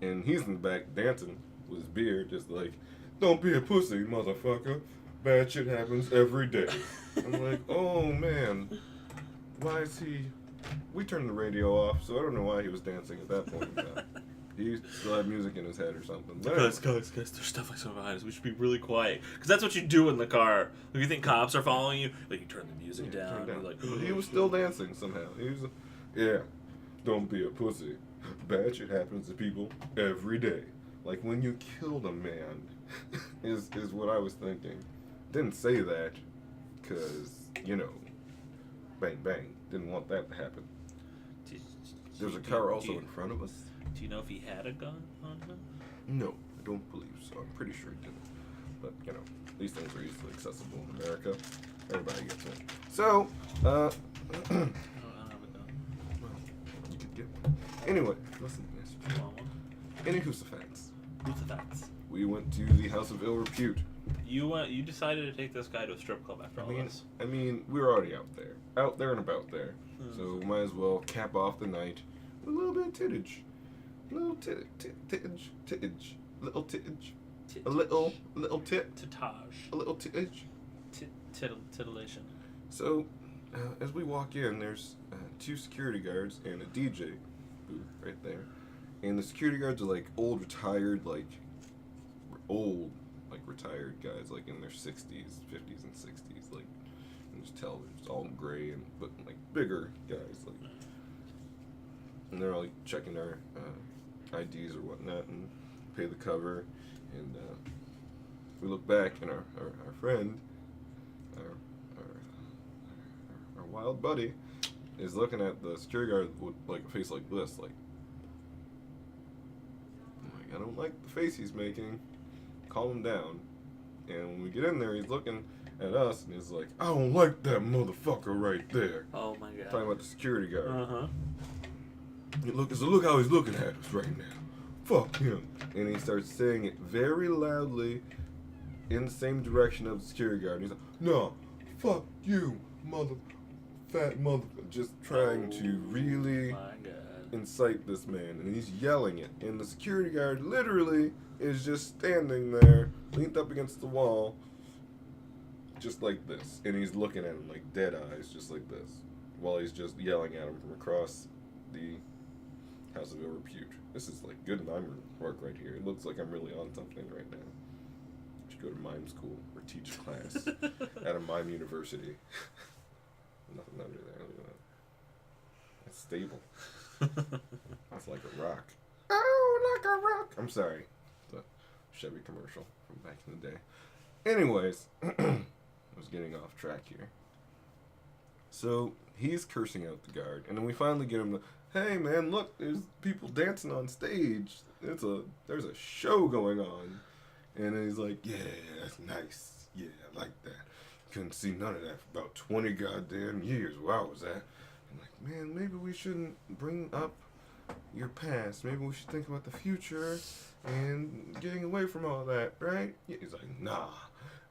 And he's in the back dancing with his beard, just like, don't be a pussy, motherfucker. Bad shit happens every day. I'm like, oh man, why is he? We turned the radio off, so I don't know why he was dancing at that point in time. He still had music in his head or something. But guys, there's stuff like something behind us. We should be really quiet, because that's what you do in the car. If you think cops are following you, like you turn the music down. You're like, he was still dancing somehow. Yeah, don't be a pussy. Bad shit happens to people every day. Like when you killed a man, is what I was thinking. Didn't say that, because, bang, bang. Didn't want that to happen. There's a car also in front of us. Do you know if he had a gun on him? No, I don't believe so. I'm pretty sure he didn't. But, these things are easily accessible in America. Everybody gets it. So, I don't have a gun. Well, you could get one. Anyway, listen to this. You want one? Any who's the facts? Who's the facts? We went to the House of Ill Repute. You decided to take this guy to a strip club after all this. I mean, we were already out there and about there. So might as well cap off the night with a little bit of tittage. A little tittage. Little tittage. A little tit. Titage. A little tittage. Titillation. So, as we walk in, there's 2 security guards and a DJ booth right there. And the security guards are like old, retired, retired guys, like in their 60s, 50s, and 60s. Like, you can just tell it's all gray, but like bigger guys. Like, and they're all like checking our IDs or whatnot and pay the cover. And we look back, and our friend, our wild buddy, is looking at the security guard with like a face like this, like I don't like the face he's making. Calm him down. And when we get in there, he's looking at us and he's like, I don't like that motherfucker right there. Oh my god. Talking about the security guard. Uh-huh. Look how he's looking at us right now. Fuck him. And he starts saying it very loudly in the same direction of the security guard. And he's like, no, fuck you, fat mother. Just trying to really incite this man. And he's yelling it. And the security guard literally is just standing there, leaned up against the wall, just like this. And he's looking at him like dead eyes, just like this, while he's just yelling at him from across the House of Ill Repute. This is like good mime work right here. It looks like I'm really on something right now. I should go to mime school or teach a class at a mime university. Nothing under there. Look at that. It's stable. It's like a rock. Oh, like a rock. I'm sorry. The Chevy commercial from back in the day. Anyways, I was getting off track here. So he's cursing out the guard, and then we finally get him to, hey man, look, there's people dancing on stage. There's a show going on. And then he's like, yeah, that's nice. Yeah, I like that. Couldn't see none of that for about 20 goddamn years where I was at. I'm like, man, maybe we shouldn't bring up your past. Maybe we should think about the future and getting away from all that, right? Yeah, he's like, nah,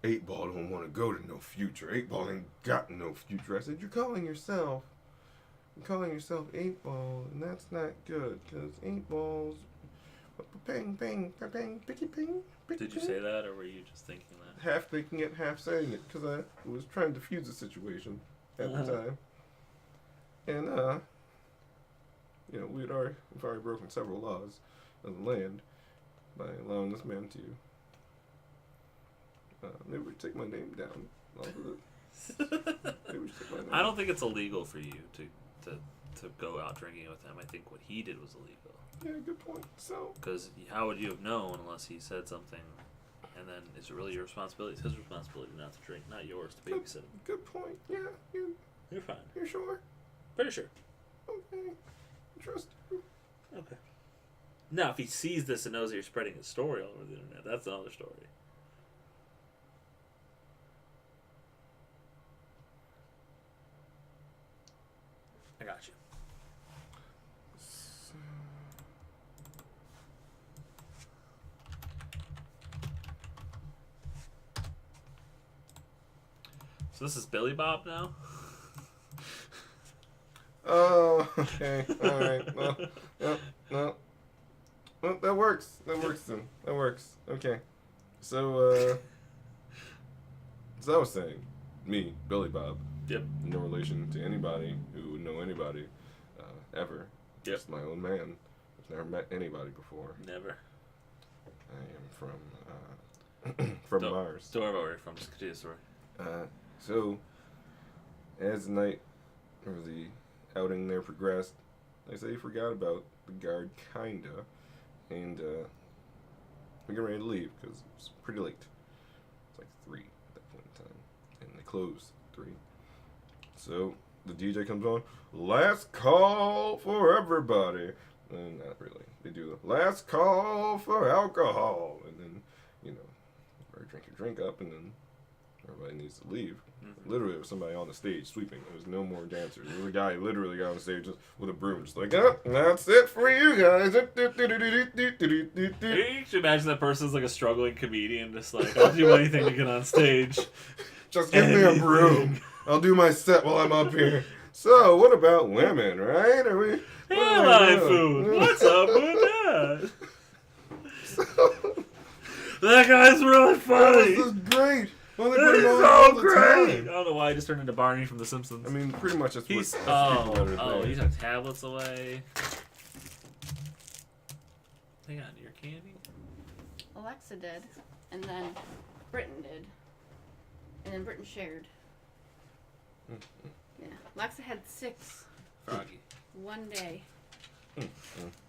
8-Ball don't want to go to no future. 8-Ball ain't got no future. I said, you're calling yourself 8-Ball, and that's not good, because 8-Ball's ping, ping, ping, picky, ping. Did you say that, or were you just thinking that? Half thinking it, half saying it, because I was trying to defuse the situation at the time. And, you know, we've already broken several laws of the land by allowing this man to, maybe we take my name down off of it. Maybe we take my name. I don't think it's illegal for you to go out drinking with him. I think what he did was illegal. Yeah, good point. So, because how would you have known unless he said something? And then is it really your responsibility? It's his responsibility not to drink, not yours to babysit him. Good point. Yeah, you're fine. You're sure? Pretty sure. Okay. Trust you. Okay. Now, if he sees this and knows that you're spreading his story all over the internet, that's another story. I got you. So this is Billy Bob now? Oh, okay. All right. Well, no. Well, that works. That works then. That works. Okay. So, as I was saying, me, Billy Bob. Yep. No relation to anybody who would know anybody, ever. Yep. Just my own man. I've never met anybody before. Never. I am from Mars. Don't worry about where you're from. Just continue the story. So, as the night or the outing there progressed, like I say, he forgot about the guard, kinda, and we get ready to leave because it was pretty late. It's like 3 at that point in time, and they closed at 3. So the DJ comes on, last call for everybody, and not really. They do the last call for alcohol, and then everybody drink your drink up, and then everybody needs to leave. Mm-hmm. Literally, there was somebody on the stage sweeping. There was no more dancers. There was a guy who literally got on the stage just with a broom, just like, oh, that's it for you guys. You should imagine that person's like a struggling comedian, just like, I'll do anything to get on stage. Just give me a broom. I'll do my set while I'm up here. So, what about women, right? Are we? Airline food. What's up with that? That guy's really funny. This is great. Well, this is so great. I don't know why I just turned into Barney from The Simpsons. I mean, pretty much that's he's what he took tablets away. Hang on, your candy? Alexa did, and then Britton did, and then Britton shared. Mm-hmm. Yeah, Alexa had 6. Froggy. One day.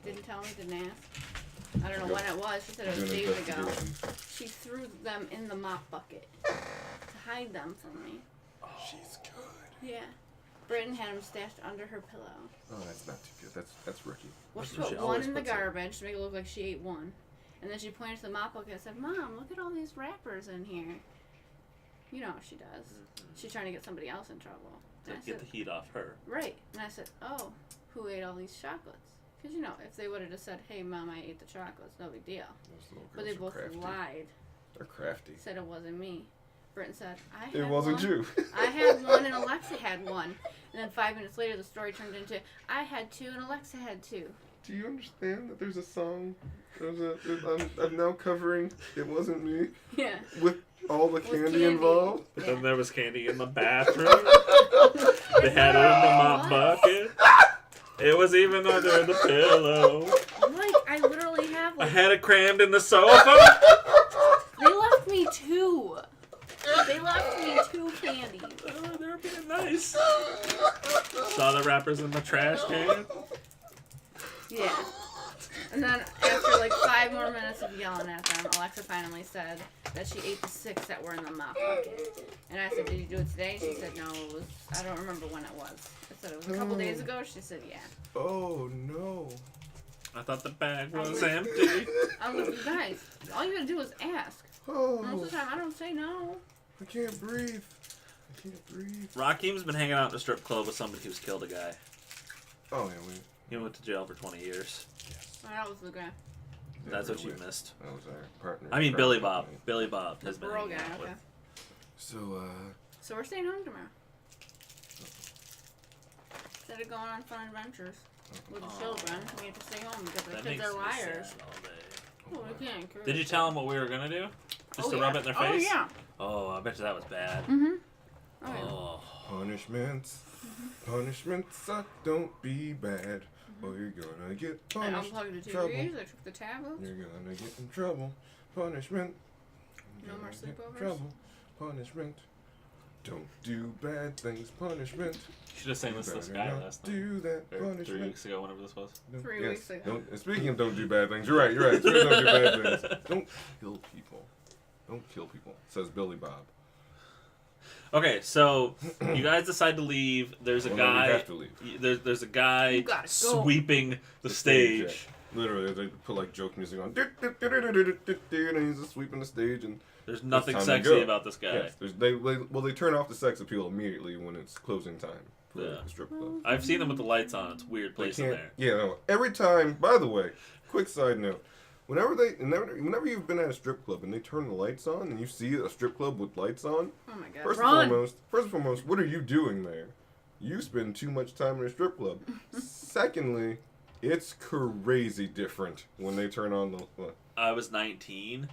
Didn't tell me, didn't ask. I don't know when it was. She said it was days ago. She threw them in the mop bucket to hide them from me. Oh, she's good. Yeah. Britton had them stashed under her pillow. Oh, that's not too good. That's rookie. Well, she put one in the garbage to make it look like she ate one. And then she pointed to the mop bucket and said, Mom, look at all these wrappers in here. You know what she does. Mm-hmm. She's trying to get somebody else in trouble. To get the heat off her. Right. And I said, oh, who ate all these chocolates? Because, if they would have just said, hey, Mom, I ate the chocolates, no big deal. But they both lied. They're crafty. Said it wasn't me. Britton said, it wasn't you. I had one and Alexa had one. And then 5 minutes later, the story turned into, I had 2 and Alexa had 2. Do you understand that there's a song? I'm now covering It Wasn't Me. Yeah. With all the candy involved. Yeah. And there was candy in the bathroom. They had it in the mop bucket. It was even under the pillow. I literally have I had it crammed in the sofa. They left me 2. They left me 2 candies. Oh, they were being nice. Saw the wrappers in the trash can. Yeah. And then after like 5 more minutes of yelling at them, Alexa finally said that she ate the 6 that were in the mop bucket. And I said, did you do it today? She said, no, it was, I don't remember when it was. I said, it was a couple days ago. She said, yeah. Oh, no. I thought the bag was empty. I was like, you guys, all you gotta do is ask. Oh. Most of the time, I don't say no. I can't breathe. I can't breathe. Rakeem's been hanging out in a strip club with somebody who's killed a guy. Oh, yeah, He went to jail for 20 years. Oh, that was the guy. That's what you missed. That was our partner. I mean, Billy Bob. Billy Bob The has been Burl hanging guy, out with. okay. So, So we're staying home tomorrow. Instead of going on fun adventures with the children, we have to stay home because the That kids makes are me liars. sad all day. Oh, we can't encourage Did you that. tell them what we were gonna do? Just to yeah. rub it in their Oh, face? yeah. Oh, I bet you that was bad. Mm-hmm. Oh, yeah. Oh. punishments. Punishments suck, don't be bad. Or you're gonna get I punished. unplugged the Trouble. TVs, I took the tablets. You're gonna get in trouble. Punishment. No more Gonna get sleepovers? Trouble. Punishment. Don't do bad things. Punishment. You should have sang You this to better Sky not last night. do that. Or 3 Punishment. weeks ago, whenever this was. Don't- 3 weeks ago. Don't, and speaking of don't do bad things, you're right. Speaking of don't do bad things. Don't kill people. Don't kill people, says Billy Bob. Okay, so you guys decide to leave. There's a Well, no, guy. we have to leave. There's a guy You gotta go. sweeping the stage. Yeah. Literally, they put like joke music on, and he's just sweeping the stage, and There's nothing It's time to sexy go. about this guy. yes, they turn off the sex appeal immediately when it's closing time for Yeah. the strip club. I've seen them with the lights on. It's a weird They place in can't. there. Yeah, no, every time. By the way, quick side note: whenever you've been at a strip club and they turn the lights on, and you see a strip club with lights on, Oh my god. first Run! and foremost, what are you doing there? You spend too much time in a strip club. Secondly, it's crazy different when they turn on the. I was 19,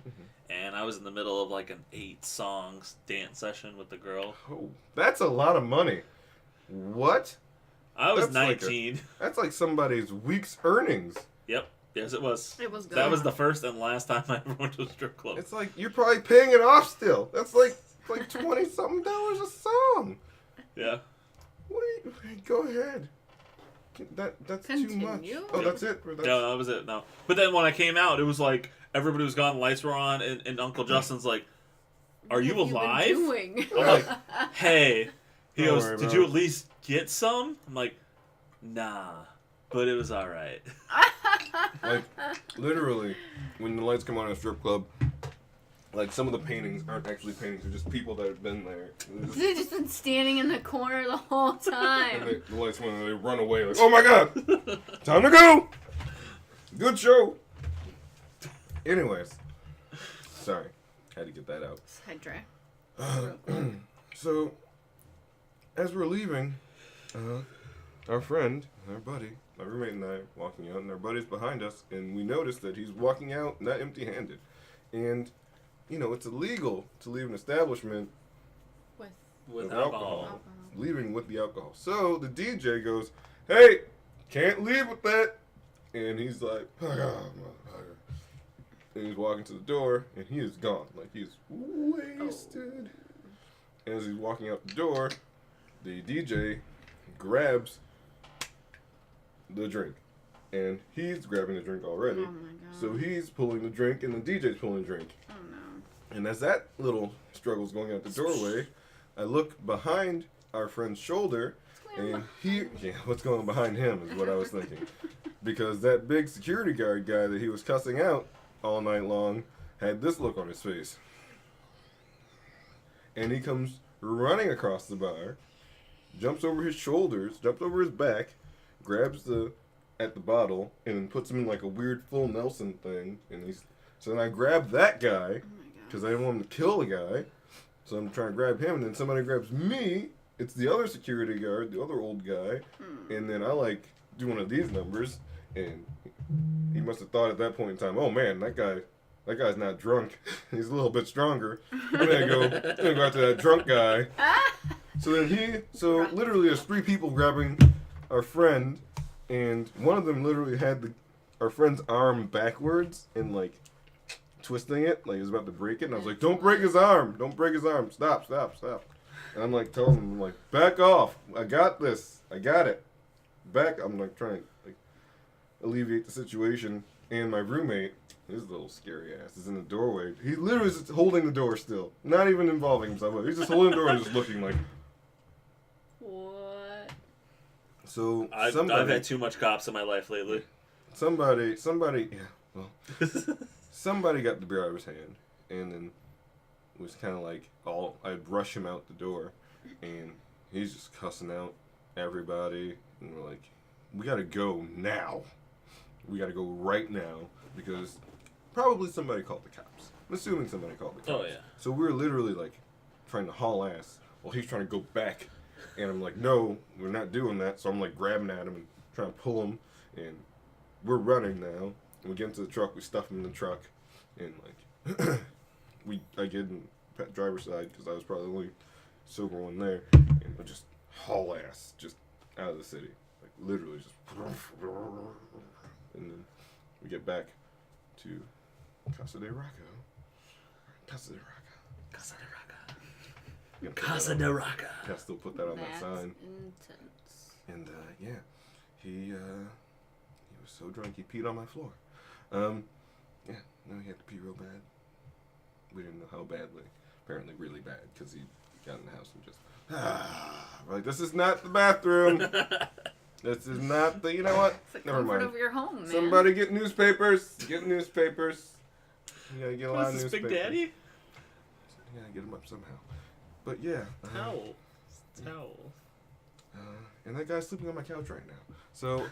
and I was in the middle of like an 8-song dance session with the girl. Oh, that's a lot of money. What? I was That's like 19. That's like somebody's week's earnings. Yep. Yes, it was. It was good. That was the first and last time I ever went to a strip club. It's like you're probably paying it off still. That's like $20-something a song. Yeah. What are you? Go ahead. That's too much. Continue. Oh, Yep. that's it. Or that's, No, that was it. No. But then when I came out, it was like everybody was gone, lights were on, and Uncle Justin's like, "Are you What have alive?" been doing? I'm like, "Hey." He Don't goes, worry "Did about you it." at least get some?" I'm like, "Nah." But it was all right. Like literally, when the lights come on in a strip club, like some of the paintings aren't actually paintings; they're just people that have been there. They're just- They've just been standing in the corner the whole and time. the lights went and they run away like, oh my god, time to go. Good show. Anyways, sorry, had to get that out. Sidetrack. So, as we're leaving, our friend, our buddy, my roommate and I walking out, and our buddy's behind us, and we notice that he's walking out not empty-handed, and you know it's illegal to leave an establishment With With With alcohol. alcohol. leaving with the alcohol. So the DJ goes, "Hey, can't leave with that," and he's like, "Oh, motherfucker." And he's walking to the door, and he is gone. Like he's wasted. As he's walking out the door, the DJ grabs the drink, and he's grabbing the drink already. Oh my god. So he's pulling the drink, and the DJ's pulling the drink. Oh no. And as that little struggle's going out the doorway, I look behind our friend's shoulder, and what's going on behind him is what I was thinking. Because that big security guard guy that he was cussing out all night long had this look on his face. And he comes running across the bar, jumps over his shoulders, jumps over his back, grabs at the bottle, and then puts him in like a weird full Nelson thing. And so then I grab that guy, Oh my god. because I didn't want him to kill the guy. So I'm trying to grab him, and then somebody grabs me. It's the other security guard, the other old guy. And then I like do one of these numbers, and he must have thought at that point in time, oh man, that guy's not drunk. He's a little bit stronger. I'm gonna go after that drunk guy. So literally there's 3 people grabbing our friend, and one of them literally had our friend's arm backwards and like twisting it, like he was about to break it, and I was like, don't break his arm, stop. And I'm like telling him, like, back off, I got this, I got it, back. I'm like trying to like alleviate the situation, And my roommate, his little scary ass, is in the doorway. He literally is holding the door still. Not even involving himself. He's just holding the door and just looking like... What? So, I've had too much cops in my life lately. Somebody, yeah, well... somebody got the beer out of his hand. And then was kind of like, I'd rush him out the door. And he's just cussing out everybody. And we're like, we gotta go now. We gotta go right now. Because probably somebody called the cops. I'm assuming somebody called the cops. Oh, yeah. So we're literally like trying to haul ass while he's trying to go back. And I'm like, no, we're not doing that. So I'm like grabbing at him and trying to pull him. And we're running now. And we get into the truck. We stuff him in the truck. And like, I get in the driver's side because I was probably the only sober one there. And we just haul ass just out of the city. Like literally just. And then we get back to Casa de Rocco. Casa de Rocco. Casa de Rocca. Yeah, Casa de Rocca. Yeah, still put that on that That's sign. intense. And yeah, he was so drunk he peed on my floor. Yeah, no, he had to pee real bad. We didn't know how badly. Apparently, really bad because he got in the house and just we're like, this is not the bathroom. This is not the. You know what? It's the Never comfort mind. of your home, man. Somebody get newspapers. Get newspapers. You gotta get a lot of What's this, newspapers. Big Daddy? You gotta get them up somehow. But yeah. Towel. Towel. And that guy's sleeping on my couch right now. So,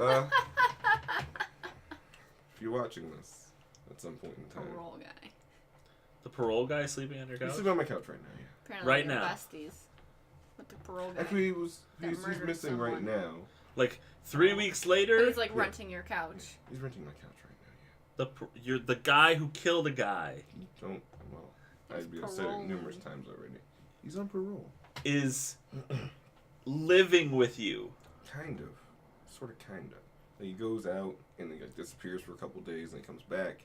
if you're watching this at some point in time. Parole guy. The parole guy sleeping on your couch? He's sleeping on my couch right now, yeah. Apparently Right you're now. besties with the parole guy. Actually, that he's murdered missing right someone. now. Like 3 weeks later, But he's like Yeah. renting your couch. He's renting my couch right now, you're the guy who killed a guy yeah. Don't, well, He's I've said it paroled. numerous times already. He's on parole. is living with you. Kind of. Sort of, kind of. Like, he goes out and he like, disappears for a couple days and he comes back.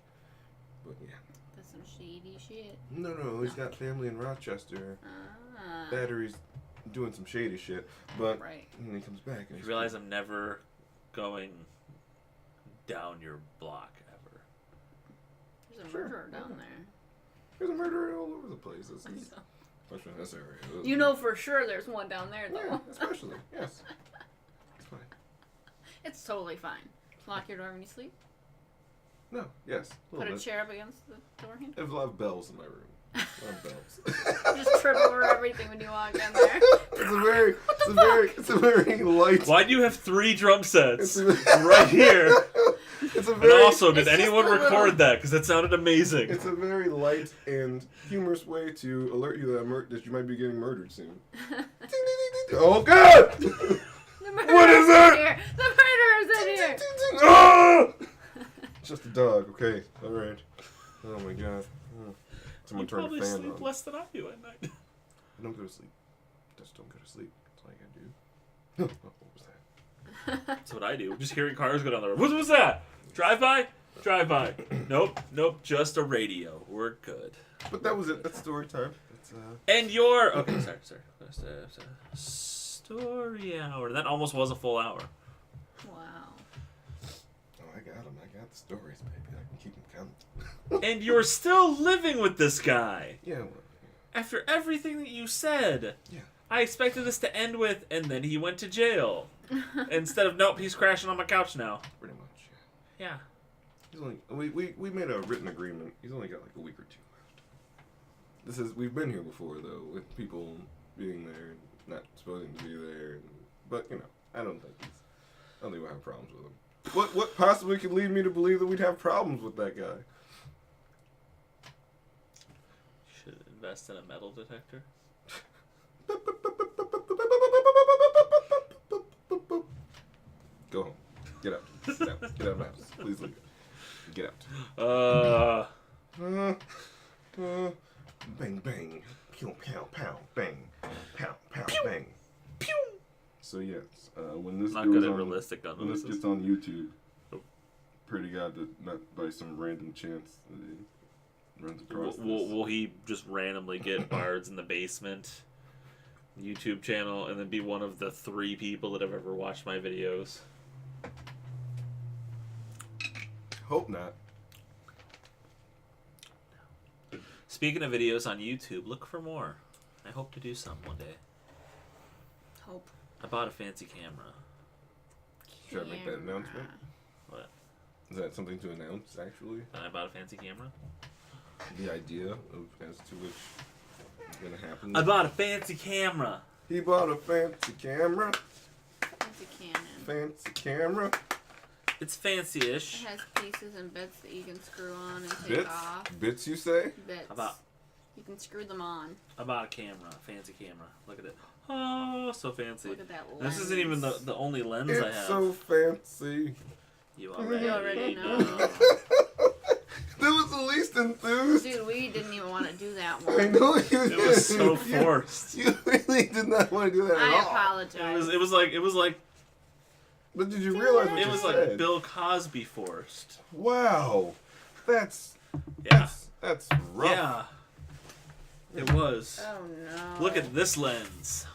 But yeah. That's some shady shit. No, he's got family in Rochester. Ah. Battery's doing some shady shit. But Right. and he comes back and You he's realize I'm never going down your block ever. There's a Sure, murderer down yeah. there. There's a murderer all over the place. This I is, know. especially in this area. You know for sure there's one down there, though. Yeah, especially. Yes. It's fine. It's totally fine. Lock your door when you sleep. No, yes. Put a chair up against the door handle. There's a lot of bells in my room. A lot of bells. Just trip over everything when you walk in there. It's a very light. Why do you have 3 drum sets It's a- right here? It's a And very. also, did It's just anyone a little- record that? Because that sounded amazing. It's a very light and humorous way to alert you that you might be getting murdered soon. Ding, ding, ding, ding. Oh God! The What is murderer's that? in here. The murderer's in here. Ah! Just a dog. Okay. All right. Oh my God. Oh. Someone You turned probably a fan sleep on. less than I do at night. I don't go to sleep. Just don't go to sleep. That's all you gotta do. Oh, what was that? That's what I do. Just hearing cars go down the road. What was that? Drive by? Drive by. Nope. Just a radio. We're good. But that was it. That's story time. That's And your okay, sorry. Story hour. That almost was a full hour. Wow. Oh, I got them. I got the stories, baby. I can keep them coming. And you're still living with this guy. Yeah. Well, After everything that you said. yeah. I expected this to end with, and then he went to jail. Instead of, nope, he's crashing on my couch now. Pretty much. Yeah. Yeah. He's only. We made a written agreement. He's only got like a week or 2 left. We've been here before though, with people being there and not supposing to be there. But you know, I don't think we'll have problems with him. What possibly could lead me to believe that we'd have problems with that guy? Should invest in a metal detector. Go home. Get out. Get out. Get out of my house. Please leave. Get out. Bang bang. Pew pow pow bang. Pow pow bang. Pew! So yes, when this Not goes good at on, realistic gun when this releases. gets on YouTube, Nope. pray to God that not by some random chance that he runs across Will he just randomly get Bards in the Basement YouTube channel and then be one of the 3 people that have ever watched my videos? Hope not. Speaking of videos on YouTube, look for more. I hope to do some one day. Hope. I bought a fancy camera. Should I make that announcement? What? Is that something to announce, actually? I bought a fancy camera. The idea of as to which is going to happen? I bought a fancy camera. He bought a fancy camera. Fancy cannon. Fancy camera. It's fancy-ish. It has pieces and bits that you can screw on and take Bits? off. Bits, you say? Bits. How about You can screw them on. I bought a camera, a fancy camera. Look at it. Oh, so fancy. Look at that lens. This isn't even the only lens I It's have. so fancy. You You already know. That was the least enthused. Dude, we didn't even want to do that I one. know you did. It was so forced. You really did not want to do that at I all. apologize. It was like But did you realize what it you was said? like Bill Cosby forced. Wow. That's Yeah. that's rough. Yeah. It was. Oh no. Look at this lens.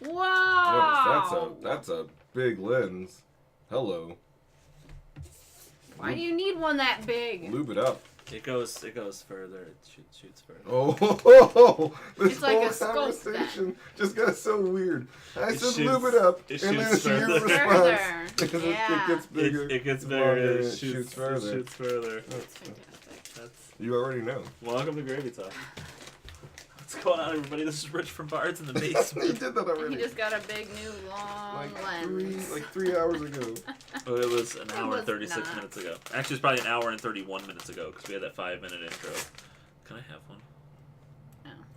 Wow. That's a big lens. Hello. Why do you need one that big? Lube it up. It goes further. It shoots further. Oh, this It's like whole a scope conversation just got so weird. I It said shoots- lube it up, it and shoots then your further. response Further. is Yeah. it gets bigger. It gets longer, bigger. and It shoots further. It shoots further. It's fantastic. That's You already know. welcome to Gravy Talk. What's going on, everybody? This is Rich from Bards in the you basement. did that He already. just got a big new long lens. like 3 hours ago. Oh, it was an hour was and 36 not. minutes ago. Actually, it's probably an hour and 31 minutes ago because we had that 5-minute intro. Can I have one?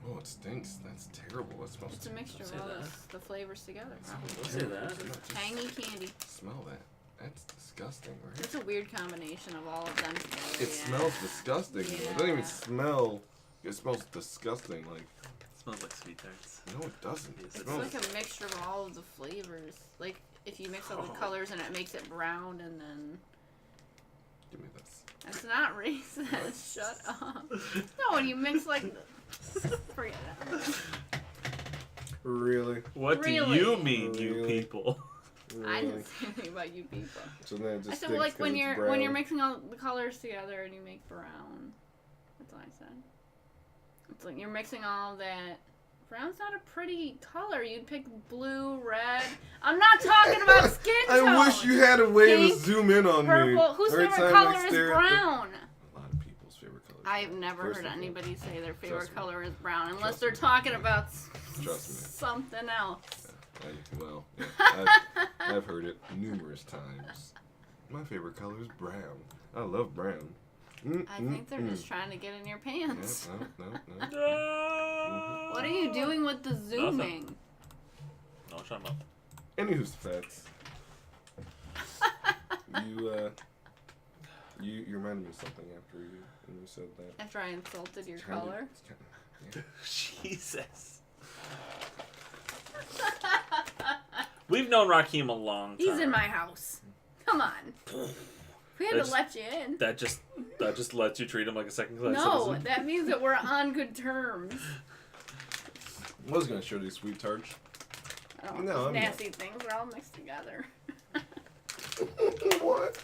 Oh, it stinks. That's terrible. That smells. It's a mixture of Say all that. the flavors together. Probably. Don't say that. Tangy candy. Smell that. That's disgusting, right? It's a weird combination of all of them together. It yeah. smells disgusting. Though. It doesn't even Yeah. smell. It smells disgusting. Like It smells like sweet tarts. no, it doesn't. It It's smells. like a mixture of all of the flavors. Like if you mix all the colors and it makes it brown, and then Give me this. that's not racist. Shut up. No, when you mix like, forget it. Really? What Really? do you mean, you Really? people? I Really? didn't say anything about you people. So then it just I said, stinks well, like 'cause when it's you're brown. mixing all the colors together and you make brown. That's all I said. It's like you're mixing all that. Brown's not a pretty color. You'd pick blue, red. I'm not talking about skin tone. I wish you had a way Pink, to zoom in on me. Purple. Whose Every favorite time I color is stare at the- brown? A lot of people's favorite color. I've never First heard of all, anybody say their trust favorite me. color is brown, unless Trust they're me. talking about Trust me. something else. Well, yeah, I've heard it numerous times. My favorite color is brown. I love brown. I think they're just trying to get in your pants. No. What are you doing with the zooming? No, shut up. Anywho's fats. You reminded me of something after when you said that. After I insulted your Kinda- color. it's kinda- yeah. Jesus. We've known Raheem a long time. He's in my house. Come on. We had That's- to let you in. That just lets you treat him like a second class No, citizen. that means that we're on good terms. I was gonna show these sweet tarts. I don't want No, these I'm not. nasty things. They're all mixed together. What?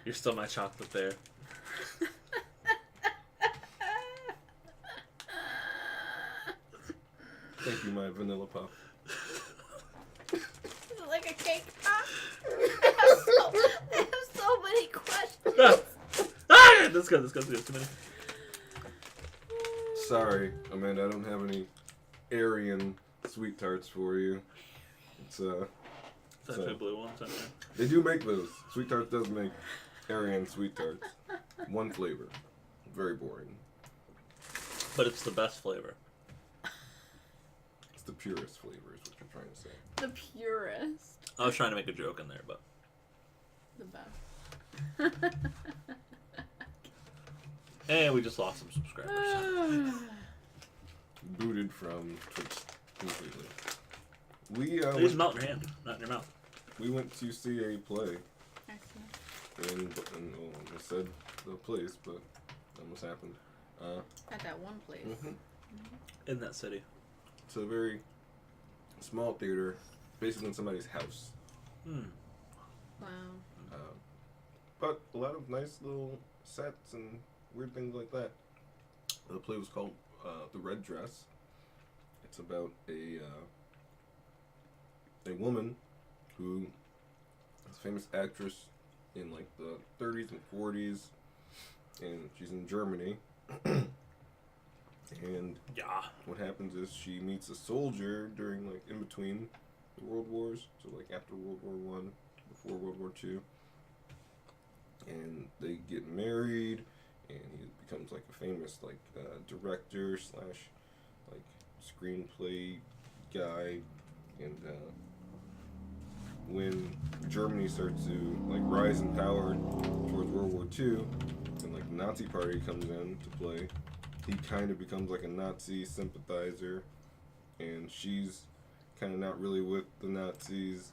You're still my chocolate bear. Thank you, my vanilla puff. Is it like a cake pop? I have so many questions. Let's go. Too many. Sorry, Amanda, I don't have any Aryan sweet tarts for you. It's Is that So- two blue ones in there? they do make those. Sweet Tarts does make Aryan sweet tarts. One flavor. Very boring. But it's the best flavor. It's the purest flavor is what you're trying to say. The purest. I was trying to make a joke in there, but The best. hey, we just lost some subscribers. Booted from Twitch completely. We Please melt in your hand, not in your mouth. we went to see a play Excellent. and I said the place, but that almost happened. At that one place. In that city. It's a very small theater, basically in somebody's house. Hmm. Wow. But a lot of nice little sets and weird things like that. The play was called The Red Dress. It's about a woman who is a famous actress in like the 30s and 40s, and she's in Germany. And Yeah. what happens is she meets a soldier during like in between the World Wars, so like after World War One, before World War Two, and they get married, and he becomes like a famous like director slash like screenplay guy, and when Germany starts to like rise in power towards World War Two, and like the Nazi Party comes in to play, he kind of becomes like a Nazi sympathizer, and she's kind of not really with the Nazis,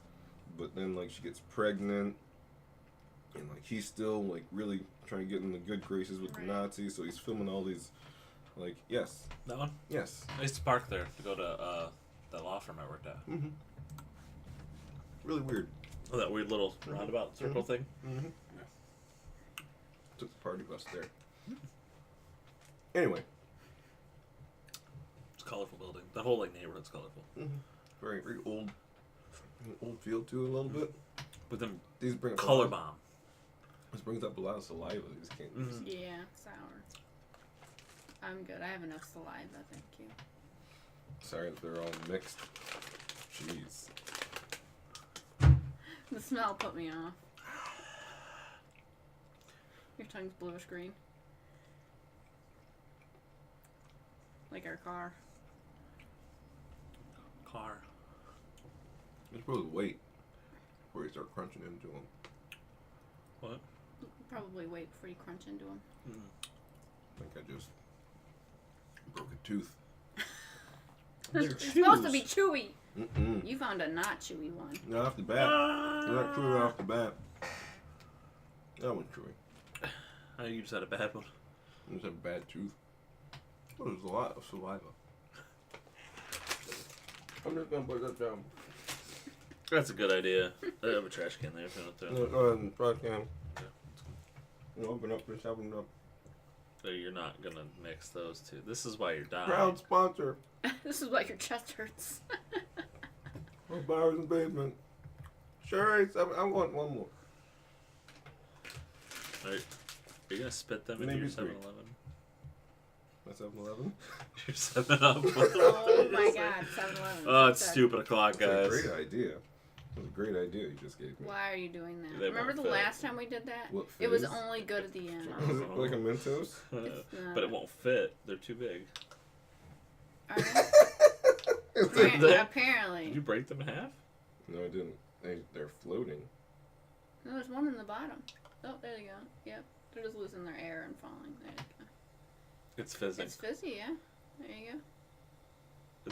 but then like she gets pregnant, and like he's still like really trying to get in the good graces with the Nazis, so he's filming all these like yes. That one? Yes. I used to park there to go to the law firm I worked at. Mm-hmm. Really weird. Oh, that weird little roundabout circle thing? Mm-hmm. Yeah. Took the party bus there. Anyway. It's a colorful building. The whole like neighborhood's colorful. Mm-hmm. Very, very old feel to it a little bit. But then These bring up color bomb. This brings up a lot of saliva. These can't. Yeah, sour. I'm good. I have enough saliva, thank you. Sorry that they're all mixed. Jeez. The smell put me off. Your tongue's bluish green. Like our car. Car. You're supposed to wait before you start crunching into them. What? Probably wait before you crunch into them. I think I just broke a tooth. It's supposed to be chewy. Mm-mm. You found a not chewy one. Not off the bat. Not chewy off the bat. That one's chewy. You just had a bad one. I just have a bad tooth. Oh, there's a lot of saliva. I'm just gonna put that down. That's a good idea. I have a trash can there if you want to. No, go ahead and try it down. Open up, just open it up. So you're not gonna mix those two. This is why you're dying. Proud sponsor. This is why your chest hurts. Bowers in the basement. Sure, I want one more. Are you gonna spit them into Maybe your three. 7-Eleven? My 7-Eleven? Your 7-Up. Oh my god, 7-Eleven. Oh, it's stupid o'clock, That's guys. a great idea. That was a great idea you just gave me. Why are you doing that? They Remember won't the fit. last time we did that? What It was phase? only good at the end. Is it like a Mentos? But it won't fit. They're too big. Are they? They- Apparently. Did you break them in half? No, I didn't. They're floating. No, there's one in the bottom. Oh, there you go. Yep. They're just losing their air and falling. There you go. It's fizzing. It's fizzy, yeah. There you go.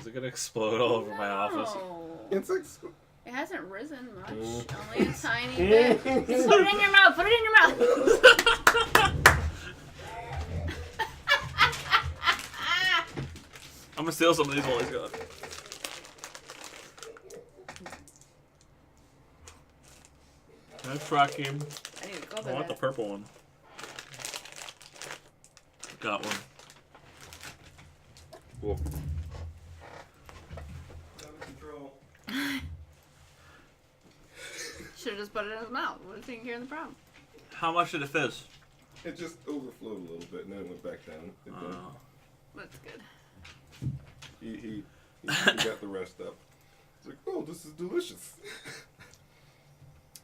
Is it gonna explode all over my office? No. It's like... It hasn't risen much. Only a tiny bit. Just put it in your mouth. Put it in your mouth. I'm gonna steal some of these while he's gone. Nice try, Kim. I need to go I for want the that. purple one. Got one. Cool. Should have just put it in his mouth. What is he hearing the problem? How much did it fizz? It just overflowed a little bit and then it went back down. It did. That's good. He got the rest up. It's like, oh, this is delicious.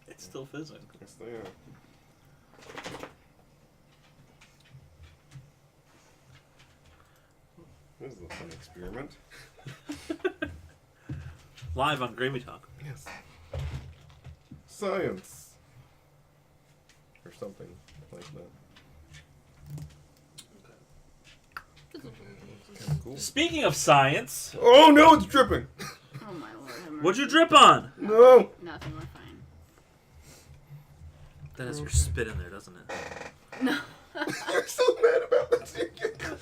It's still fizzing. Yes, they are. This is a fun experiment. Live on Gravy Talk. Yes. Science. Or something like that. Kinda cool. Speaking of science, Oh no, it's dripping! Oh my lord. have mercy. what'd you drip on? No! Nothing. We're fine. That has your spit in there, doesn't it? No. You're so mad about that.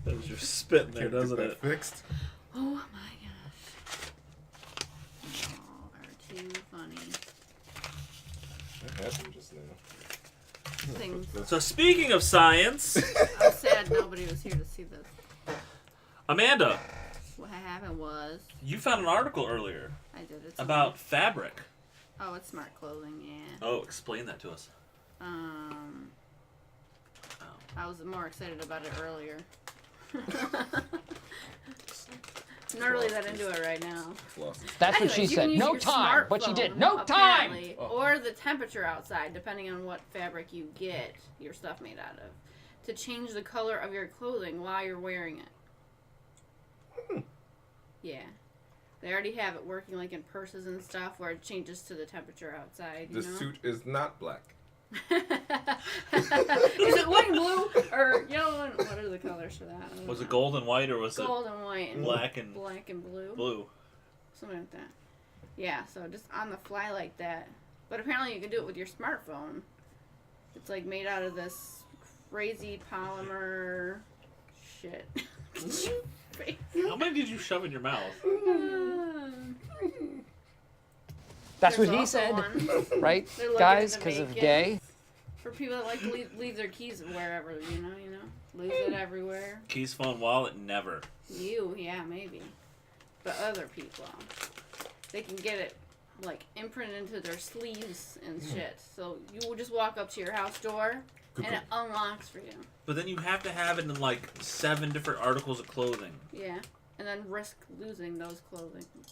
That has your spit in there, Can't doesn't get that it? fixed. Oh my gosh. Y'all are too funny. That happened just now. things. So speaking of science, I'm sad nobody was here to see this. Amanda, What happened was you found an article earlier I did it about fabric. Oh, it's smart clothing, yeah. Oh, explain that to us. I was more excited about it earlier. I'm not really that into it right now. That's what Anyways, she you can said. use No your time. What she did. smartphone, No time. apparently, or the temperature outside, depending on what fabric you get your stuff made out of, to change the color of your clothing while you're wearing it. Yeah. They already have it working like in purses and stuff where it changes to the temperature outside. You The know? suit is not black. Is it white and blue or yellow and what are the colors for that? I don't Was know. it gold and white or was Gold and white it and black and blue? blue? Something like that. Yeah, so just on the fly like that. But apparently you can do it with your smartphone. It's like made out of this crazy polymer shit. How many did you shove in your mouth? That's what There's he also said, one. right, They're looking guys? to Because of make it gay. For people that like to leave their keys wherever, you know, lose it everywhere. Keys, phone, wallet, never. You, yeah, maybe. But other people, they can get it like imprinted into their sleeves and shit. So you will just walk up to your house door and it unlocks for you. But then you have to have it in like 7 different articles of clothing. Yeah. And then risk losing those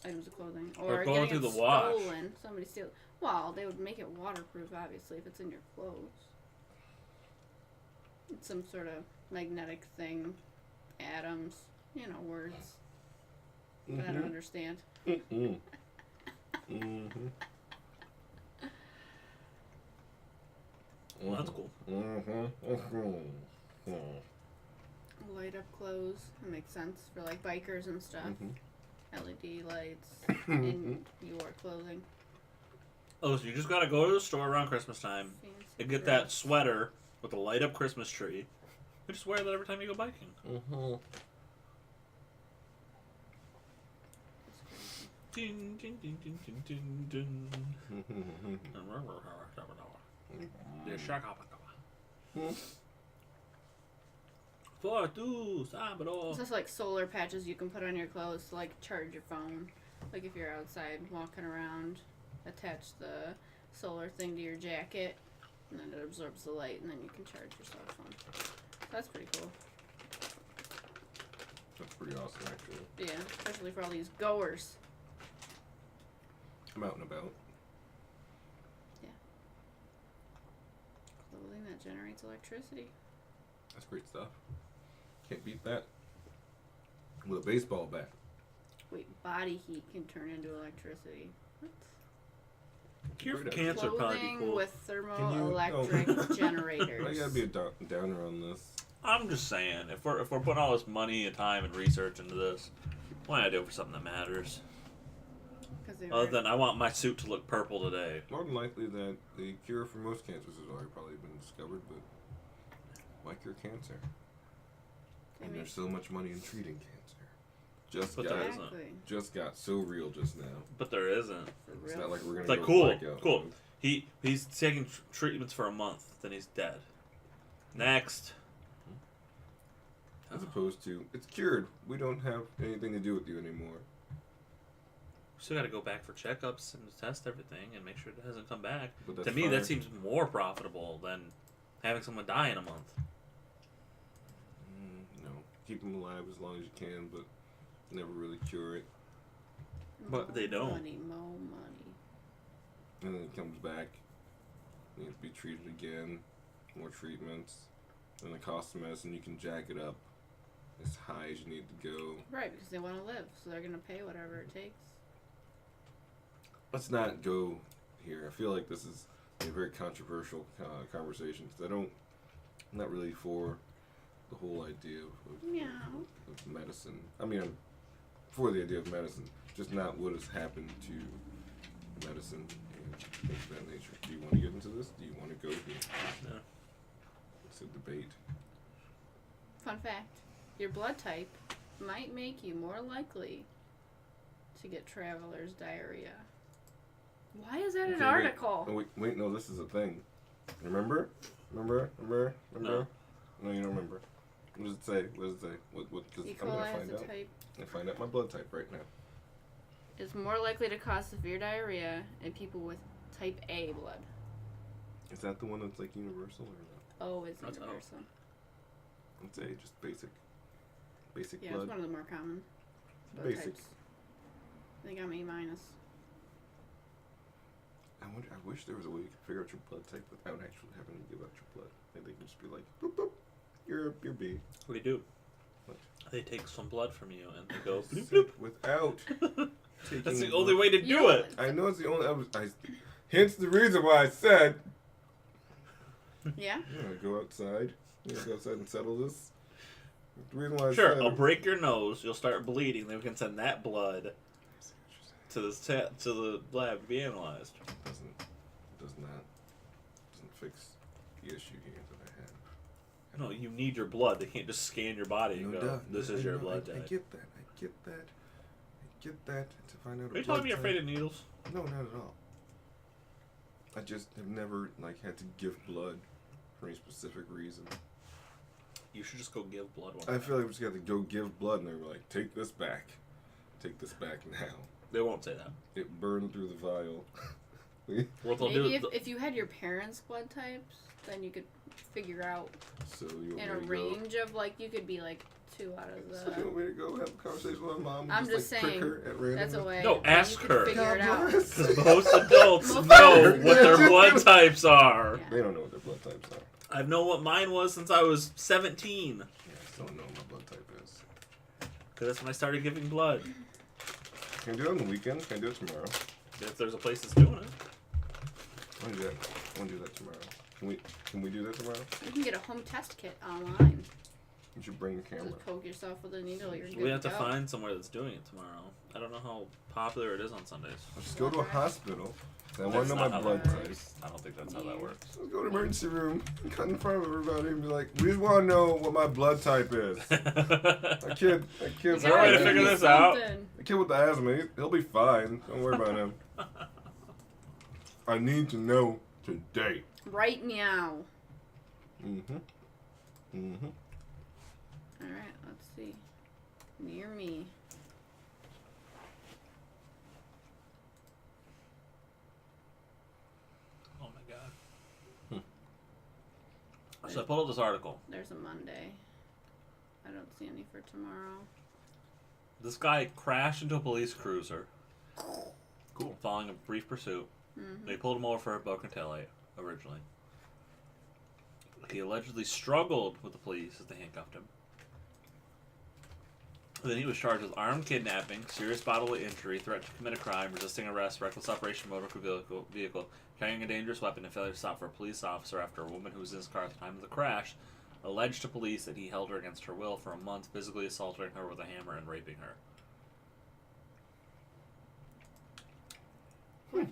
items of clothing. Or getting going through it the wash. stolen. Somebody steal it. Well, they would make it waterproof, obviously, if it's in your clothes. It's some sort of magnetic thing. Atoms. You know, words. That I don't understand. Well, that's cool. Light up clothes. That makes sense for like bikers and stuff. LED lights in your clothing. Oh, so you just gotta go to the store around Christmas time Fancy and get dress. that sweater with a light up Christmas tree. You just wear that every time you go biking. Ding, ding, ding, ding, ding, ding, ding. The shakapaka. 4, 2, sábado. It's just like solar patches you can put on your clothes to like charge your phone. Like if you're outside walking around, attach the solar thing to your jacket, and then it absorbs the light, and then you can charge your cell phone. So that's pretty cool. That's pretty awesome, actually. Yeah, especially for all these goers. I'm out and about. Clothing that generates electricity. That's great stuff. Can't beat that. With a baseball bat. Wait, body heat can turn into electricity. What? Cure for Clothing cancer would probably be Clothing cool. with Can you- thermoelectric generators. I gotta be a downer on this. I'm just saying, if we're putting all this money and time and research into this, why not do it for something that matters? 'Cause they Other were- than I want my suit to look purple today. More than likely that the cure for most cancers has already probably been discovered, but why cure cancer? they And make- there's so much money in treating cancer. But there isn't. Exactly. Just got so real just now. But there isn't. For It's real. not like we're gonna It's like go cool, blackout. cool. He's taking treatments for a month, then he's dead. Next. As opposed to, it's cured. We don't have anything to do with you anymore. Still got to go back for checkups and test everything and make sure it hasn't come back. But that's To me, fine. that seems more profitable than having someone die in a month. No. Keep them alive as long as you can, but never really cure it. But they don't. More money. And then it comes back. You have to be treated again. More treatments. And the cost of medicine, you can jack it up as high as you need to go. Right, because they want to live, so they're going to pay whatever it takes. Let's not go here. I feel like this is a very controversial conversation because I'm not really for the whole idea of medicine. I mean, I'm for the idea of medicine, just not what has happened to medicine and things of that nature. Do you want to get into this? Do you want to go here? No. It's a debate. Fun fact, your blood type might make you more likely to get traveler's diarrhea. Why is that an Okay, article? Wait, no, this is a thing. Remember? Remember? No. No, you don't remember. What does it say? Cause E. I'm gonna coli find is a out. type I find out my blood type right now. is more likely to cause severe diarrhea in people with type A blood. Is that the one that's like universal or O is That's O. universal. not? It's A, just basic Yeah, blood. it's one of the more common blood Basic. types. I think I'm A minus. I wish there was a way you could figure out your blood type without actually having to give out your blood. Like they could just be like, boop boop, you're B. What do you do? What? They take some blood from you and they go bloop, Said bloop. without taking. That's the blood. only way to You do know- it. I know it's the only. Hence the reason why I said. Yeah? Go outside. Go outside and settle this. The reason why I Sure, said. I'll break your nose. You'll start bleeding. Then we can send that blood to the lab to be analyzed. Doesn't fix the issue here that I have. No, you need your blood. They can't just scan your body and go, "This is your blood I type." get that. To find out. Are you telling me you're afraid of needles? No, not at all. I just have never had to give blood for any specific reason. You should just go give blood one I time. feel like we just got to go give blood, and they were like, "Take this back. Take this back now." They won't say that. It burned through the vial. What they'll Maybe do? if you had your parents' blood types, then you could figure out So you want in me a to range of like you could be like 2 out of So you want the. me to go have a conversation with my mom? And I'm just just prick saying, her at random? That's a way. No, then ask you could her. Figure it out. bless. Because most adults Most know adults. what their blood types are. Yeah. They don't know what their blood types are. I've known what mine was since I was 17. Yeah, I still don't know what my blood type is. Because that's when I started giving blood. Can I do it on the weekend? Can I do it tomorrow? If there's a place that's doing it. I want to do that. I want to do that tomorrow. Can we do that tomorrow? You can get a home test kit online. You should bring the camera. Just poke yourself with a needle. You're good We have to go. find somewhere that's doing it tomorrow. I don't know how popular it is on Sundays. Let's just go to a hospital. I want That's to know not my how blood that type. works. I don't think that's how Yeah. that works. Let's go to the emergency room, cut in front of everybody, and be like, "We just want to know what my blood type is." That kid, Is there a way to figure this out? the kid with the asthma, he'll be fine. Don't worry about him. I need to know today. Right now. Mm-hmm. Mm-hmm. Alright, let's see. Near me. Oh my god. So I pulled up this article. There's a Monday. I don't see any for tomorrow. This guy crashed into a police cruiser. Cool. Following a brief pursuit. Mm-hmm. They pulled him over for a broken taillight originally. He allegedly struggled with the police as they handcuffed him. Then he was charged with armed kidnapping, serious bodily injury, threat to commit a crime, resisting arrest, reckless operation of motor vehicle, carrying a dangerous weapon, and failure to stop for a police officer after a woman who was in his car at the time of the crash alleged to police that he held her against her will for a month, physically assaulting her with a hammer and raping her.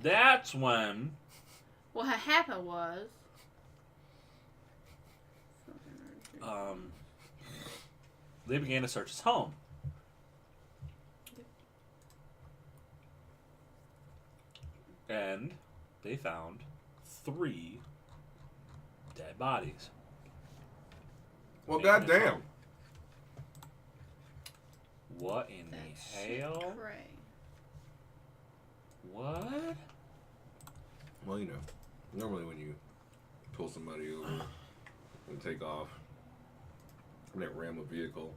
That's when What had happened was. they began to search his home. And they found 3 dead bodies. Well, in his goddamn. home. What in That's the hell? cray. What? Well, you know, normally when you pull somebody over and take off and they ram a vehicle,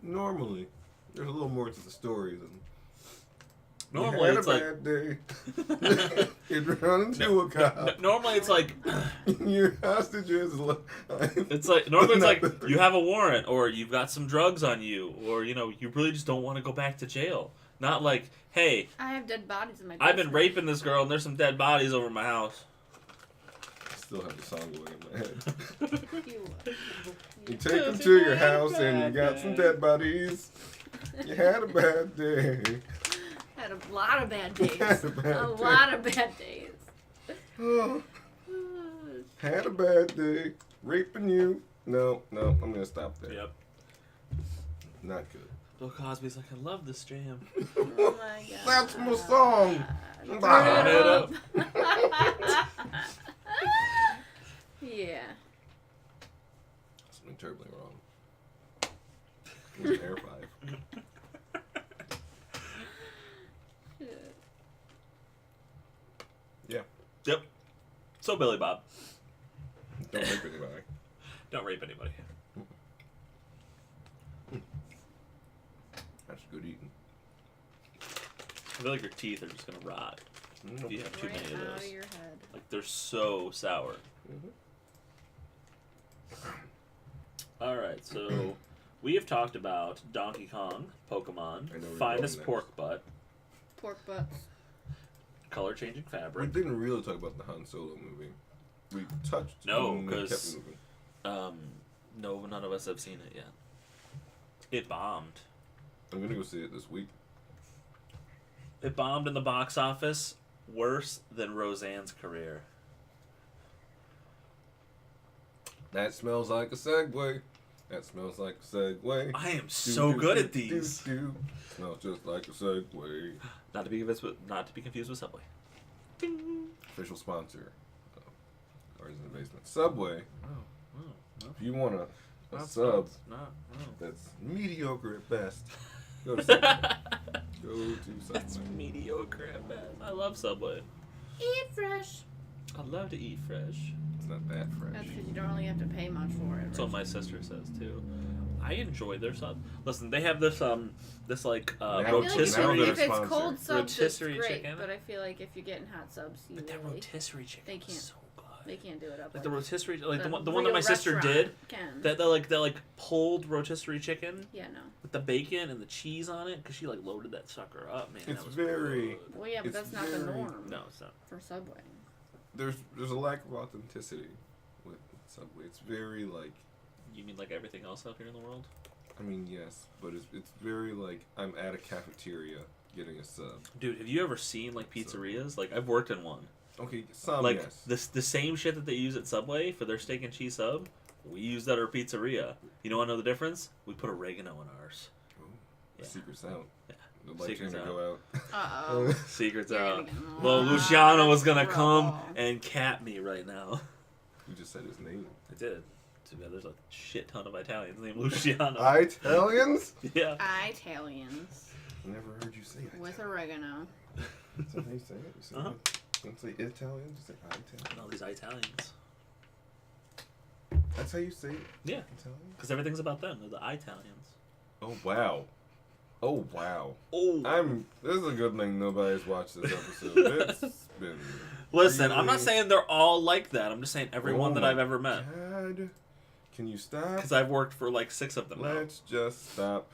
normally there's a little more to the story than Normally you it's had like a bad day. You run into a cop. normally it's like Your hostages. it's like normally it's like you have a warrant or you've got some drugs on you or you know you really just don't want to go back to jail. Not like, hey, I have dead bodies in my I've been basement. raping this girl and there's some dead bodies over my house. I still have the song going in my head. You You take them to your house and you got some dead bodies. You had a bad day. had a lot of bad days. Had a bad a day. lot of bad days. Oh, had a bad day. Raping you. No, I'm gonna stop there. Yep. Not good. Bill Cosby's like, I love this jam. Oh my god. That's my song. Turn Turn it it up. up. terribly wrong. It was an Air 5. Yeah. Yep. So Billy Bob. Don't rape anybody. Don't rape anybody. That's good eating. I feel like your teeth are just gonna rot if you have too Right many of out those. of your head. Like they're so sour. All right, so we have talked about Donkey Kong, Pokemon, I know where you're finest going pork butt, Pork butts. color changing We fabric. didn't really talk about the Han Solo movie. We touched. No, and we kept 'cause- moving. No, none of us have seen it yet. It bombed. I'm gonna go see it this week. It bombed in the box office worse than Roseanne's career. That smells like a segue. That smells like a segue. I am so good at these. Smells just like a segue. Not to be confused with Subway. Official sponsor. Ours in the basement. Subway. If you want a sub that's mediocre at best, go to Subway. Go to That's Subway. mediocre at best. I love Subway. Eat fresh. I love to eat fresh. It's not that fresh. That's because you don't really have to pay much for it. That's what my sister says too. I enjoy their sub. Listen, they have this this like Now- I feel like Now they're if it's sponsored. cold subs, it's Rotisserie great. chicken. But I feel like if you're getting hot subs, you But that really, rotisserie chicken they is can't- so good. they can't do it up Like the rotisserie, like the one that real my sister did. restaurant can. That like pulled rotisserie chicken Yeah, no. with the bacon and the cheese on it because she like loaded that sucker up, man. It's that was very- good. Well, yeah, but It's that's not the very- norm No, it's not. for Subway. There's a lack of authenticity with Subway. It's very like, You mean like everything else out here in the world? I mean, yes, but it's very like I'm at a cafeteria getting a sub. Dude, have you ever seen like pizzerias? Like I've worked in one. Okay, some Like yes. the same shit that they use at Subway for their steak and cheese sub, we use at our pizzeria. You know, I know the difference. We put oregano in ours. Ooh, Yeah. the secret's out. Yeah. The light's Secret's gonna go out. Uh-oh. Secrets You're out. gonna get in a Well, lot Luciano was of gonna come trouble. and cap me right now. You just said his name. I did. Too bad there's a shit ton of Italians named Luciano. Italians? Yeah. Italians Never heard you say Italian. with oregano. That's how you say it. You say Uh-huh. Don't say Italian. Just say Italian. And all these Italians. That's how you say it. Yeah. Italian. Because everything's about them. They're the Italians. Oh wow. Oh wow. Oh. This is a good thing nobody's watched this episode. It's been. Listen, I'm not really- saying they're all like that. I'm just saying everyone Oh that my I've ever met. God. Can you stop? Because I've worked for like 6 of them now. Let's just stop.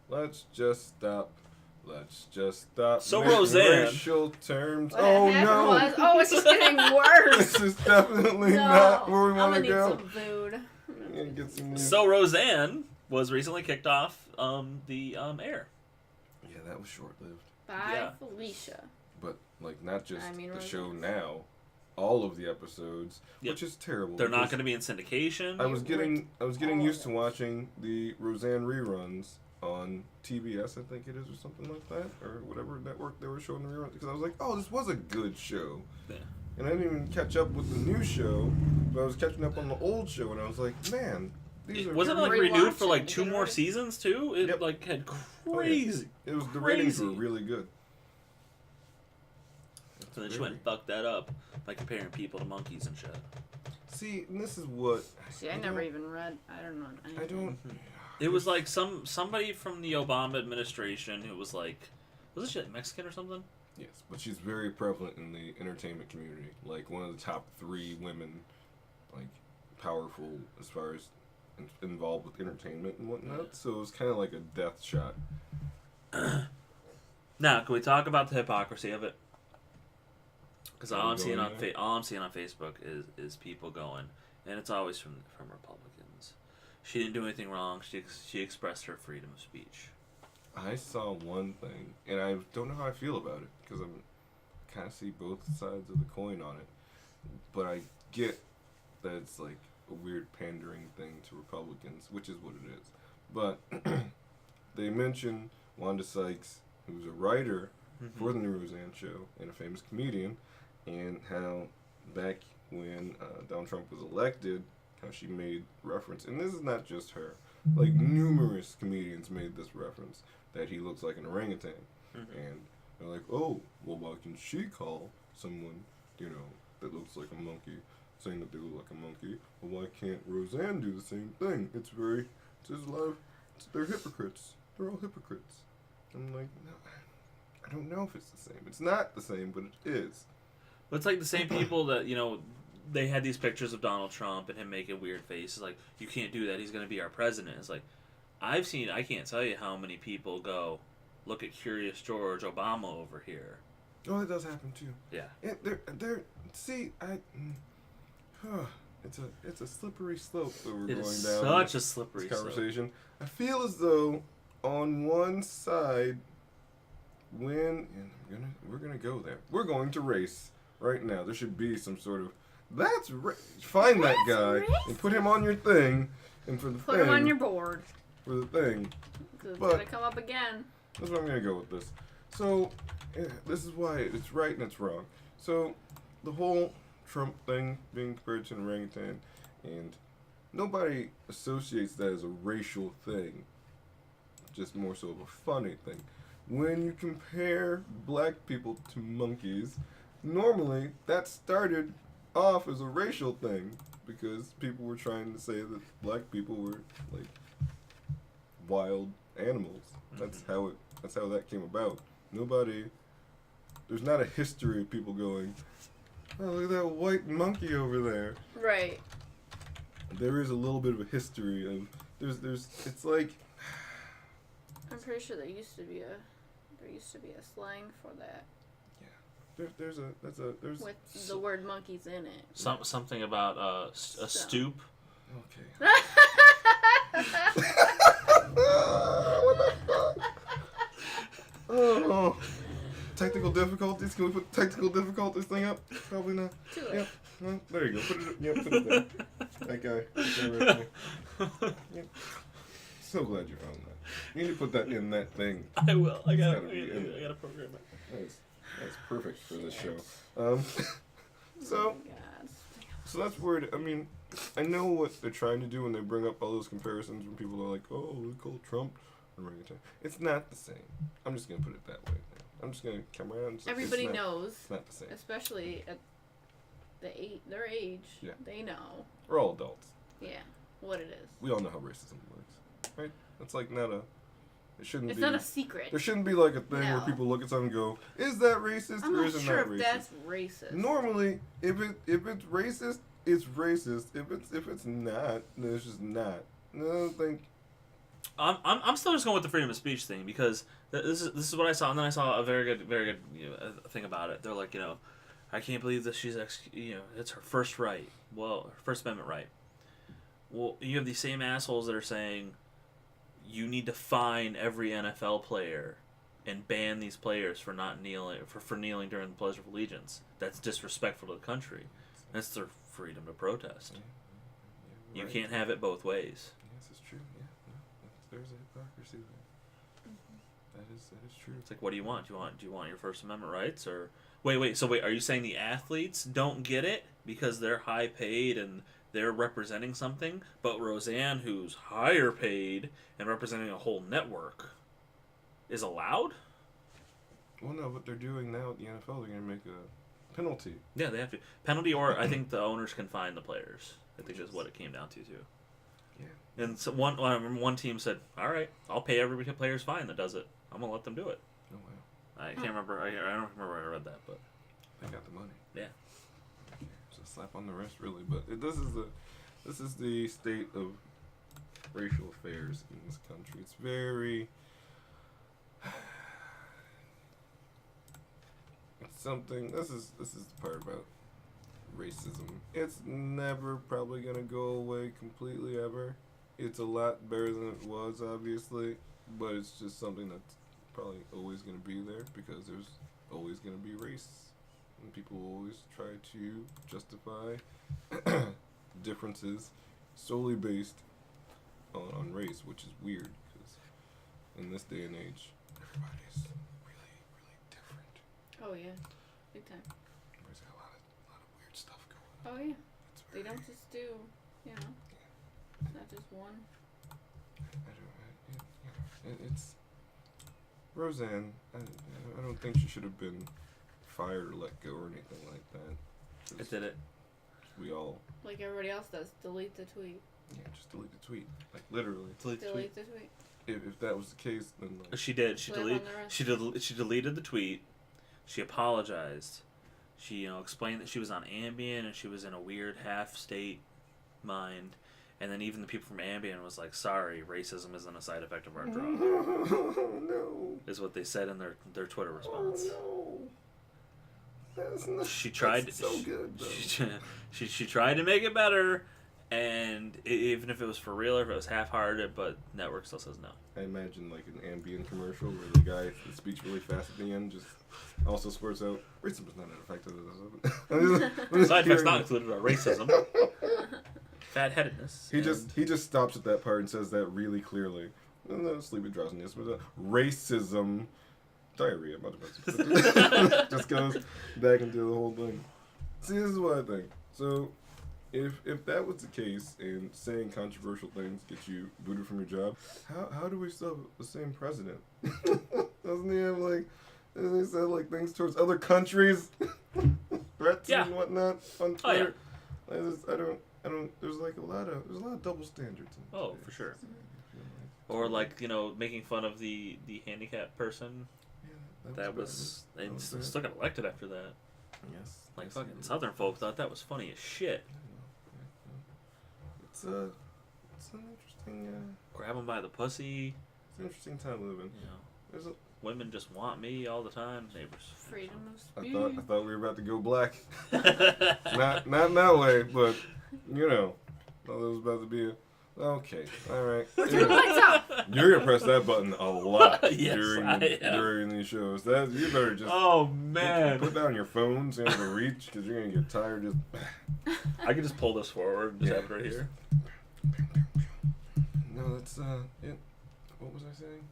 Let's just stop. Let's just stop. So making Roseanne- racial terms. What Oh happened no. was- oh, it's just getting worse. This is definitely No, not where we I'm want gonna to need go. some food. I'm gonna get some new. So Roseanne was recently kicked off the air. Yeah, that was short lived. By Yeah. Felicia. But like not just I mean, the Roseanne. show now, all of the episodes, Yep. which is terrible. They're not because going to be in syndication. I was getting all used of to it. watching the Roseanne reruns on TBS, I think it is, or something like that, or whatever network they were showing the reruns. Because I was like, oh, this was a good show. Yeah. And I didn't even catch up with the new show, but I was catching up on the old show, and I was like, man, these are Wasn't it like Rewatch renewed for it like 2 again more already? seasons too? It Yep. like had Oh, yeah. crazy. It was the ratings were crazy. really good. And then she went and fucked that up by comparing people to monkeys and shit. See, and this is what See, I never even read. I don't know. I don't. It was like somebody from the Obama administration who was like, was this shit Mexican or something? Yes, but she's very prevalent in the entertainment community. Like one of the top 3 women, like powerful as far as involved with entertainment and whatnot. So it was kind of like a death shot. Now, can we talk about the hypocrisy of it? Because all Are we I'm seeing going on there? all I'm seeing on Facebook is people going, and it's always from Republicans. She didn't do anything wrong. She expressed her freedom of speech. I saw one thing, and I don't know how I feel about it because I'm kind of see both sides of the coin on it. But I get that it's like a weird pandering thing to Republicans, which is what it is. But they mention Wanda Sykes, who's a writer for the new Roseanne show and a famous comedian, and how back when Donald Trump was elected, how she made reference, and this is not just her. Like, numerous comedians made this reference, that he looks like an orangutan. Mm-hmm. And they're like, oh, well, why can she call someone, that looks like a monkey, saying that they look like a monkey? Well, why can't Roseanne do the same thing? They're hypocrites. They're all hypocrites. I'm like, no, I don't know if it's the same. It's not the same, but it is. But it's like the same people that, they had these pictures of Donald Trump and him making weird faces, like, you can't do that, he's going to be our president. It's like, I can't tell you how many people go, look at Curious George Obama over here. Oh, it does happen too. Yeah. It's a slippery slope that we're It going is down. such a slippery this slope. conversation. I feel as though on one side, we're gonna go there. We're going to race right now. There should be some sort of find that guy and put him on your thing, and Put him on your board. for the thing. Because it's But- going to come up again. That's where I'm gonna go with this. So, this is why it's right and it's wrong. So, the whole Trump thing being compared to an orangutan, and nobody associates that as a racial thing. Just more so of a funny thing. When you compare black people to monkeys, normally that started off as a racial thing because people were trying to say that black people were like wild animals. That's how that came about. There's not a history of people going, oh, look at that white monkey over there. Right. There is a little bit of a history of it's like, I'm pretty sure there used to be a slang for that there's with the word monkeys in it. Something about a stoop. okay. What the fuck? Oh, technical difficulties. Can we put technical difficulties thing up? Probably not. Too late. Yep. Well, there you go. Put it there. That guy. Right there. Yep. So glad you found that. You need to put that in that thing. I will. I gotta program it. That's perfect for this show. So Oh my God. So that's weird. I mean, I know what they're trying to do when they bring up all those comparisons when people are like, oh, we call Trump an orangutan. It's not the same. I'm just going to put it that way. I'm just going to come around and say Everybody knows, it's not the same. especially at their age. Yeah. They know. We're all adults. Yeah, what it is. We all know how racism works. Right? It's like not a... It's not a secret. There shouldn't be like a thing where No. people look at something and go, is that racist I'm or not isn't sure that if racist? that's racist. Normally, if it's racist, it's racist. If it's not, then it's just not. And I don't think. I'm still just going with the freedom of speech thing because this is what I saw, and then I saw a very good thing about it. They're like, I can't believe that she's it's her first right. Well, her First Amendment right. Well, you have these same assholes that are saying you need to fine every NFL player and ban these players for not kneeling for kneeling during the Pledge of Allegiance. That's disrespectful to the country. That's their freedom to protest. Yeah, You right. can't have it both ways. Yes, it's true. Yeah, no, there's a hypocrisy there. That is true. It's like, what do you want? Do you want your First Amendment rights, or wait? Are you saying the athletes don't get it because they're high paid and they're representing something, but Roseanne, who's higher paid and representing a whole network, is allowed? Well, no, what they're doing now at the NFL, they're going to make a penalty. Yeah, they have to penalty, or I think the owners can fine the players. I think that's what it came down to too. Yeah. And so I remember one team said, "All right, I'll pay every player's fine that does it. I'm gonna let them do it." Oh wow, I can't remember. I don't remember where I read that, but they got the money. yeah. It's a slap on the wrist, really. But this is the state of racial affairs in this country. It's very. It's something. This is the part about racism. It's never probably gonna go away completely ever. It's a lot better than it was, obviously, but it's just something that's probably always gonna be there because there's always gonna be race, and people will always try to justify differences solely based on race, which is weird because in this day and age, everybody's really, really different. Oh yeah, big time. Everybody's got a lot of weird stuff going on. Oh yeah, It's they very- don't just do You know, it's not just one. It's Roseanne. I don't think she should have been fired or let go or anything like that. It did it. We all, Like everybody else does. Delete the tweet. yeah, just delete the tweet. Like literally. Delete the tweet. If that was the case, then like, She did. She Live deleted. on the rest. She deleted the tweet. She apologized. She explained that she was on Ambien and she was in a weird half state mind. And then even the people from Ambien was like, "Sorry, racism isn't a side effect of our drug." no. Is what they said in their Twitter response. Oh, no. That's not, She tried. That's so good. Though. She tried to make it better, and even if it was for real or if it was half-hearted, but network still says no. I imagine like an Ambien commercial where the guy that speaks really fast at the end just also spurts out, racism is not an effect of this. Side effects not included are racism, fat-headedness. He just stops at that part and says that really clearly. No, sleepy drowsiness, but racism, diarrhea, just goes back into the whole thing. See, this is what I think. So, if that was the case, and saying controversial things get you booted from your job, how do we still have the same president? Doesn't he have doesn't he say things towards other countries, threats and whatnot on Twitter? Oh, yeah. I don't. There's a lot of double standards. Oh, for sure. Or making fun of the handicapped person. Yeah, That was and bad. still got elected after that. Yes. Like yes, fucking it is. Southern folk thought that was funny as shit. It's an interesting. Grab them by the pussy. It's an interesting time to live in. You know, There's a. women just want me all the time. Neighbors. Freedom of I speech. thought we were about to go black. not in that way, but thought it was about to be a. Okay, all right. You're gonna press that button a lot Yes, during these shows. You better just. Oh man! Put down your phones and the reach because you're gonna get tired. Just. I can just pull this forward and just have it right here. No, that's it. What was I saying?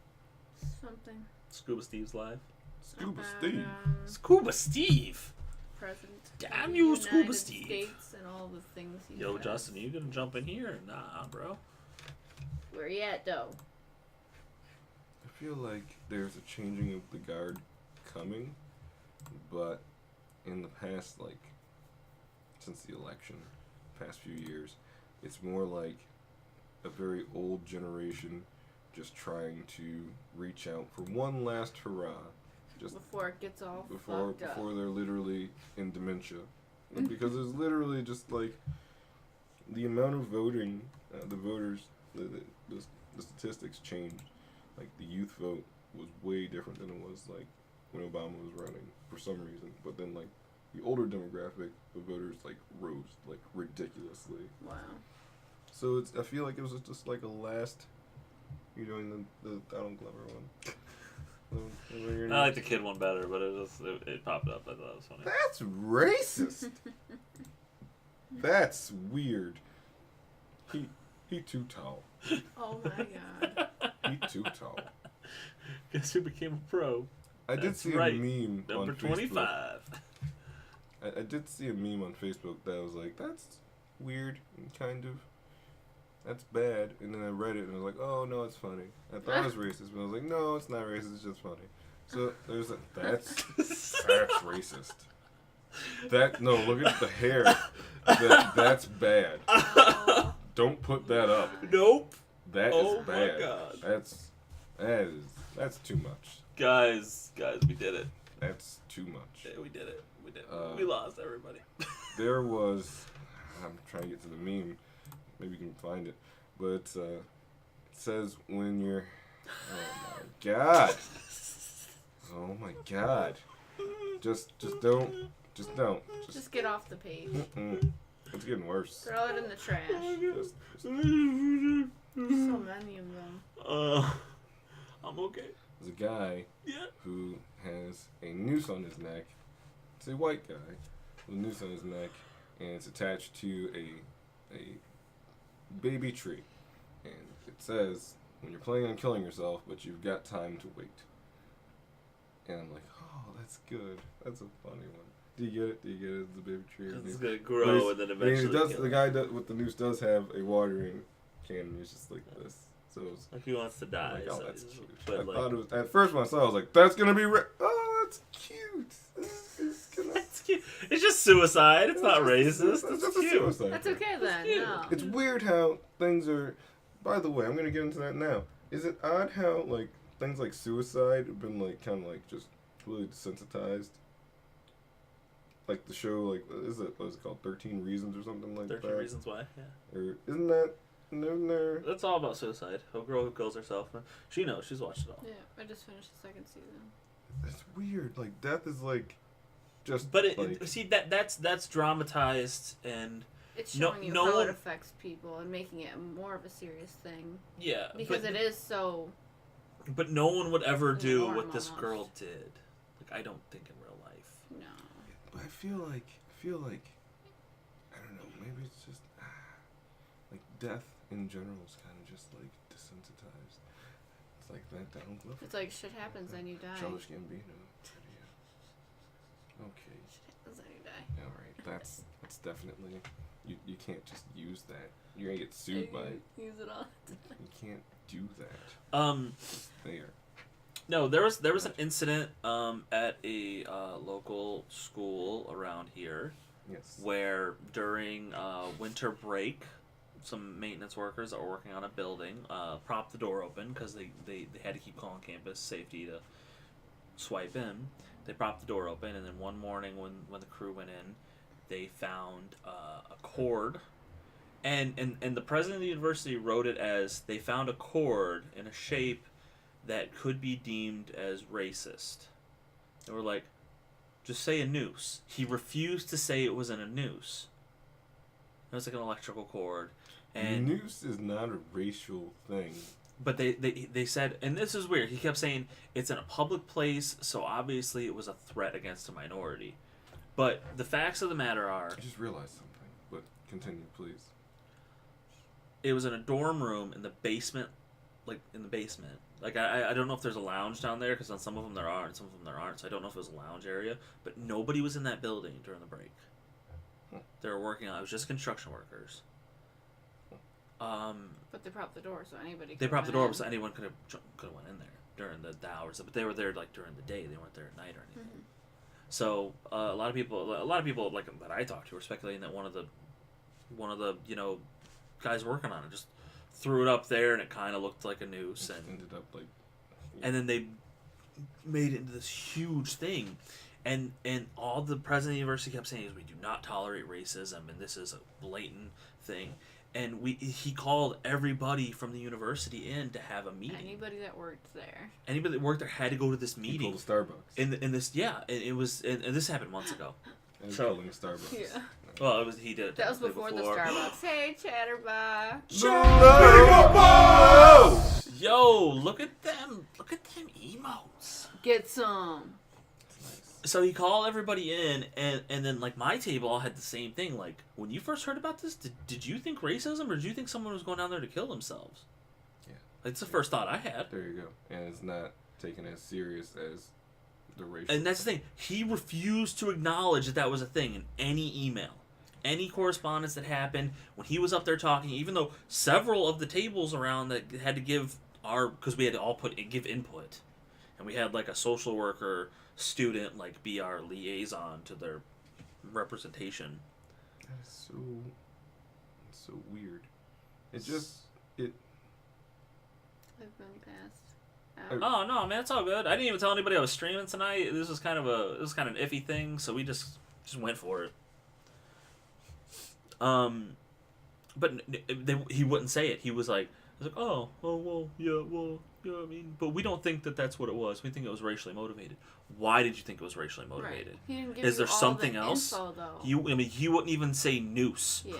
Something. Scuba Steve's live. Scuba About, Steve. Scuba Steve. President. Damn of you, the Scuba United Steve. States and all the things he Yo, does. Justin, you gonna jump in here? Nah, bro. Where you at, though? I feel like there's a changing of the guard coming, but in the past, since the election, past few years, it's more like a very old generation just trying to reach out for one last hurrah, just Before it gets all before fucked up. they're literally in dementia, because it's literally just the amount of voting, the voters, the statistics changed. Like the youth vote was way different than it was when Obama was running for some reason. But then the older demographic of voters rose ridiculously. Wow. So I feel like it was just a last. You're doing the Donald Glover one. I like the kid one better, but it popped up. I thought it was funny. That's racist. That's weird. He too tall. Oh my god. He too tall. Guess who became a pro? I did That's see right. a meme Number on 25. Facebook. I did see a meme on Facebook that was that's weird and kind of. That's bad. And then I read it and I was like, oh no, it's funny. I thought it was racist, but I was like, no, it's not racist. It's just funny. So there's that's racist. No, look at the hair. That's bad. Oh, Don't put that up. Nope. That is Oh my bad. God. That's too much. Guys, we did it. That's too much. Yeah, we did it. We did it. We lost everybody. There was. I'm trying to get to the meme. Maybe you can find it, but it says when you're. Oh my god. Oh my god. Just don't. just get off the page. It's getting worse. Throw it in the trash. Just- So many of them. I'm okay. There's a guy Yeah. who has a noose on his neck. It's a white guy with a noose on his neck, and it's attached to a baby tree. And it says, when you're planning on killing yourself, but you've got time to wait. And I'm like, oh, that's good. That's a funny one. Do you get it? Do you get it? The baby tree. It's gonna grow and then eventually. The guy with the noose does have a watering can. It's just like this. So it's like he wants to die. like, oh, so that's cute. but I like, thought it was at first when I saw it, I was like, that's gonna be oh, that's cute. It's gonna. that's cute. It's just suicide. It's not racist. It's It's just a cute. suicide That's thing. okay then. cute. No. It's weird how things are. By the way, I'm gonna get into that now. Is it odd how like things like suicide have been like kind of like just really desensitized? Like the show, like what is it called? 13 Reasons or something like 13 that. Reasons Why. Yeah. Or isn't that? Isn't there? It's all about suicide. A girl who kills herself. She knows. She's watched it all. Yeah, I just finished the second season. It's weird. Like death is like, just. But like, see that's dramatized and It's No- showing you no how one- it affects people and making it more of a serious thing yeah. because but, it is so. But no one would ever It's do norm what this almost. girl did. Like I don't think in real life. No. But I feel like I don't know. Maybe it's just like death in general is kind of just like desensitized. It's like that Donald Glover. It's like shit happens and you die. Childish Gambino. Okay. Shit happens and you die. All right. That's definitely you can't just use that. You're gonna get sued by. Use it all. You can't do that. It's there. No, there was an incident at a local school around here Yes. where during winter break, some maintenance workers that were working on a building propped the door open because they had to keep calling campus safety to swipe in. They propped the door open, and then one morning when the crew went in, they found a cord. And the president of the university wrote it as they found a cord in a shape that could be deemed as racist. They were like, just say a noose. He refused to say it wasn't a noose. It was like an electrical cord. And Noose is not a racial thing. but they said, and this is weird, he kept saying it's in a public place, so obviously it was a threat against a minority. But the facts of the matter are, I just realized something. But continue, please. it was in a dorm room in the basement, like in the basement. Like I don't know if there's a lounge down there because on some of them there are and some of them there aren't. So I don't know if it was a lounge area. But nobody was in that building during the break. They were working on it. It was just construction workers. But they propped the door so anybody. They could propped the went door in. so anyone could have went in there during the hours. But they were there like during the day. They weren't there at night or anything. Mhm. So a lot of people like that I talked to were speculating that one of the guys working on it just threw it up there and it kind of looked like a noose It and ended up like. and then they made it into this huge thing, and all the president of the university kept saying is we do not tolerate racism and this is a blatant thing, and he called everybody from the university in to have a meeting. Anybody that worked there. Anybody that worked there had to go to this He meeting. pulled a Starbucks. In this, yeah, and it was, and this happened months ago. And so- pulling a Starbucks. Yeah. Well, he did it. That was day before the Starbucks. Hey, Chatterbox. Yo, look at them! Look at them emotes. Get some. So he called everybody in, and then like my table all had the same thing. Like when you first heard about this, did you think racism, or did you think someone was going down there to kill themselves? Yeah. It's the first thought I had. There you go. And it's not taken as serious as the racial. And that's the thing. He refused to acknowledge that was a thing in any email, any correspondence that happened when he was up there talking. Even though several of the tables around that had to give because we had to all give input, and we had like a social worker student like be our liaison to their representation. That is so weird. It I've been past. Oh no, man, it's all good. I didn't even tell anybody I was streaming tonight. This was kind of an iffy thing, so we just went for it. But he wouldn't say it. He was like, oh, well, yeah, I mean, but we don't think that that's what it was. We think it was racially motivated. Why did you think it was racially motivated? Right. He didn't give Is there you all something the else? Info, though. He wouldn't even say noose. Yeah.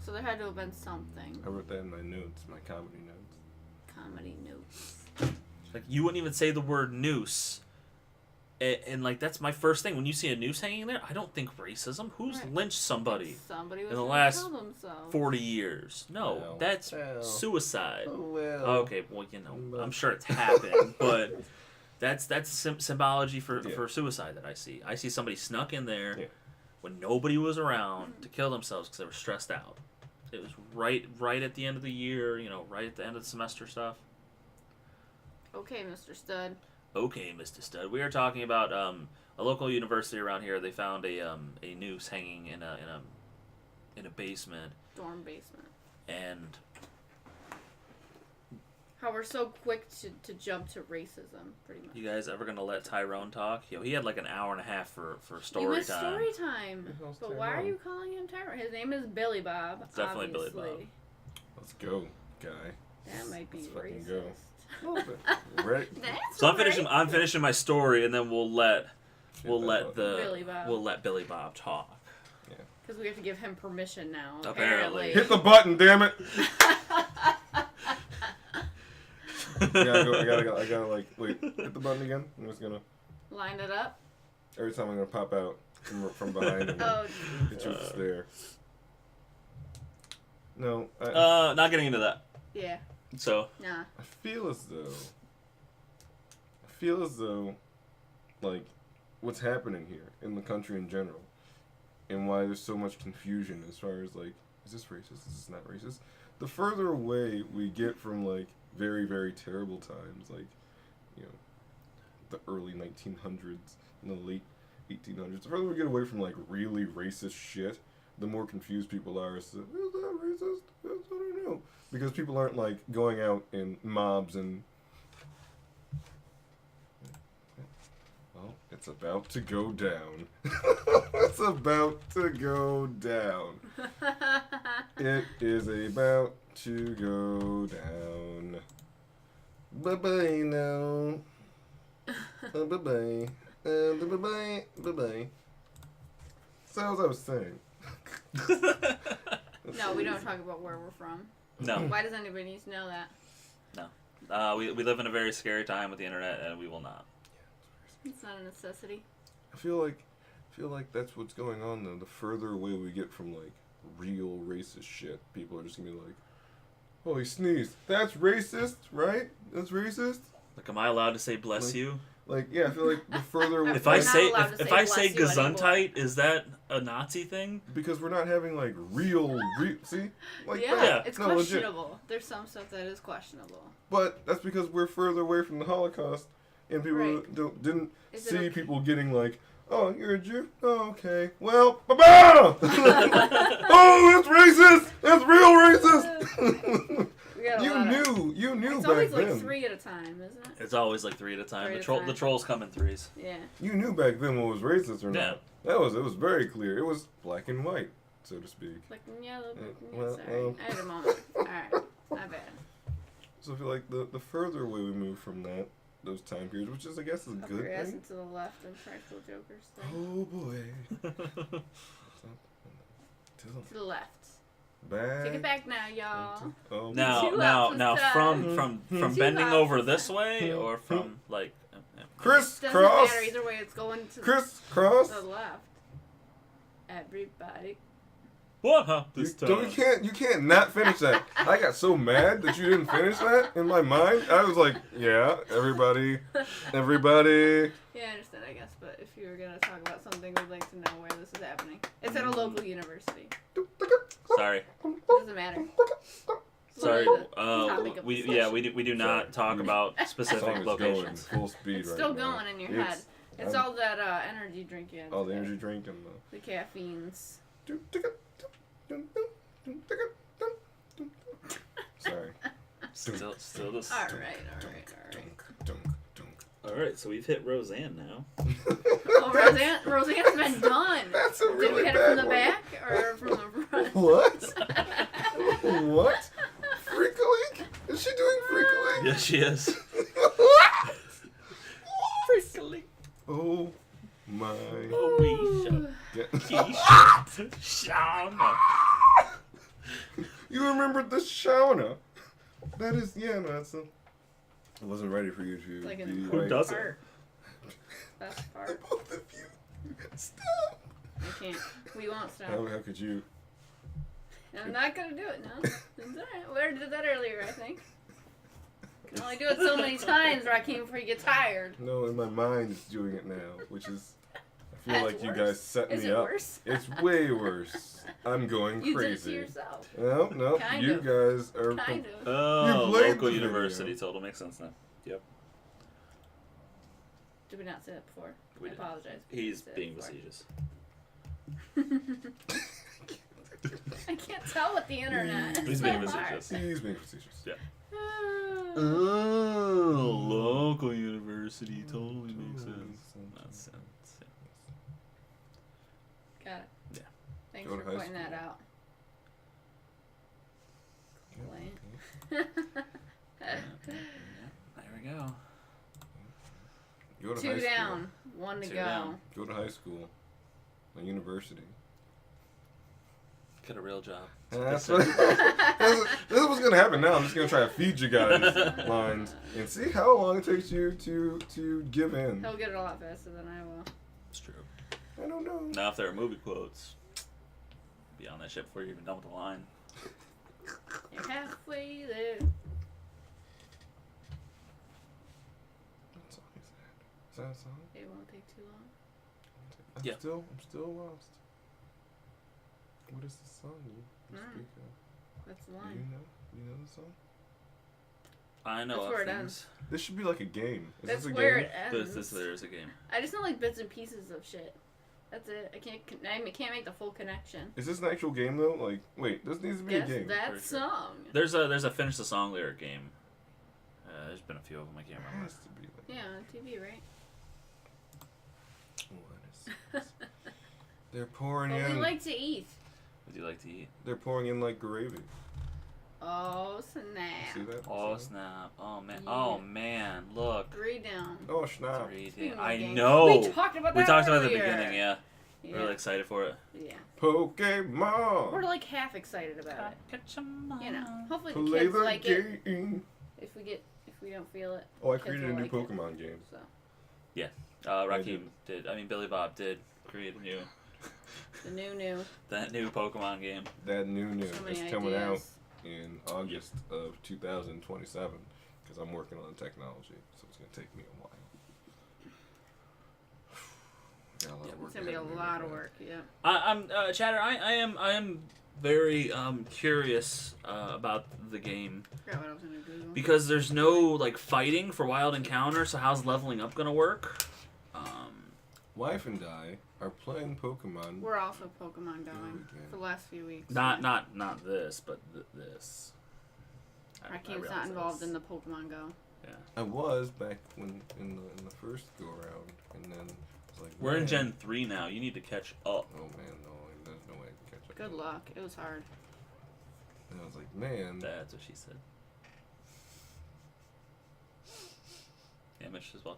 So there had to have been something. I wrote that in my notes, my comedy notes. Comedy notes. Like you wouldn't even say the word noose. And like that's my first thing when you see a noose hanging there. I don't think racism. Who's Right. lynched somebody Somebody was in the gonna last kill themselves. 40 years? No, Well, that's well. suicide. Well. Okay, well I'm sure it's happened, but that's symbology for Yeah. for suicide that I see. I see somebody snuck in there, Yeah. when nobody was around to kill themselves because they were stressed out. It was right at the end of the year, right at the end of the semester stuff. Okay, Mr. Stud. Okay, Mr. Stud. We are talking about a local university around here. They found a noose hanging in a basement, Dorm basement. and How we're so quick to jump to racism, pretty much. you guys ever gonna let Tyrone talk? He had like an hour and a half for You story missed time. story time. Who the hell's But why are Tyrone? you calling him Tyrone? His name is Billy Bob. It's definitely Billy obviously. Let's go, guy. That might be Let's fucking racist. go. A little bit. Right? That's So I'm right. finishing my story, and then we'll let Billy Bob talk. Because we have to give him permission now. Apparently. Hit the button, damn it! I gotta like, wait, hit the button again? I'm just gonna, Line it up. every time I'm gonna pop out from behind and Oh, hit you with a stare. No, Not getting into that. yeah. So Nah. I feel as though, like, what's happening here in the country in general, and why there's so much confusion as far as, like, is this racist, is this not racist? The further away we get from, like, very, very terrible times, like, the early 1900s and the late 1800s, the further we get away from, like, really racist shit, the more confused people are as to, is that racist? Yes, I don't know. Because people aren't, like, going out in mobs and... Well, it's about to go down. It's about to go down. It is about to go down. Bye-bye now. Bye-bye. Bye-bye. Bye-bye. So as I was saying... No, we don't talk about where we're from. No. Why does anybody need to know that? We live in a very scary time with the internet, and we will not. It's not a necessity. I feel like that's what's going on though. The further away we get from like real racist shit, people are just gonna be like, "Oh, he sneezed. That's racist, right? That's racist." Like, am I allowed to say bless you? Like, yeah, I feel like the further we If We're I not say allowed to if say I bless say you anymore. Gesundheit, is that a Nazi thing? because we're not having like real see, like Yeah, that. it's No, legit. questionable. There's some stuff that is questionable. But that's because we're further away from the Holocaust, and people Right. didn't Is it see okay? people getting like, "Oh, you're a Jew? Oh, okay. Well, bye-bye!" Oh, that's racist! That's real racist! We got a You lot knew It's back always like then. 3 at a time, isn't it? It's always like 3 at a time. Three The at a troll time. the trolls come in threes. Yeah. You knew back then what was racist or Yeah. not. It was very clear. It was black and white, so to speak. Like, yellow, well, sorry. I had a moment. Alright. Not bad. So I feel like the further away we move from those time periods, which is I guess is a Up good your ass thing. and to the left and Practical Jokers thing. Oh boy. To the left. Back. Take it back now, y'all. Oh, now Two now options now time. from Two bending over options this time. way or from like Doesn't crisscross. matter either way. It's going to Crisscross. the left. Everybody. what happened this You can't not finish that. I got so mad that you didn't finish that in my mind. I was like, yeah, everybody. Yeah, I understand, I guess. But if you were going to talk about something, we'd like to know where this is happening. It's at a local university. Sorry. It doesn't matter. Sorry. Topic of discussion. We do not talk about Song specific is going locations. full speed It's right still now. going in your head. It's I'm- all that energy drink you had. all the today. energy drink and The caffeines. Sorry. Still this. All right. All right, so we've hit Roseanne now. Oh, Roseanne's been done. That's a Did really we hit it from bad the one. back or from the front? What? What? Freak-a-leak? Is she doing freak-a-leak? Yes, she is. What? Freakily. Oh my. Oh, God. Keisha. Shauna. You remembered the Shauna. That is, yeah, no, that's a... I wasn't ready for you to It's like be an Who important does it? part. Best part. Both of you. Stop. I can't. We won't stop. How could you? I'm not gonna do it now. It's alright. We already did that earlier, I think. You can only do it so many times, Raheem, before you get tired. No, in my mind it's doing it now, which is... I feel That's like you worse. guys set Is me it up. worse? It's way worse. I'm going You crazy. did it to yourself. No, Kind you of. guys are. Kind of. Oh, played local the university video. total makes sense now. Yep. Did we not say that before? We I did. apologize. He's Say that being before. facetious. I can't tell with the internet. It's He's so being hard. facetious. He's being facetious. Yeah. Ah. Oh, local university totally makes sense. Makes sense. Got it. Yeah. Thanks Go for to high pointing that school. out. Yeah, There we go. Go to high Two school. down, one to Two go. down. Go to high school. A university. Get a real job. This is what's gonna happen now. I'm just gonna try to feed you guys lines and see how long it takes you to give in. He'll get it a lot faster than I will. It's true. I don't know. Now, if there are movie quotes, be on that shit before you're even done with the line. You're halfway there. What song is that? Is that a song? It won't take too long. Yeah. I'm still lost. What is the song you speak That's the of? line. You know the song? I know That's of where it things. ends. This should be like a game. Is That's this a where game? it ends. There's a game. I just know like bits and pieces of shit. That's it. I can't make the full connection. Is this an actual game though? Like, wait, this needs to be Guess a game. that Pretty sure. song. There's a finish the song lyric game. There's been a few of them. I can't It remember. has to be like. Yeah, on TV, right? What is this? They're pouring But in. we like to eat. Would you like to eat? They're pouring in like gravy. Oh, See snap. that? Oh See that? snap! Oh man! Yeah. Oh man! Look. 3 down. Oh snap! Speaking of I games, know. We talked about that We talked about it at the earlier. beginning. Yeah. Yeah. Really excited for it. Yeah. Pokemon. We're like half excited about it. You know. Hopefully the Play kids the like it. game. If we don't feel it. Oh, I kids created will a new like it. Pokemon game. So Raheem did. I mean, Billy Bob did create a new the new. that new Pokemon game. That new So many is coming out ideas. in August of 2027 because I'm working on technology, so it's gonna take me a while. Got a lot of work It's gonna be a ahead of me lot with of that. work. Yeah. I'm Chatter. I am very curious about the game Forgot what I was gonna Google. because there's no like fighting for Wild Encounter. So how's leveling up gonna work? Wife and I are playing Pokemon. We're also Pokemon going again. for the last few weeks. Not this, but this. Raheem's not involved in the Pokemon Go. Yeah. I was back when in the first go around, and then it's like We're in man. Gen 3 now. You need to catch up. Oh man, no, there's no way I can catch up. Good luck. It was hard. And I was like, man, That's what she said. Yeah, Mitch as well.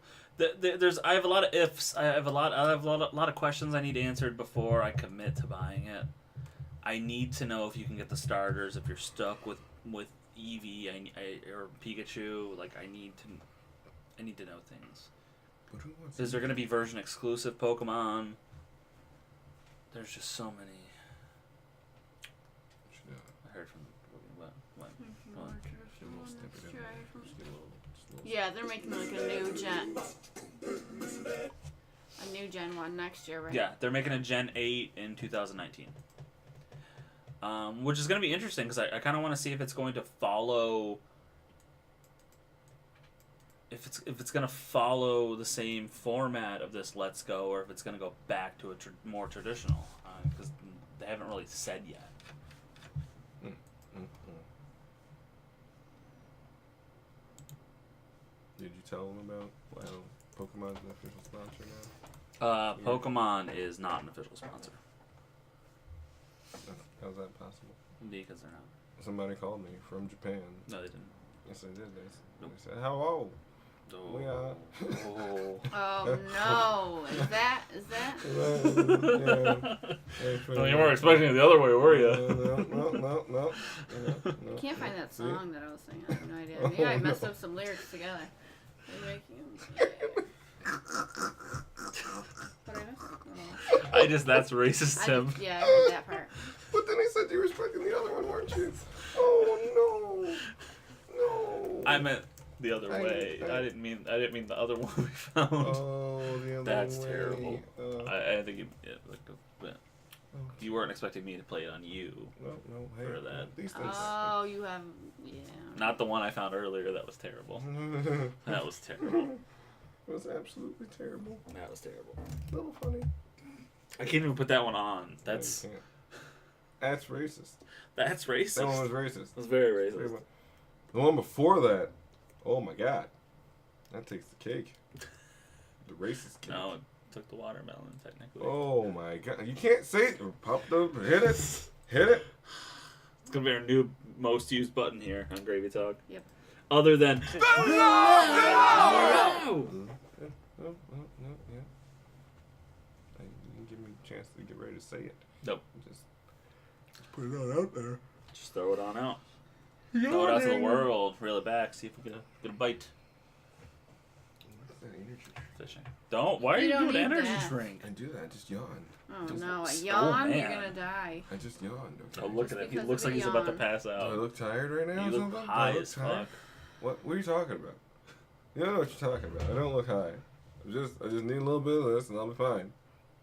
I have a lot of ifs. I have a lot of questions I need answered before I commit to buying it. I need to know if you can get the starters. If you're stuck with Eevee or Pikachu, like I need to know things. but who wants Is there going to be version exclusive Pokemon? There's just so many. Should, I heard from what? just get a little Yeah, they're making like a new gen. A new gen one next year, right? Yeah, they're making a Gen 8 in 2019. Which is going to be interesting because I kind of want to see if it's going to follow. If it's going to follow the same format of this Let's Go, or if it's going to go back to a more traditional, because they haven't really said yet. Did you tell them about how Pokemon's an official sponsor now? Pokemon is not an official sponsor How's that possible? because they're not. Somebody called me from Japan. No, they didn't. Yes, they did. They Nope. said, hello. Oh. We are. Oh. Oh no! Is that? Well, you weren't expecting it the other way, were you? No. I can't find that song that I was singing. I have no idea. Maybe I messed up some lyrics together. What did I miss? Oh. That's racist, Tim. Yeah, I heard that part. But then he said you were expecting the other one, weren't you? Oh, no. I meant the other way. I didn't mean the other one we found. Oh, the other That's way. terrible. Oh. I think you weren't expecting me to play it on you. No, hey, For that. These things. Oh, you have. Yeah. Not the one I found earlier. That was terrible. That was terrible. It was absolutely terrible. That was terrible. A little funny. I can't even put that one on. That's No, you can't. That's racist. that's racist. That one was racist. That's very racist. The one before that, oh my god, that takes the cake. The racist cake. No, it took the watermelon technically. Oh my god, you can't say it. Pop the hit it, hit it. It's gonna be our new most used button here on Gravy Talk. Yep. Other than No! no! No, yeah. You didn't give me a chance to get ready to say it. Nope. Just put it all out there. Just throw it on out. Throw it out to the world. Reel it back. See if we get a bite. What's that energy? Fishing. Don't. Why are You you don't doing need energy that. drink? I do that. I just yawned. Oh Just- no, a Oh, yawn, man. you're gonna die. I just yawned. Okay. Oh, look at Just him. He because looks of like the he's about to yawn. pass Do I out. look tired right now? You or look something? Do I high look as tired? fuck. What are you talking about? You don't know what you're talking about. I don't look high. I just need a little bit of this and I'll be fine.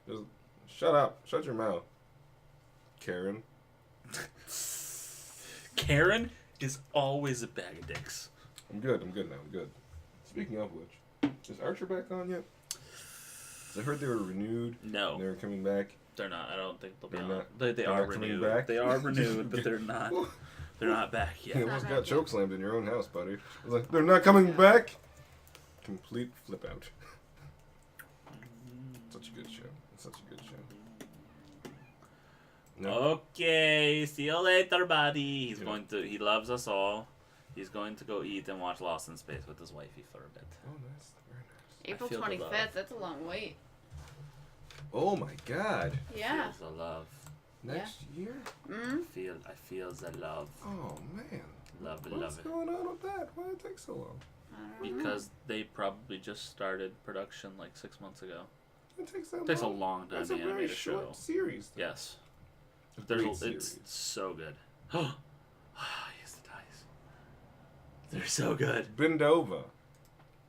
Just shut up. Shut your mouth. Karen. Karen is always a bag of dicks. I'm good now. I'm good. Speaking of which, is Archer back on yet? 'Cause I heard they were renewed. No, And they were coming back. they're not. I don't think they'll be They're on. not- They they're are not coming renewed. back? They are renewed, but they're not. They're not back You yet. almost back got yet. chokeslammed in your own house, buddy. I was like, they're not coming back? Complete flip out. Such a good show. It's such a good show. No. Okay, see you later, buddy. He's Yeah. going to. He loves us all. He's going to go eat and watch Lost in Space with his wifey for a bit. Oh, nice. Very nice. April feel the 25th. love. That's a long wait. Oh my god. Yeah. Feels the love. Next year? Mm. I feel the love. Oh man. Love it, What's love it. going on with that? Why did it take so long? I don't know. Because they probably just started production like 6 months ago. It takes that It takes a long. long time That's to a very animate a short show. series. though. Yes. A There's great it's series. so good. Oh, yes, the dice. They're so good. Bend over.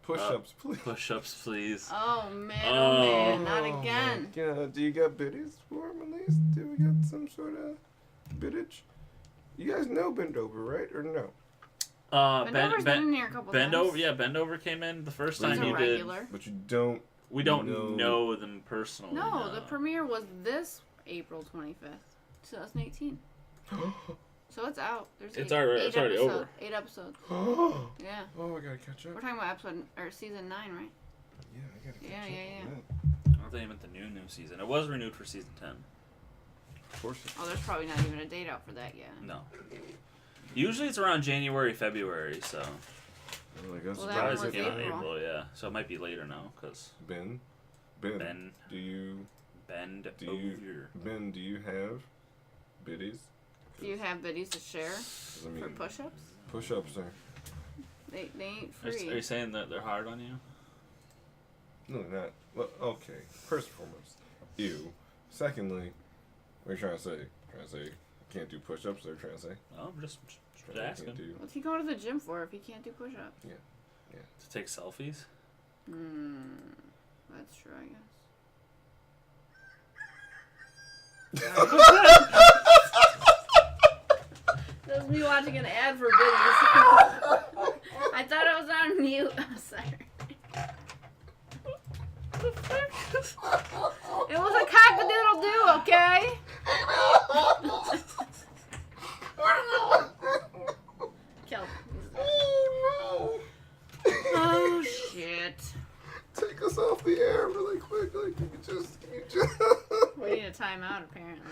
Push-ups, please. Push-ups, please. Oh man, Oh. oh man, not Oh, my again. God. Do you got biddies for him at least? Do we got some sort of biddage? You guys know Bend Over, right? Or no? Bendover's been in here a couple Bend times. Over, yeah, Bend Over came in the first He's time a he did. regular. But you don't. We don't No. know them personally. No, the premiere was this April 25th, 2018. So it's out. There's It's eight already episodes. over. 8 episodes. Oh, Yeah. I gotta catch up. We're talking about episode or season 9, right? Yeah, I gotta catch Yeah, up. yeah, on yeah. that. I don't think meant the new season. It was renewed for season 10. Of course. Oh, there's probably not even a date out for that yet. No. Usually it's around January, February, so Well, I guess Well, that probably one it was came out in April. April, yeah. So it might be later now, because Ben, Ben, do you Bend Do you- Over. Ben, do you have biddies? Do you have biddies to share 'Cause, I for mean, push-ups? push-ups are They ain't Are free. you saying that they're hard on you? no, not. Well, okay. First and foremost, ew. Secondly, what are you trying to say? Trying to say you can't do push-ups? They're trying to say. Oh, I'm just Trying to say you asking. can't do. What's he going to the gym for if he can't do push-ups? To take selfies? That's true, I guess. That was me watching an ad for biddies. I thought I was on mute. I'm sorry. It was a cock-a-doodle-doo, okay? Kill. Oh Oh, shit. no! Take us off the air really quick. Like you just. We need a timeout, apparently.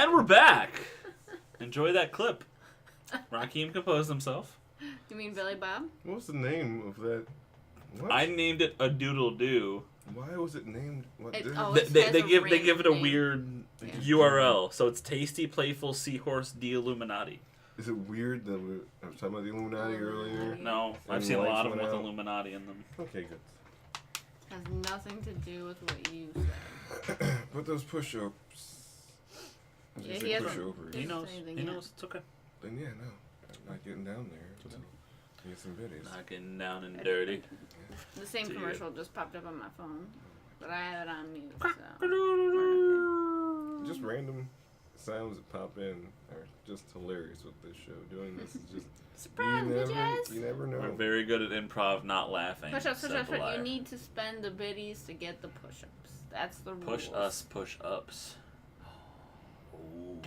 And we're back. Enjoy that clip. Rakim composed himself. You mean Billy Bob? What was the name of that? What? I named it a doodle doo. Why was it named? What It- did oh, it? it- They has a give random it a name. weird Yeah. URL. So it's Tasty Playful Seahorse the Illuminati. Is it weird that I was talking about the Illuminati earlier? No, I've And seen a lights lot of them went with out. Illuminati in them. Okay, good. Has nothing to do with what you said. But those push-ups. I was Yeah, gonna he say hasn't- push-overs. He Didn't knows. say anything He yet. knows. It's okay. Then yeah, no, I'm not getting down there. Okay. To get some biddies. Not getting down and dirty. The same See ya. commercial just popped up on my phone, but I have it on mute. So. Just random sounds that pop in are just hilarious with this show. Doing this is just Surprise, bitches! you never know. We're very good at improv, not laughing. Push-ups, said push-ups, the but liar. you need to spend the biddies to get the push-ups. That's the rules. Push us, push ups. Ooh.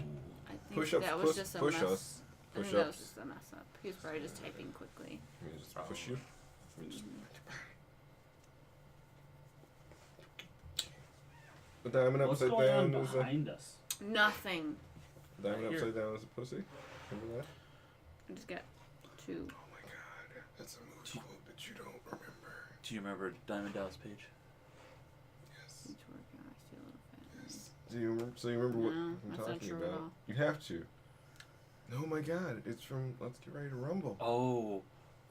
I think Push-ups, that was push, just a push mess. us, I think push that was ups. just a mess up. He was probably just typing quickly. Let me just push you. Let me just- The diamond What's upside going on down is a behind us? Nothing. diamond Here. upside down is a pussy. Remember that? I just got 2. Oh my god, that's a movie quote that you don't remember. Do you remember Diamond Dallas Page? Yes. Each working, I see a little fat. Yes. Do you remember? So you remember what No, I'm that's not talking true at about? all. You have to. Oh my god, it's from Let's Get Ready to Rumble. Oh.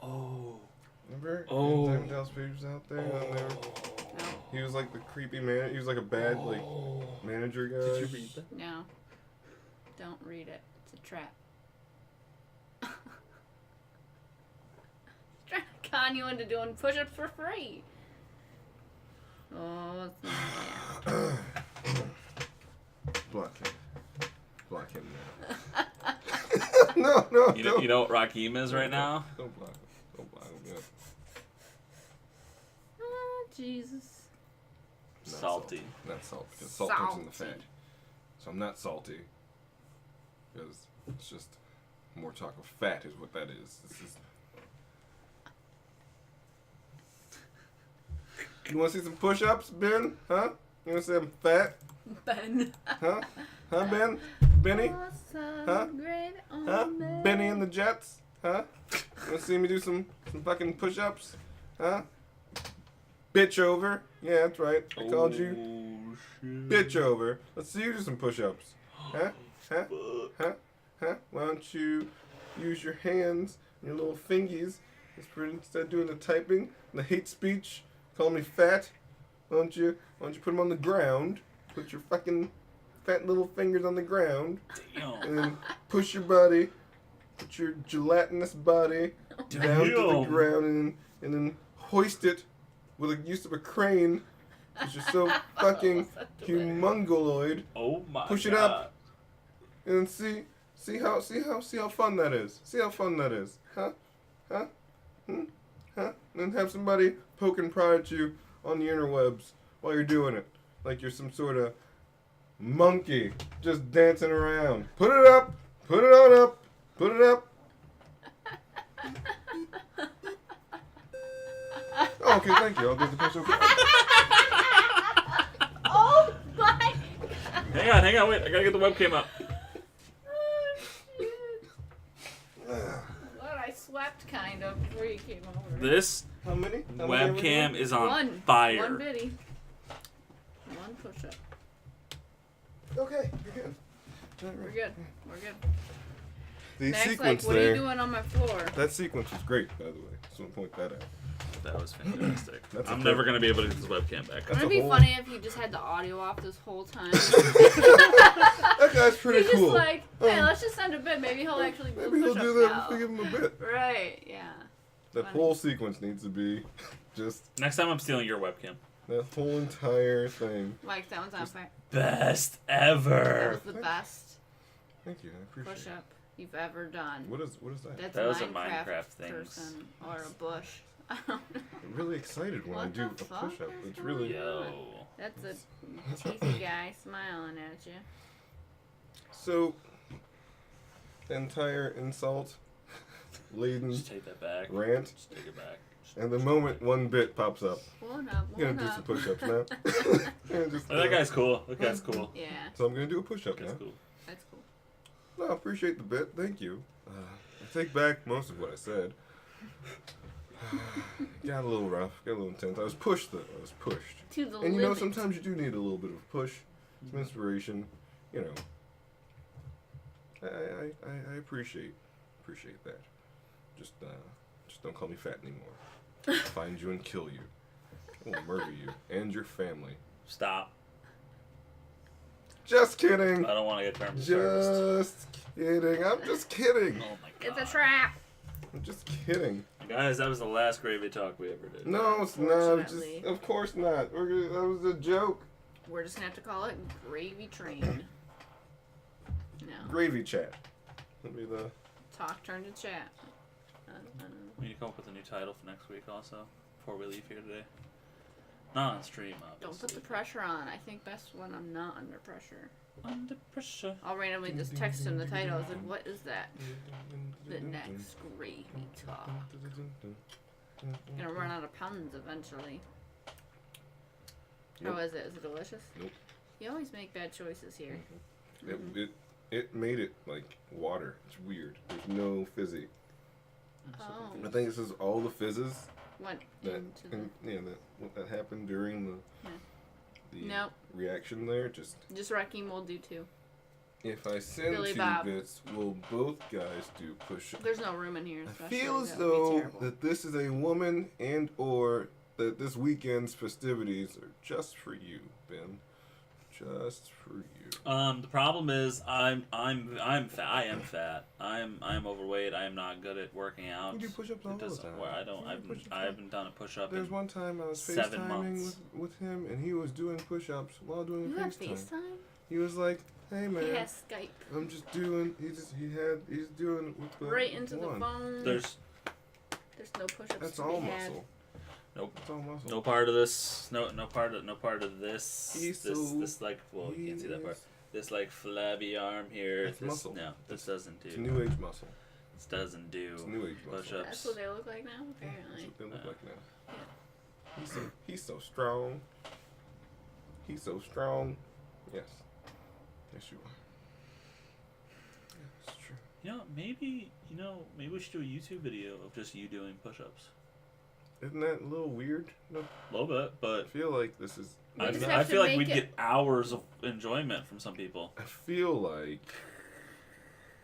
Oh. Remember? Oh. And Diamond Dallas Page was out there. And they were, No. he was like the creepy man. He was like a bad like manager guy. Did you read that? No. Don't read it. It's a trap. Trying to con you into doing push-ups for free. Oh, it's not that. Block him. Block him now. no, You don't. know what Rakim is right now? Don't block him. Don't block him. Yeah. Oh, Jesus. Not Salty. Not salt, because salt comes in the Salty. fat. So I'm not salty. Because it's just more talk of fat is what that is. This is. You want to see some push-ups, Ben? Huh? You want to see I'm fat? Ben. Huh? Huh, Ben? Benny? Awesome, Huh? great on Huh? me. Benny and the Jets? Huh? You want to see me do some fucking push-ups? Huh? Bitch over. Yeah, that's right. I called you Oh, shit. bitch over. Let's see you do some push-ups. Huh? Huh? Huh? Huh? Why don't you use your hands and your little fingies instead of doing the typing, the hate speech, call me fat? Why don't you put them on the ground? Put your fucking fat little fingers on the ground Damn. and then push your body, put your gelatinous body down to the Damn. ground and then hoist it with the use of a crane. Because you're so fucking humongoloid. Oh my Push it God. up. And see how fun that is. See how fun that is. Huh? Huh? Huh? And have somebody poke and prod at you on the interwebs while you're doing it. Like you're some sort of monkey just dancing around. Put it up. Put it on up. Put it up. Oh, okay, thank you. I'll do the push-up. Oh my Hang on, wait. I gotta get the webcam up. Oh, shit. What, I slept kind of before you came over. This How many? webcam is on One fire. One biddy. One push-up. Okay, you're good. We're good. We're good. The Max, sequence like, what are you there. doing on my floor? That sequence was great, by the way. Just want to point that out. That was fantastic. That's I'm a never good- gonna be able to get this webcam back. That's Wouldn't it a be whole- funny if you just had the audio off this whole time? That guy's pretty You're cool. just like, hey, let's just send a bit. Maybe he'll actually do Maybe he'll push-ups do that now. if we give him a bit. Right, yeah. That Funny. whole sequence needs to be just Next time I'm stealing your webcam. that whole entire thing. Mike, that one's on fire. Best That ever. was the best Thank you, I appreciate push-up you've ever done. it. What is that? That's That was a Minecraft, Minecraft thing. person or a bush. I don't know. I'm really excited when I What do the a fuck push-up. is It's going really on? Yo. That's a teethy guy smiling at you. so. The entire insult laden Just take that back. rant, Just take it back. Just- and the moment one bit pops up, One up, I'm gonna one do up. some push-ups now. And just, Oh, that guy's cool. That guy's cool. Yeah, So I'm gonna do a push-up That's now. cool. that's No, I appreciate the bit. Thank you. I take back most of what I said. Got a little rough. Got a little intense. I was pushed, though. I was pushed. To the And you know, limit. sometimes you do need a little bit of a push, some inspiration. You know, I appreciate that. Just don't call me fat anymore. I'll find you and kill you. I will murder you and your family. Stop. Just kidding. I don't want to get terms serviced. Just kidding. I'm just kidding. Oh my god. It's a trap. I'm just kidding. Guys, that was the last gravy talk we ever did. No, it's not. It's Unfortunately. just, of course not. That was a joke. We're just gonna have to call it Gravy Train. No. Gravy chat. That'd be the. Talk turned to chat. We need to come up with a new title for next week also, before we leave here today. Not on stream, obviously. Don't put the pressure on. I think best when I'm not under pressure. Under pressure. I'll randomly just text him the title. I was like, what is that? The next Gravy Talk. Gonna run out of puns eventually. Nope. How is it? Is it delicious? Nope. You always make bad choices here. It made it like water. It's weird. There's no fizzy. Oh. I think this is all the fizzes Went that into the... that happened during the Nope. reaction there. Just Just Rakim will do too. if I send Billy 2 Bob. bits, will both guys do push-ups? There's no room in here. I Especially. feel as That would be though terrible. that this is a woman and or that this weekend's festivities are just for you, Ben. Just for you. The problem is I am fat. I'm overweight. I am not good at working out. You do push-ups all It the doesn't time. work. I You do push-ups I haven't done a push-up There's in one time I was 7 FaceTiming months. with him, and he was doing push-ups while doing You a have FaceTime. FaceTime? He was like, "Hey man, He has Skype. I'm just doing." He's doing it with the Right into one. the phone. There's There's no push-ups That's to all be had. muscle. Nope. That's all muscle. no part of this. No part of this. He's This like, well, you can't see that part. This like flabby arm here. That's this muscle. No, this doesn't do. It's new age muscle. This doesn't do. It's new age muscle. Push-ups. That's what they look like now, That's apparently. what they look like now. Yeah. He's so strong. He's so strong. Yes. Yes, you are. Yeah, it's true. Maybe we should do a YouTube video of just you doing push-ups. Isn't that a little weird? No, A little bit, I but feel like this is. We just I have to feel like make we'd it- get hours of enjoyment from some people. I feel like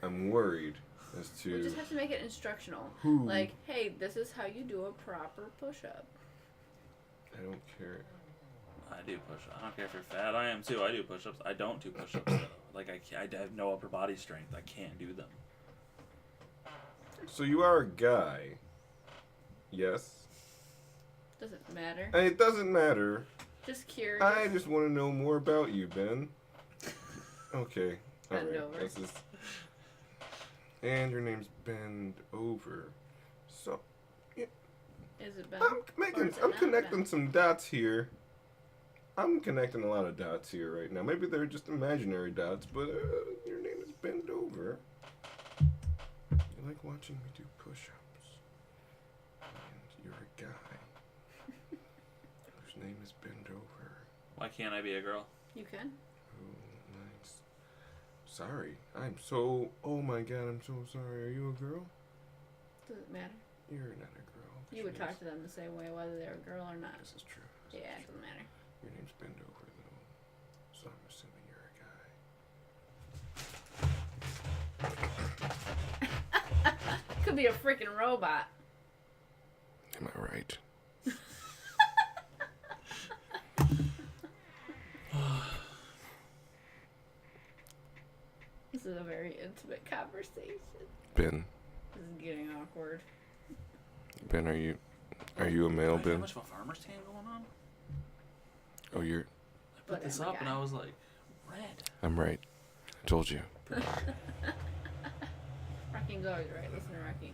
I'm worried as We to just have to make it instructional. who. Like, hey, this is how you do a proper push-up. I don't care. I do push-ups. I don't care if you're fat. I am too. I do push-ups. I don't do push-ups though. Like I have no upper body strength. I can't do them. So you are a guy. Yes. Doesn't matter. And it doesn't matter. Just curious. I just want to know more about you, Ben. Okay. All Bend right. over. This is. And your name's Bend Over. So Is it Ben? I'm connecting some dots here. I'm connecting a lot of dots here right now. Maybe they're just imaginary dots, but your name is Bend Over. You like watching me do push-ups. And you're a guy whose name is Bend Over. Why can't I be a girl? You can. Oh, nice. Sorry. Oh my god, I'm so sorry. Are you a girl? Does it matter? You're not a girl. You would Jeez. talk to them the same way whether they're a girl or not. This is true. Yeah, it doesn't matter. Your name's Bend Over, though. So I'm assuming you're a guy. Could be a freaking robot. Am I right? This is a very intimate conversation. Ben. This is getting awkward. Ben, are you a male, Wait, how Ben? much of a farmer's tan going on? Oh, you're. I put But this I'm a up and guy. I was like, red. I'm right. I told you. Rocking's always right. Listen to Rocking.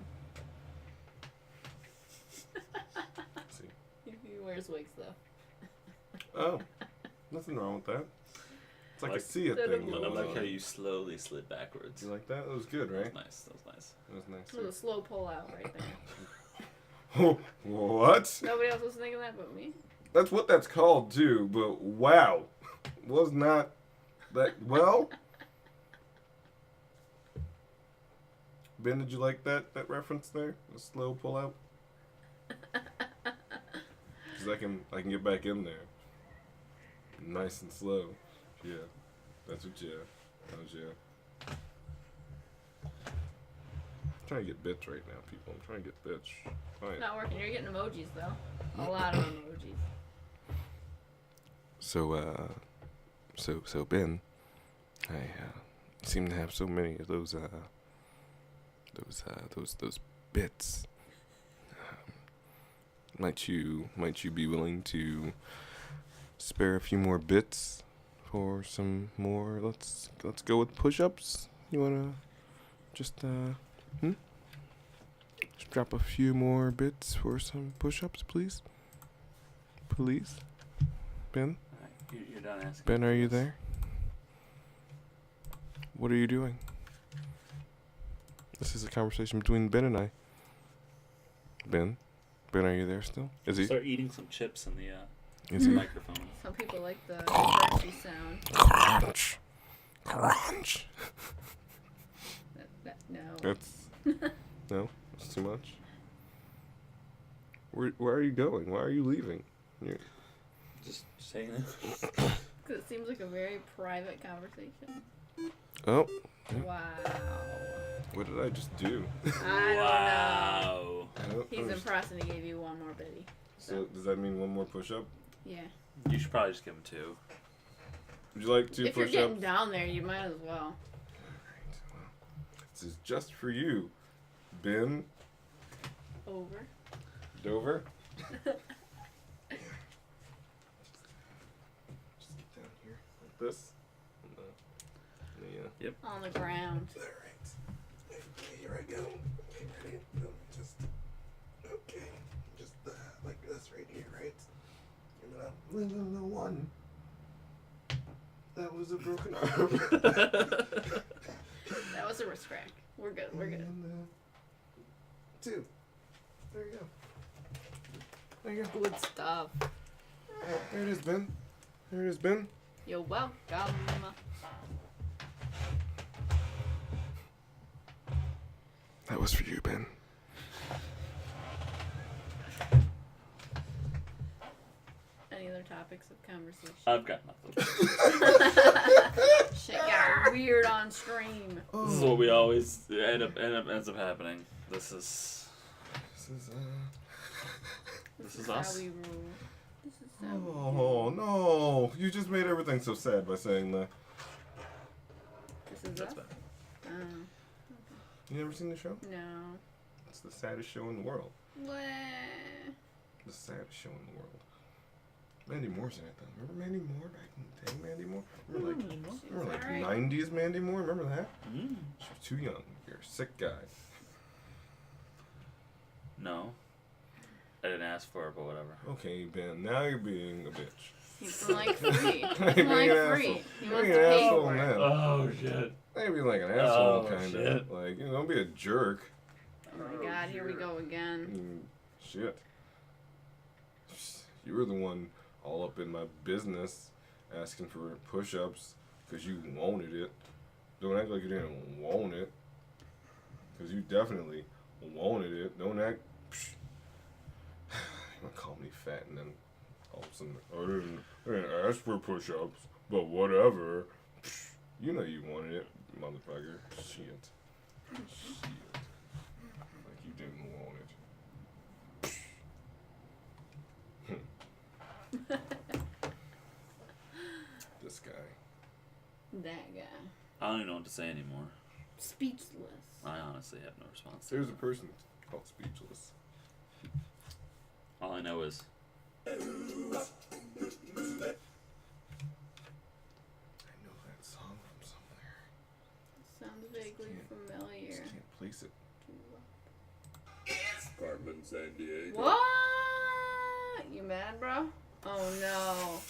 See. He wears wigs though. Oh, nothing wrong with that. It's like Like- a see it That thing. is I going like on. how you slowly slid backwards. You like that? That was good, That right? was nice. That was nice. That was It was a nice. slow pull out right there. Oh, what? Nobody else was thinking that but me. That's what that's called too. But wow, was not that well? Ben, did you like that reference there? The slow pull out? Because I can get back in there. Nice and slow. Yeah. That's what, yeah. That was, yeah. I'm trying to get bits right now, people. I'm trying to get bits. Fine. It's not working. You're getting emojis, though. A lot of emojis. So, so Ben, I seem to have so many of those bits. Might you be willing to spare a few more bits for some more? Let's go with push-ups. You wanna just just drop a few more bits for some push-ups, please? Please, Ben. You're done asking. Ben, are you there? What are you doing? This is a conversation between Ben and I. Ben, are you there still? Is he? Start eating some chips in the Is he? microphone. Some people like the crunchy sound. Crunch, crunch. No. That's no. That's too much. Where are you going? Why are you leaving? Just saying that. Because it seems like a very private conversation. Oh, Wow. what did I just do? I Wow. I don't don't know. He's understand. impressed and he gave you one more biddy. So does that mean one more push-up? Yeah. You should probably just give him 2. Would you like 2 If you're push-ups? getting down there, you might as well. This is just for you, Ben Over. Dover. Just get down here like this. Yeah. On the ground. All right. Okay, here I go. Okay, ready? Just okay. Just like this right here, right? And then the one. That was a broken arm. That was a wrist crack. We're good. We're good. And, 2. There you go. There you go. Good stuff. There it is, Ben. There it is, Ben. You're welcome. That was for you, Ben. Any other topics of conversation? I've got nothing. Shit got weird on stream. This is what we always ends up happening. This is This is us. how we rule. This is how we Oh no! You just made everything so sad by saying that. This is That's us? bad. You never seen the show? No. It's the saddest show in the world. What? The saddest show in the world. Mandy Moore's in it though. Remember Mandy Moore back in the day? Mandy Moore. Remember like alright. 90s Mandy Moore. Remember that? Mm. She was too young. You're a sick guy. No. I didn't ask for it, but whatever. Okay, Ben. Now you're being a bitch. He's like free. You're He's being like an free. asshole. He You're wants being to an pay asshole for it. now. Oh shit. Maybe like an asshole Oh, kind of. shit. Like, don't be a jerk. Oh my god, here we go again. Shit. You were the one all up in my business asking for push-ups because you wanted it. Don't act like you didn't want it. Because you definitely wanted it. Don't act... You want to call me fat and then all of a sudden, I didn't ask for push-ups, but whatever. You know you wanted it, motherfucker. Shit. Like you didn't want it. This guy. That guy. I don't even know what to say anymore. Speechless. I honestly have no response. There's a person called Speechless. All I know is I know that song from somewhere. Sounds vaguely familiar. Just can't place it. Carmen San Diego. What? You mad, bro? Oh no.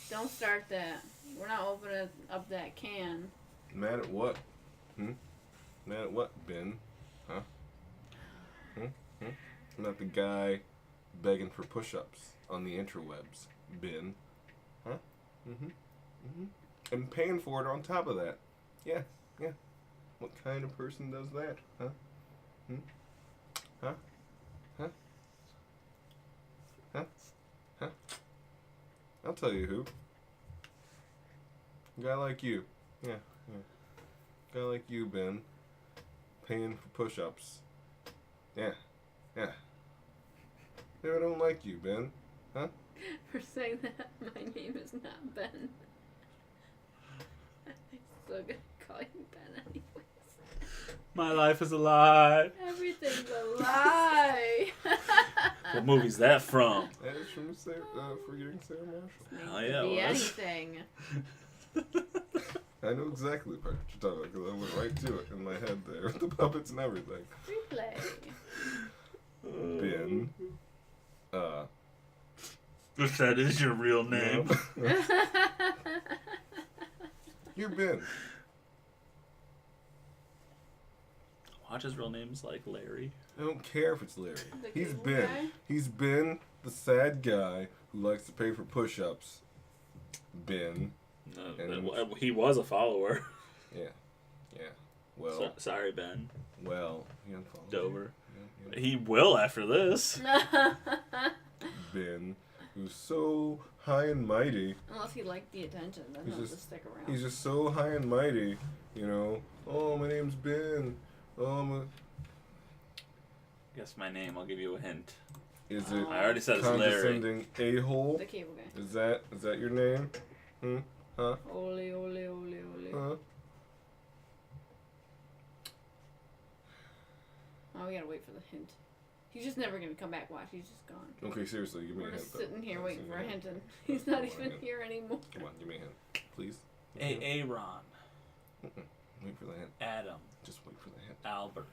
Don't start that. We're not opening up that can. Mad at what? Mad at what, Ben? Huh? I'm not the guy begging for push-ups on the interwebs, Ben. Huh? And paying for it on top of that. Yeah. What kind of person does that? Huh? Huh? Huh? Huh? Huh? I'll tell you who. A guy like you. Yeah. A guy like you, Ben. Paying for push-ups. Yeah. Maybe I don't like you, Ben. Huh? For saying that my name is not Ben. I'm still gonna call you Ben anyways. My life is a lie. Everything's a lie. What movie's that from? That is from Forgetting Sarah Marshall. Oh, yeah, Be it was. anything. I know exactly the part you're talking about because I went right to it in my head there with the puppets and everything. Replay. Ben. If that is your real name. No. You're Ben. Watch's real name's like Larry. I don't care if it's Larry. The He's cable Ben. guy? He's Ben, the sad guy who likes to pay for push-ups. Ben. He was a follower. Yeah. Well, Sorry, Ben. well, he unfollowed Dover. you. He will after this. Ben, who's so high and mighty. Unless he liked the attention, then He's he'll just- just stick around. He's just so high and mighty, you know. Oh, my name's Ben. Oh, Guess my name. I'll give you a hint. is it I already said it's Larry. condescending a-hole? The cable guy. Is that your name? Huh? Ole, ole, ole, ole. Huh? Oh, we gotta wait for the hint. He's just never gonna come back. Watch, he's just gone. Okay, seriously, give me We're a hint. just though. sitting here Come on, waiting give for me a hint, and Come he's on, not come on, even hint. here anymore. Come on, give me a hint, please. Give me a hint. Aaron. Wait for the hint. Adam. Just wait for the hint. Albert.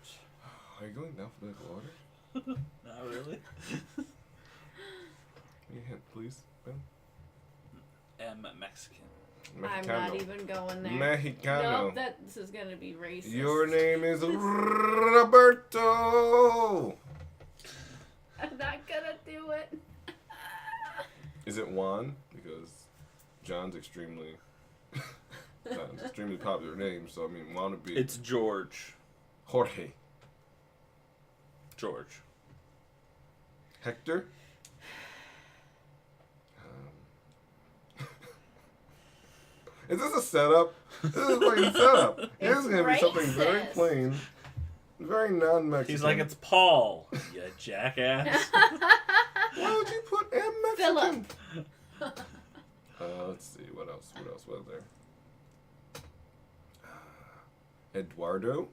Are you going in alphabetical order? Not really. Give me a hint, please, Ben. M. Mexican. I'm not even going there. Mexicano. Nope, this is gonna be racist. Your name is Roberto. I'm not gonna do it. Is it Juan? Because John's extremely popular name. So I mean, Juan would be. It's George. Jorge. George. Hector. Is this a setup? This is like a setup. This is gonna be something very racist. plain, very non-Mexican. He's like, it's Paul. You jackass. Why would you put M Mexican? Philip. Let's see. What else? What else was there? Eduardo.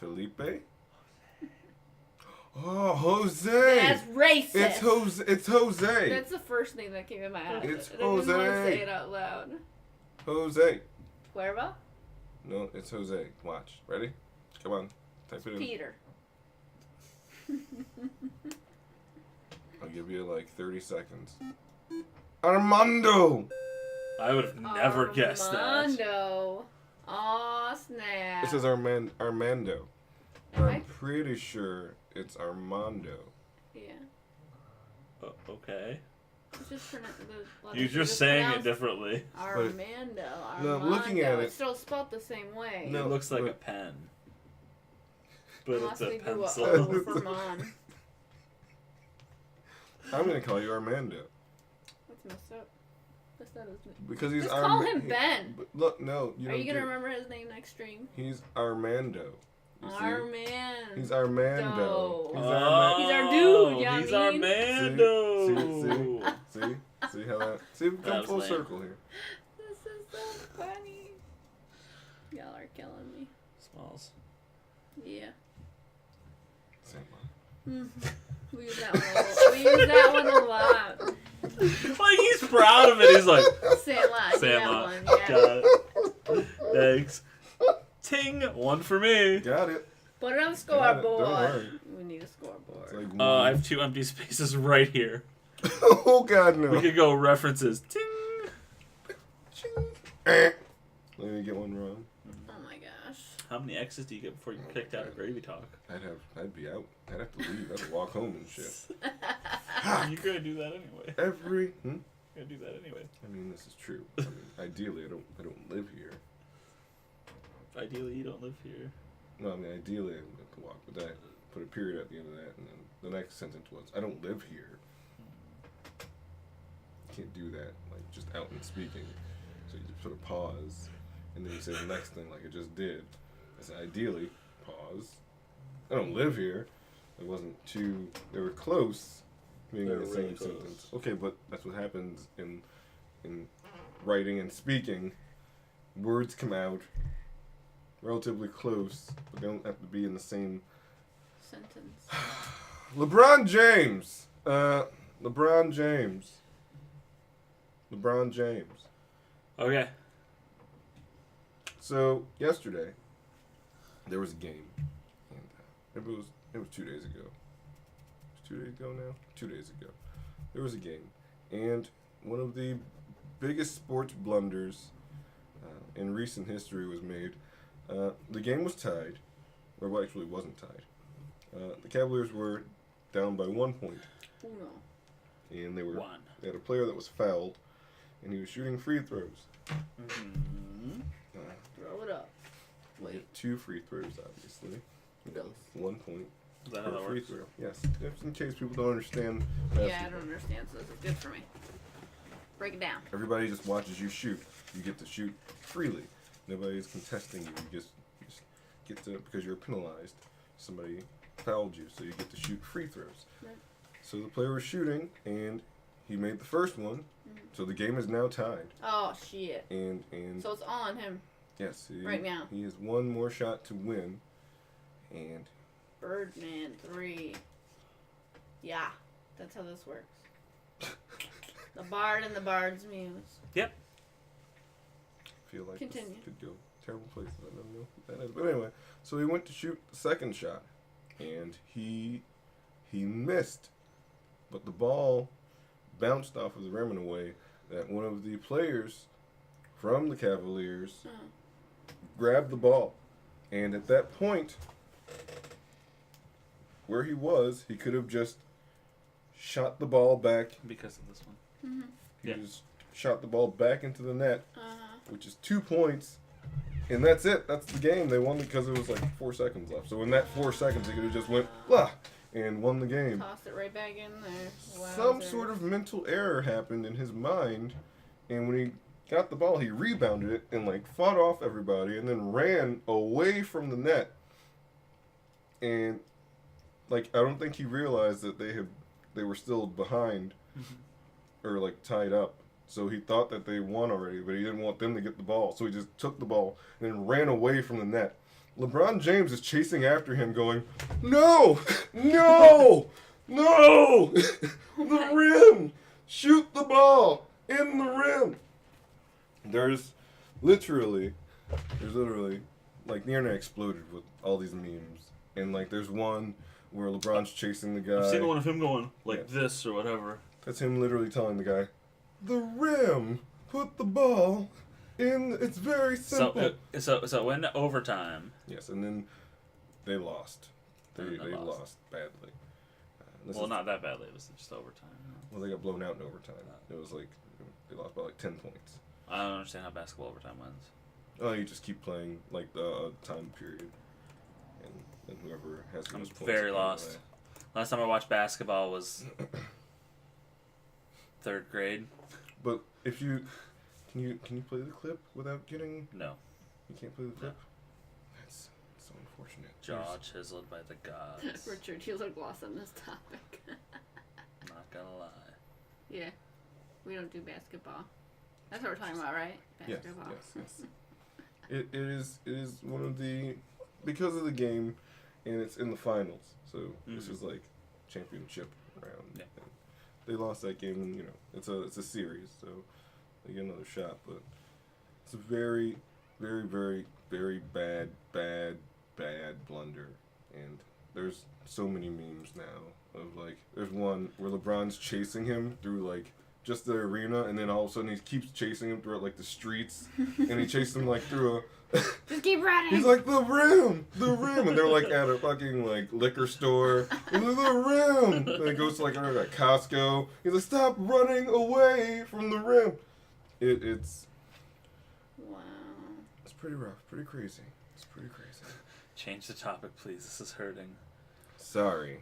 Felipe. Oh, Jose. That's racist. It's Jose. It's Jose. That's the first name that came in my head. It's I didn't want to Jose. say it out loud. Jose. Cuervo? No, it's Jose. Watch. Ready? Come on. Type it in. Peter. I'll give you like 30 seconds. Armando. I would have never guessed that. Armando. Aw, snap. It says Armando. Am I- I'm pretty sure it's Armando. Yeah. Okay. It's just the letters You're are just saying it pronounced differently. Armando. No, Armando. looking at it- It's still spelled the same way. No. It looks like a look. pen. But Unless it's a they do pencil. O for Mon. I'm gonna call you Armando That's messed up. That's not his name. because he's Just call him Ben. But look, no, you Are don't you gonna get it. remember his name next stream? He's Armando. You see? Armando. He's Armando. He's Oh, He's our dude, you know He's what I mean? Armando. See how that? See, we've That come was full lame. circle here. This is so funny. Y'all are killing me. Smalls. Yeah. Same one. We use that one a lot. We use that one a lot. Like, he's proud of it. He's like, Sandlot. Sandlot. Yeah. Got it. Thanks. Ting. One for me. Got it. Put it on the Got it. scoreboard. Don't worry. We need a It's scoreboard. like I have 2 empty spaces right here. oh God, no. We could go references. Ting. Let me get one wrong. Oh my gosh. How many X's do you get before you get kicked out of Gravy Talk? I'd be out. I'd have to leave. I'd have to walk home and shit. You're gonna do that anyway. Every. You're gonna do that anyway. I mean, this is true. I mean, ideally, I don't live here. Ideally, you don't live here. No, I mean, ideally, I have to walk, but then I put a period at the end of that, and then the next sentence was, I don't live here. You can't do that, like, just out and speaking. So you just put a pause, and then you say the next thing like I just did. I said, ideally, pause. I don't live here. It wasn't too, they were close, being They in the were same really close. sentence. Okay, but that's what happens in writing and speaking. Words come out relatively close, but they don't have to be in the same Sentence. LeBron James. LeBron James. LeBron James. Okay. So yesterday there was a game, and it was 2 days ago. It was 2 days ago now. 2 days ago, there was a game, and one of the biggest sports blunders in recent history was made. The game was tied, or well, actually, it wasn't tied. The Cavaliers were down by 1 point, Uno. and they One. had a player that was fouled, and he was shooting free throws. Mm-hmm. Throw it up. He Wait. had 2 free throws, obviously. You know, 1 point Is that how per that free works? throw. Yes, just in case people don't understand Yeah, I basketball. don't understand, so this is good for me. Break it down. Everybody just watches you shoot. You get to shoot freely. Nobody's contesting you. You just get to, because you're penalized. Somebody fouled you, so you get to shoot free throws. Right. So the player was shooting, and he made the first one. So the game is now tied. Oh, shit. And So it's all on him. yes, right now. he has one more shot to win. And Birdman 3. Yeah, that's how this works. The Bard and the Bard's Muse. I feel like Continue. this could go terrible places. I don't know what that is. But anyway, so he went to shoot the second shot, and he missed. But the ball bounced off of the rim in a way that one of the players from the Cavaliers grabbed the ball. And at that point, where he was, he could have just shot the ball back. Because of this one. Mm-hmm. He Yeah. just shot the ball back into the net, Uh-huh. which is 2 points. And that's it. That's the game. They won because it was like 4 seconds left. So in that 4 seconds, they could have just went, blah, and won the game. Tossed it right back in there. Some Wowzer. sort of mental error happened in his mind. And when he got the ball, he rebounded it and like fought off everybody and then ran away from the net. And like, I don't think he realized that they were still behind or like tied up. So he thought that they won already, but he didn't want them to get the ball. So he just took the ball and then ran away from the net. LeBron James is chasing after him going, no, no, no, the rim, shoot the ball in the rim. There's literally, like the internet exploded with all these memes. And like there's one where LeBron's chasing the guy. I've seen the one of him going like Yeah. this or whatever. That's him literally telling the guy, the rim, put the ball in, it's very simple. So it went to overtime. Yes, and then they lost. They And they lost. lost badly. This Well, is- not that badly. It was just overtime. Well, they got blown out in overtime. It was like, they lost by like 10 points. I don't understand how basketball overtime wins. Oh, you just keep playing like the time period. And whoever has the I'm most points. very is lost. away. Last time I watched basketball was 3rd grade. But if you can you play the clip without getting? No. You can't play the clip. That's so unfortunate. Jaw chiseled by the gods. Richard, you look lost on this topic. Not gonna lie. Yeah. We don't do basketball. That's what we're talking about, right? Yes, Basketball. yes. It is one of the, because of the game, and it's in the finals. So this is like championship round. Yeah. And they lost that game, and you know it's a series, so they get another shot. But it's a very, very, very, very bad blunder, and there's so many memes now of like, there's one where LeBron's chasing him through like just the arena, and then all of a sudden he keeps chasing him through like the streets, and he chased him like through a. Just keep running. He's like, the rim, and they're like at a fucking like liquor store. He's like, the rim. And he goes to like a Costco. He's like, stop running away from the rim. It's Wow. pretty rough, pretty crazy. It's pretty crazy. Change the topic, please. This is hurting. Sorry.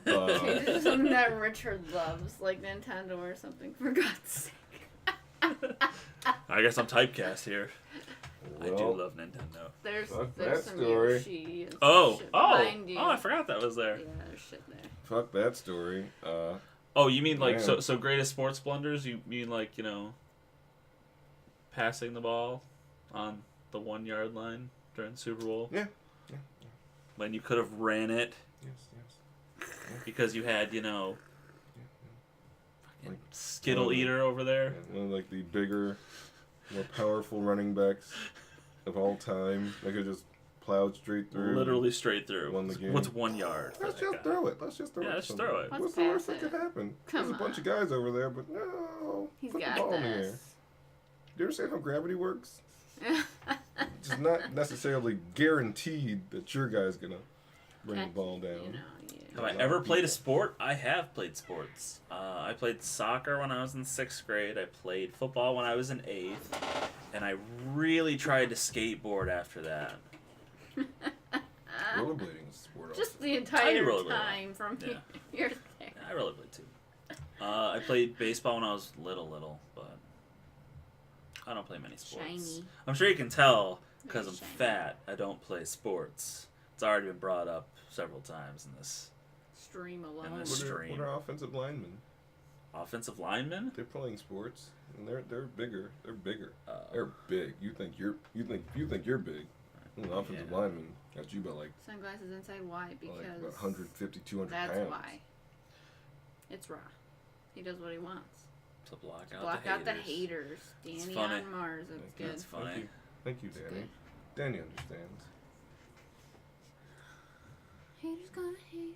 Change it to something that Richard loves, like Nintendo or something, for God's sake. I guess I'm typecast here. I do Well, love Nintendo. There's Fuck there's that some story. Yoshi and some Oh, shit oh, behind you. oh! I forgot that was there. Yeah, there's shit there. fuck that story. Oh, you mean like Man. so greatest sports blunders? You mean like passing the ball on the 1 yard line during the Super Bowl Yeah. when you could have ran it Yes. because you had Like- Skittle Eater over there. One of like the bigger, more powerful running backs of all time. They could just plowed straight through. Literally straight through. Won the game. What's 1 yard? for Let's that just guy? throw it. Let's just throw it. Yeah, to let's somebody. throw it. Let's What's the worst pass that could it. happen? Come There's a bunch of on. guys over there, but no. He's Put the got ball in the air. this. Do you understand how gravity works? It's not necessarily guaranteed that your guy's gonna bring the ball down. You know, Have I ever played a sport? I have played sports. I played soccer when I was in 6th grade. I played football when I was in 8th. And I really tried to skateboard after that. Rollerblading is a sport. just the I entire do rollerblade. time from Yeah. your thing. Yeah, I rollerblade too. I played baseball when I was little, but I don't play many sports. Shiny. I'm sure you can tell because Very I'm shiny. fat. I don't play sports. It's already been brought up several times in this. Stream alone. And What this- are, Stream. what are offensive linemen? Offensive linemen? They're playing sports, and they're bigger. They're bigger. Uh, They're big. You think you're big. An offensive Yeah. lineman got you about like Sunglasses inside. Why? Because about 150, 200 that's pounds. why. It's raw. He does what he wants. to block out Block the out the haters. haters. Danny funny. on Mars. That's Thank you. good. That's funny. Thank you, Danny. good. Danny understands. Haters gonna hate.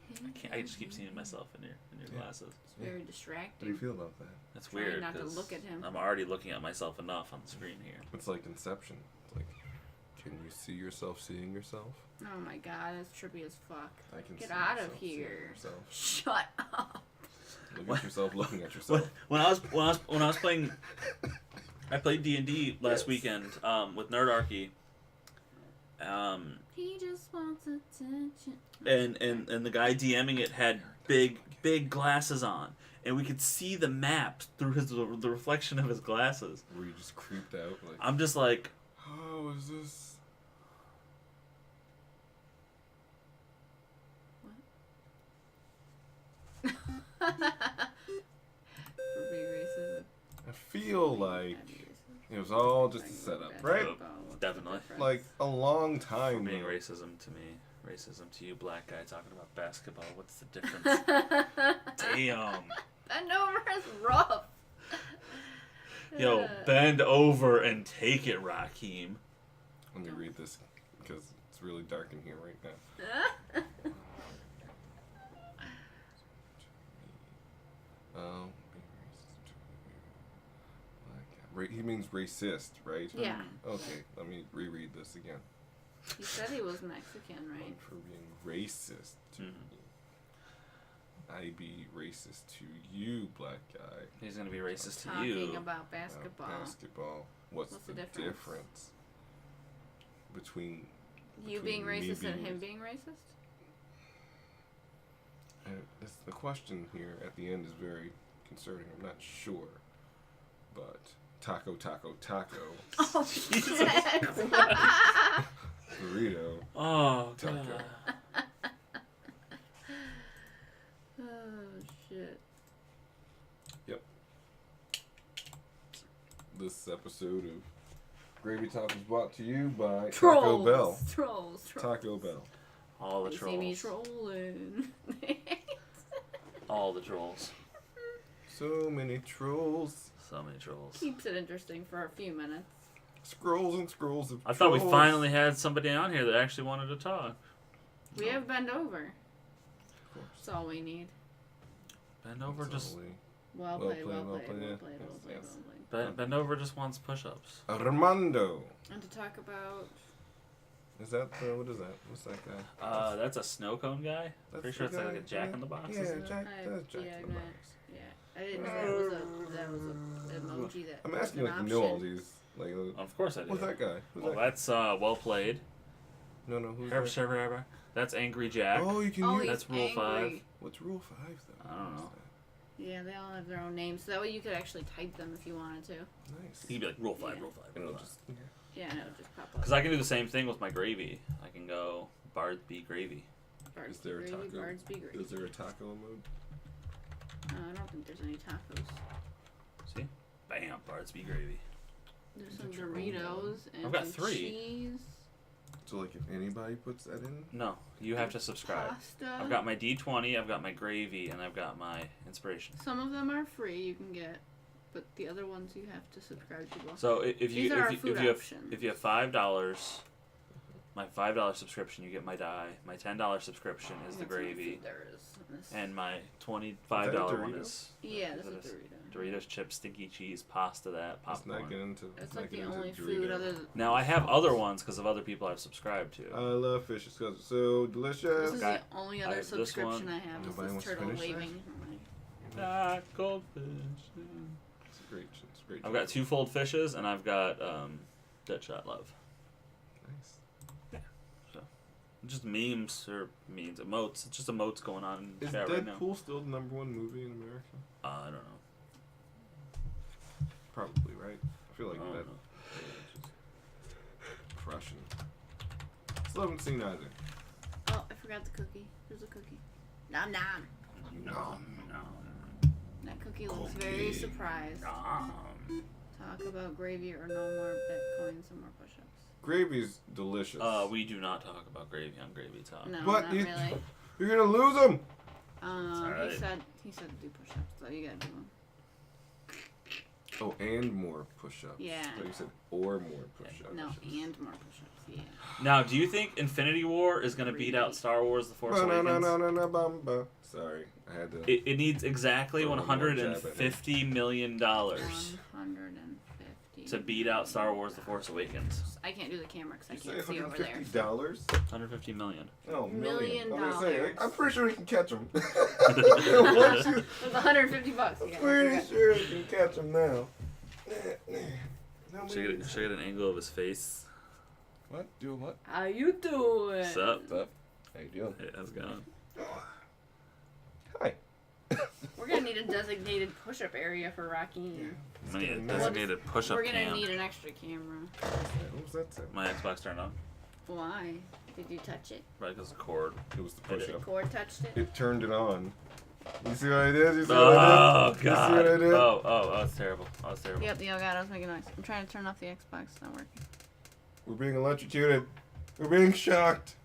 I just keep seeing myself in your Yeah. glasses. It's very How do you distracting. feel about that? That's Trying weird. not to 'cause look at him. I'm already looking at myself enough on the screen here. It's like Inception. It's like, can you see yourself seeing yourself? Oh my god, that's trippy as fuck. I can Get see out of myself seeing here. yourself. Shut up. Look What? at yourself looking at yourself. When I was playing, I played D&D last Yes. weekend with Nerdarchy. He just wants attention. And the guy DMing it had big glasses on, and we could see the map through the reflection of his glasses. Were you just creeped out? Like, I'm just like, how is this? For being racist. I feel like it was all just a setup, right? Definitely. Like a long for time. being though. racism to me, racism to you, black guy talking about basketball. What's the difference? Damn. Bend over is rough. Yo, bend over and take it, Raheem. Let me read this because it's really dark in here right now. He means racist, right? Yeah. Okay, let me reread this again. He said he was Mexican, right? For being racist to me. I be racist to you, black guy. He's gonna be racist to Talking you. about basketball. Basketball. What's the difference between You being me racist and being him racist? being racist? The question here at the end is very concerning. I'm not sure, but taco, Oh, shit. burrito. Oh Taco. god. Oh, shit. This episode of Gravy Talk is brought to you by Trolls. Taco Bell. Trolls. Taco Bell. All the You see me trolls. trolling. All the trolls. So many trolls. So many trolls. Keeps it interesting for a few minutes. Scrolls and scrolls of I thought we trolls. finally had somebody on here that actually wanted to talk. We have Bend Over. Of course. That's all we need. Bend over That's just all we- Well Well played, played, well well played, played, well yeah. played, well Yes, played, yes. well played. Bend over just wants push-ups. Armando. And to talk about... Is that what is that? What's that guy? That's a snow cone guy. That's Pretty sure the it's like guy, a Jack yeah. in the Box. Yeah, isn't it? Jack. That's Jack yeah, in I'm the not- Box. Yeah, I didn't know that was a emoji that I'm was asking an like you know all option. these. Like, Of course I do. who's that guy? Who's Well, that guy? that's well played. No, who's Server, that? server, server. That's Angry Jack. Oh, you can Oh, use. That's he's Rule angry. 5. What's Rule 5 though? I don't know. Yeah, they all have their own names, so that way you could actually type them if you wanted to. Nice. You can be like, Rule 5, Yeah. Rule 5. And Rule it'll 5. just. Yeah, and it'll just pop up. Because I can do the same thing with my gravy. I can go Bard be gravy. Bards Is there a be gravy, taco? Bards be gravy. Is there a taco mode? I don't think there's any tacos. See? Bam, Bards be gravy. There's Is some it your own Doritos and I've got some 3. cheese, So like, if anybody puts that in, No, you have to subscribe. pasta. I've got my D20, I've got my gravy, and I've got my inspiration. Some of them are free you can get, but the other ones you have to subscribe to. So if These you are our if you, food if you have options. if you have $5, my $5 subscription, you get my dye. My $10 subscription is the That's how much gravy, food there is in this. and my $25 Dorito? one is Yeah, this what is is Dorito. Doritos chips, stinky cheese, pasta, that let's not popcorn. get into. It's let's like not get the into only Dorito. food other than. Now I have other ones because of other people I've subscribed to. I love fish. It's so delicious. This is Got- the only I other have this subscription one. I have. Nobody This wants is to turtle finish that? waving. Goldfish. It's a great. It's a great. I've got 2 fold fishes and I've got Deadshot Love. Nice. Just memes or memes, emotes. It's just emotes going on in Is chat right now. Deadpool still the #1 movie in America? I don't know. Probably, right? I feel like I don't that. know. Just crushing. Still haven't seen either. Oh, I forgot the cookie. There's a cookie. Nom nom. No. That cookie looks very surprised. Talk about gravy or no more Bitcoin, some more push-ups. Gravy's delicious. We do not talk about gravy on Gravy Talk. No, But not you- really. You're gonna lose them. alright. He said to do push-ups, so you gotta do them. Oh, and more push-ups. Yeah. So you said or more push-ups. No, and more push-ups. Yeah. Now, do you think Infinity War is going to beat out Star Wars: The Force Awakens? Ba-na-na-na-na-bum-ba. Sorry, I had to. It needs exactly Throw one more jab at him. $150 million 150. to beat out Star Wars: The Force Awakens. I can't do the camera because I You say can't see over there. $150? $150 million. Oh, Million I'm gonna say, dollars. I'm pretty sure we can catch them. With $150. Yeah. Pretty sure we can catch them now. Should I get an angle of his face? What? Do what? How you doing? What's up? What's up? How you doing? Hey, how's it going? Hi. We're gonna need a designated push-up area for Rocky. I need a getting nice. designated push-up We're gonna cam. need an extra camera. What was that sound? My Xbox turned on. Why? Did you touch it? Right, because the cord. It was the I did. push-up. Cord touched it? It turned it on. You see what I did? You see what Oh, I did? God. You see what I did? Oh, that's terrible. Oh, that's terrible. Yep, the Elgato's making noise. I'm trying to turn off the Xbox. It's not working. We're being electrocuted. We're being shocked.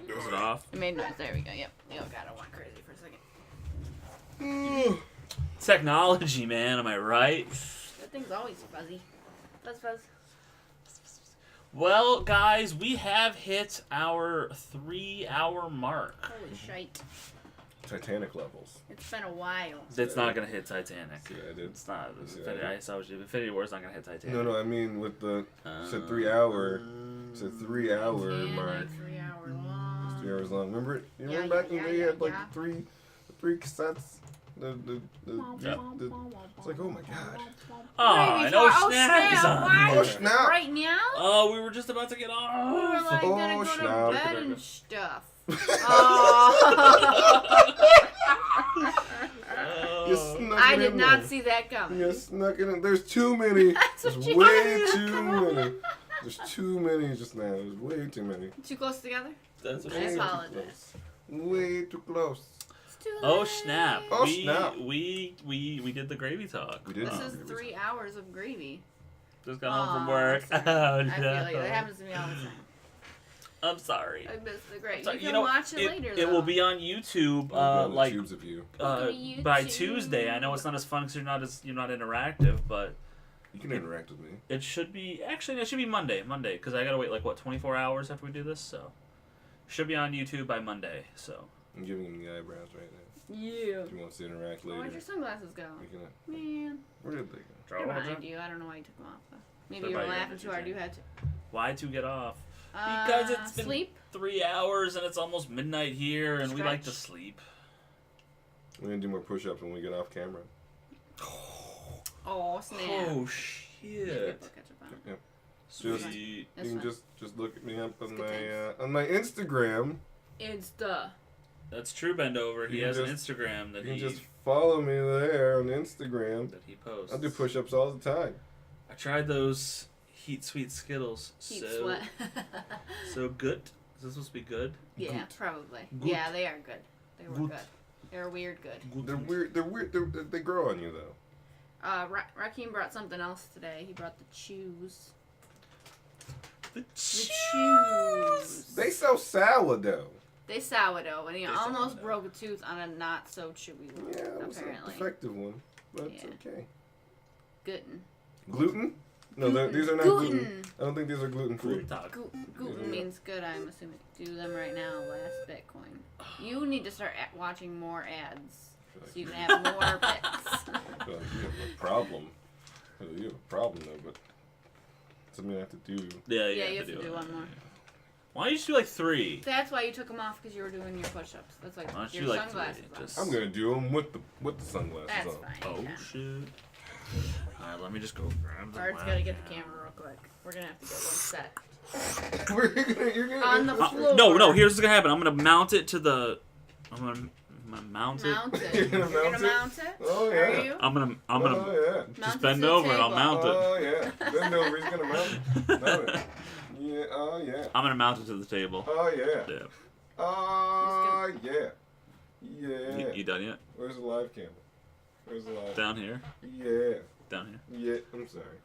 Is it off? It made noise. There we go. Yep, the Elgato went crazy for a second. Technology, man. Am I right? That thing's always fuzzy. Fuzz, fuzz. Well, guys, we have hit our 3-hour mark. Holy shite. Titanic levels. It's been a while. It's not gonna hit Titanic. See what I did? It's not. See what I Infinity, I saw what you did. Infinity War's not gonna hit Titanic. No, I mean with the said 3 hour. It's a 3 hour Titanic, mark. 3 hour long. It's 3 hours long. Remember it? You Yeah, remember back in yeah, the day you yeah, had like yeah. the three cassettes? The it's like, oh my god. Oh, I know Snap is on. Why? Oh, snap. Right now? Oh, we were just about to get We were off. like gonna Oh, go snap. to bed and stuff. Oh. You snuck I it did in not there. see that coming. You snuck it in. There's too many. That's There's what you way got. too many. There's too many just now. There's way too many. Too close together? That's what I she said. apologize. Way too close. It's too Oh late. snap! Oh, we, snap. We did the gravy talk. We did. This Oh. is 3 hours of gravy. Just got home from Aw, work. I'm Oh, sorry. I feel like no. that happens to me all the time. I'm sorry. I miss the gravy. So, You can know, watch it later, though. It will be on YouTube. We'll be on the Like tubes of you. Welcome to by YouTube. Tuesday. I know it's not as fun because you're not interactive, but You can interact with me. it should be actually it should be Monday because I gotta wait like what 24 hours after we do this, so should be on YouTube by Monday. So I'm giving him the eyebrows right now. Yeah. If he wants to interact Oh, later. where'd your sunglasses go? we can, Man. where did they go? They're behind you. I don't know why you took them off, though. Maybe They're you were by your laughing too hard. You had to. why to get off? Because it's been sleep. 3 hours and it's almost midnight here, and we like to Stretch. sleep. We're gonna do more push-ups when we get off camera. Oh, snap. Oh Maybe shit! put ketchup on it. Yep. Just, Sweet. That's you can fine. just look at me up on good my Instagram. Insta. That's true, Bendover. He You has an just- Instagram that You can he just follow me there on Instagram. posts. I do push-ups all the time. I tried those Heat Sweet Skittles. Heat so sweat. so good. Is this supposed to be good? Yeah, Good. probably. Good. Yeah, they are good. They were Good. good. They're weird good. They're weird. They're weird. They grow on you though. Raheem brought something else today. He brought the chews. The Chews. They sell sourdough. They sourdough, and he They almost sourdough. broke a tooth on a not so chewy one. Yeah, it was a apparently. defective one, but it's Yeah. okay. Gluten. Gluten? No, these are not gluten. I don't think these are gluten free. Gluten talk. Gluten means good, I'm assuming. Do them right now, last Bitcoin. You need to start watching more ads so you can have more bits. You have a problem. You have a problem though, but something I have to do. Yeah, Yeah, you have to do it. one more. Why don't you just do like 3? That's why you took them off, because you were doing your push-ups. That's like Why don't your you like sunglasses 3? on. Just... I'm gonna do them with the sunglasses That's on. fine. Oh yeah. shit. Alright, let me just go grab the Art's gotta get the camera real quick. We're gonna have to get one set. You're gonna On the this floor. No, here's what's gonna happen. I'm gonna mount it to the. I'm gonna mount it. Mount it. You're You're gonna gonna mount mount it? it? Oh, Are yeah. you? I'm gonna Oh yeah. Mount just it bend to the over and I'll table. mount it. Oh yeah. Bend over. He's gonna mount it. Mount it. Yeah. Oh yeah. I'm gonna mount it to the table. Oh yeah. Yeah. Oh yeah. Yeah. You done yet? Where's the live camera? Where's the live? Down here. Yeah. Down here. Yeah. I'm sorry.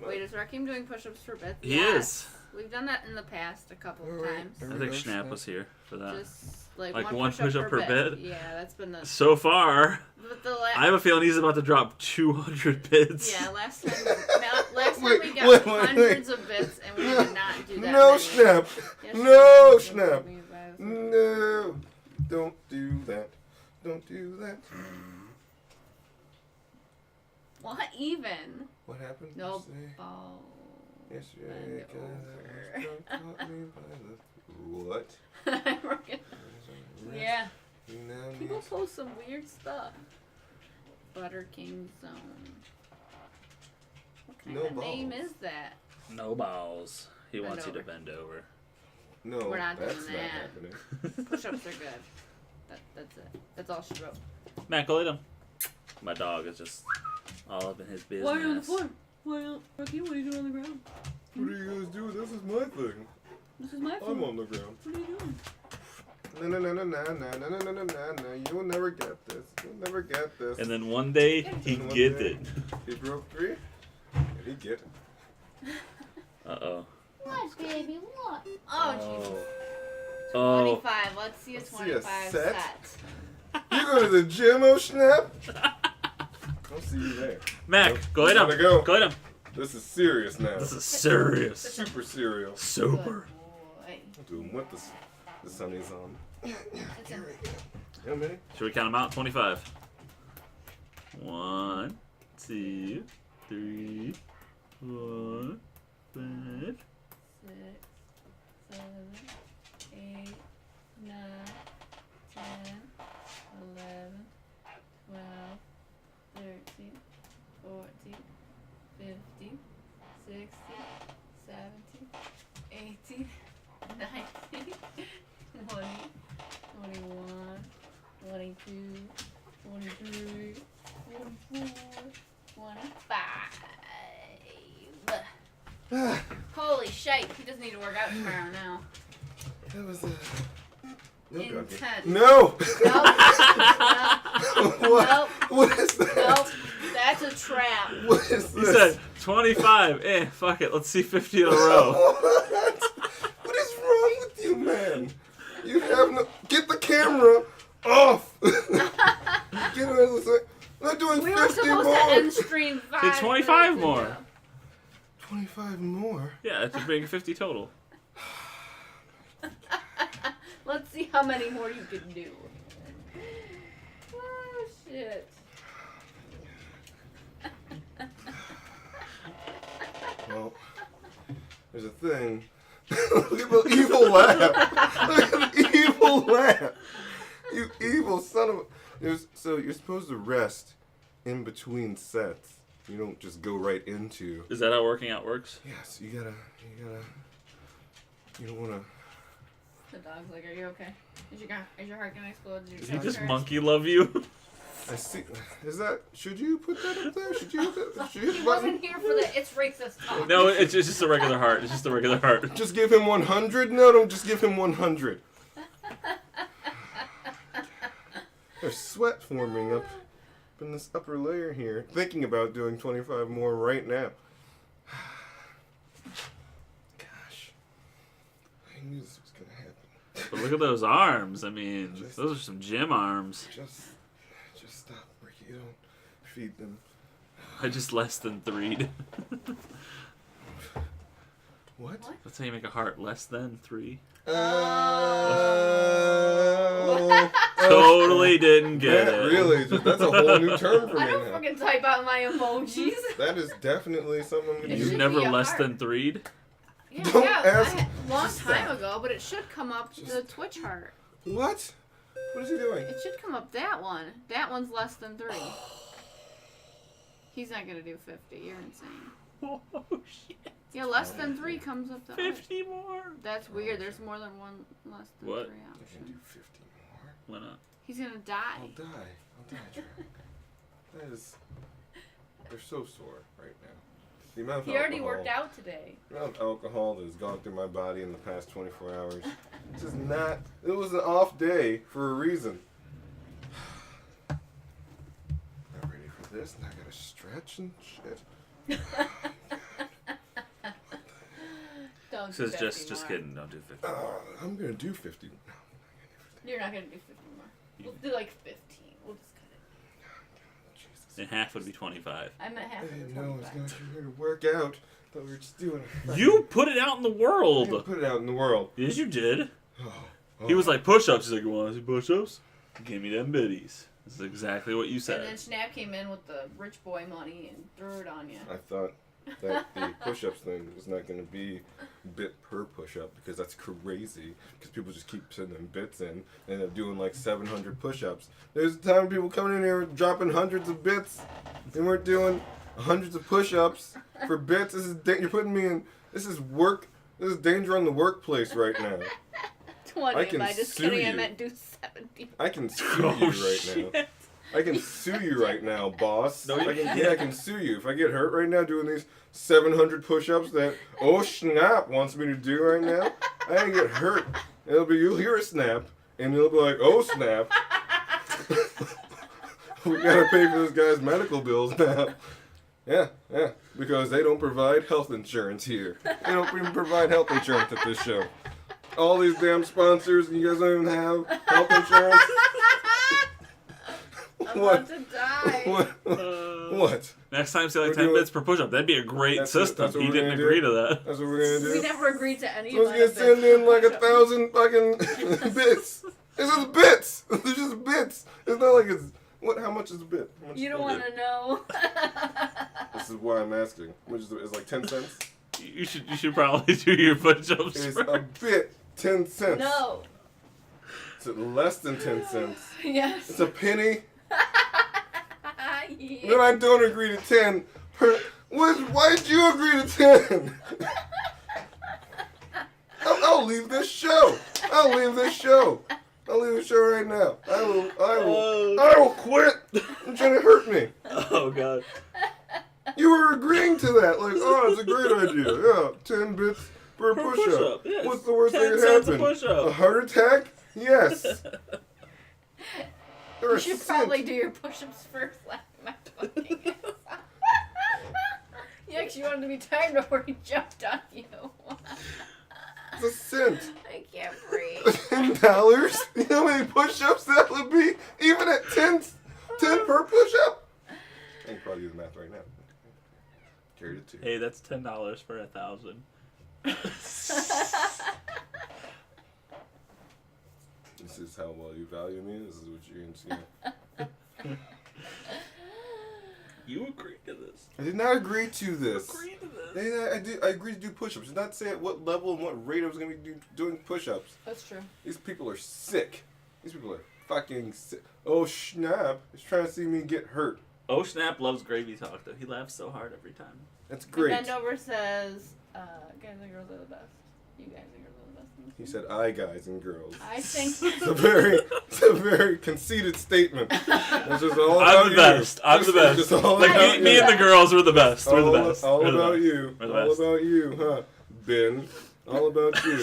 Wait, is Raheem doing push-ups for bits? He Yes. We've done that in the past a couple of Alright. times. I think Schnapp was here for that. Just like Like one one push-up per bit? Yeah, that's been the. So far, But the I have a feeling he's about to drop 200 bits. Yeah, last time we Wait, got wait, hundreds of bits and we did not do that. No many. snap. Yes, No we did. snap. We advised. No. Don't do that. Don't do that. What even? What happened? No Say, ball. yesterday, Bend caught me by the... What? Yeah. You now People need... post some weird stuff. Butter King Zone. What kind No of name balls. is that? No balls. He Bend wants you to over. bend over. No, We're not doing that's not that. happening. Push-ups are good. That's it. That's all she wrote. Matt, go lay down. My dog is just all up in his business. Why are you on the floor? Why, Raheem, what are you doing on the ground? What are you guys doing? This is my thing. This is my I'm floor. on the ground. What are you doing? No, no, no, no, no, no, no, no, no, no, no. You will never get this. You'll never get this. And then one day, he And one get day- it. He broke 3, and he get it. Uh-oh. What, baby? What? Oh, Jesus. Oh. 25. Let's see a Let's see a 25 set. set. You go to the gym, oh snap? I'll see you there. Mac, Nope. go lay down. Gotta go. Go lay down. This is serious now. This is serious. Super serial. Super. Good boy. Do him with the sunny's on. It's in. How many? Should we count them out? 25. 1, 2, 3, 4, 5. 6, 7, 8, 9, 10, 11, 12, 13, 14, 15, 16, 17, 18, 19, 20, 21, 22, 23, 24, 25. Holy shit, he doesn't need to work out tomorrow now. That was Intense. No! Nope. What? Nope. What is that? Nope. That's a trap. What is He this? said 25. Fuck it. Let's see 50 in a row. What? What is wrong with you, man? You have no. Get the camera off. Get it out of the way. I'm not doing We were 50 supposed more. to end stream 5 Did 25 minutes more. ago. 25 more. Yeah, it's making 50 total. Let's see how many more you can do. Oh, shit. Well, there's a thing. Look at the evil laugh. Look at the evil laugh. You evil son of a. So you're supposed to rest in between sets. You don't just go right into. Is that how working out works? Yes, you gotta. You don't wanna. The dog's like, are you okay? Is your heart gonna explode? Does he just monkey love you? I see. Is that? Should you put that up there? Should you hit that? Should you hit He the button? wasn't here for the it's racist talk. No, it's just a regular heart. It's just a regular heart. Just give him 100? No, don't just give him 100. There's sweat forming up in this upper layer here. Thinking about doing 25 more right now. Gosh. I knew this was going to happen. But look at those arms. I mean, Just- those are some gym arms. Just stop, Ricky. You don't feed them. I just less than 3'd. What? That's how you make a heart. Less than 3. Totally didn't get That it. really, that's a whole new term for I me don't now. fucking type out my emojis. That is definitely something I'm going to It You've should do. never be a less heart. than 3'd? Yeah, Don't yeah, ask- long just time stop. ago, but it should come up the Twitch heart. What? What is he doing? It should come up that one. That one's less than 3. He's not gonna do 50. You're insane. Oh, shit. Yeah, less than 3 comes up that way. 50 more? That's weird. There's more than one less than What? 3 I can option. do 50 more. Why not? He's gonna die. I'll die, Trevor. That is... They're so sore right now. The amount of He already alcohol- worked out today. The amount of alcohol that has gone through my body in the past 24 hours. It's just not... It was an off day for a reason. Not ready for this. Now I gotta stretch and shit. Don't do Says 50 just more. kidding. Don't do 50. I'm gonna do 50. No, I'm not gonna do 50. You're not gonna do 50 more. We'll do like 15. We'll just cut it. Jesus. And half would be 25. I'm at half I of the didn't know I was 25. gonna come here to work out. Thought we were just doing it. You put it out in the I didn't world. put it out in the world. Yes, you did. Oh, He was like, push-ups. He's like, you want to see push-ups? Give me them biddies. This is exactly what you And said. then Schnapp came in with the rich boy money and threw it on you. I thought that the push-ups thing was not going to be bit per push-up because that's crazy. Because people just keep sending bits in and end up doing like 700 push-ups. There's a time people coming in here dropping hundreds of bits, and we're doing hundreds of push-ups for bits. This is you're putting me in. This is work. This is danger on the workplace right now. 20. I can Am I just sue kidding? I you. meant do 70. I can sue Oh, you right shit. now. I can sue you right now, boss. No, you I can sue you. If I get hurt right now doing these 700 push-ups that Snap wants me to do right now, I can get hurt. You'll hear a snap, and it'll be like, oh, snap. We gotta pay for this guy's medical bills now. Yeah, because they don't provide health insurance here. They don't even provide health insurance at this show. All these damn sponsors, and you guys don't even have health insurance? I'm What? about to die. What? Next time, say like We're 10 doing- bits per push-up. That'd be a great That's system. what He we're didn't gonna agree do? to that. That's what we're gonna We do. never agreed to any So of let's get send in like 1,000 fucking bits. It's just bits. They're just bits. It's not like it's what? How much is a bit? How much You is don't a want bit? to know. This is why I'm asking. Which is it's like 10 cents. You should probably do your push-ups Is first. a bit 10 cents? No. It's less than 10 cents. Yes. It's a penny. Yeah. Then I don't agree to 10. Why did you agree to 10? I'll leave this show. I'll leave this show right now. I will quit. You're trying to hurt me. Oh, God. You were agreeing to that. Like, oh, it's a great idea. Yeah, 10 bits per push-up. push-up, yes. What's the worst 10 thing that cents a happened? push-up. A heart attack? Yes. They're You a should cent. probably do your push-ups first, laughing my fucking ass off. You actually wanted to be tired before he jumped on you. It's a cent. I can't breathe. $10? You know how many push-ups that would be? Even at 10 per push-up? I can probably do the math right now. Carried it too. Hey, that's $10 for 1,000. This is how well you value me. This is what you're going to see. You agreed to this. I did not agree to this. Agreed to this. I agreed to do push-ups. Did not say at what level and what rate I was going to be doing push-ups. That's true. These people are sick. These people are fucking sick. Oh, Schnapp is trying to see me get hurt. Oh Snap loves gravy talk though. He laughs so hard every time. That's And great. Bendover says, guys and girls are the best. You guys and girls are the best. He said, "I guys and girls." I think. It's a very conceited statement. It's just all about I'm the best. I'm the best. Just all Like about me you. and the girls were the best. We're the best. All We're the about best. you. We're the All best. about you, huh? Ben. All about you.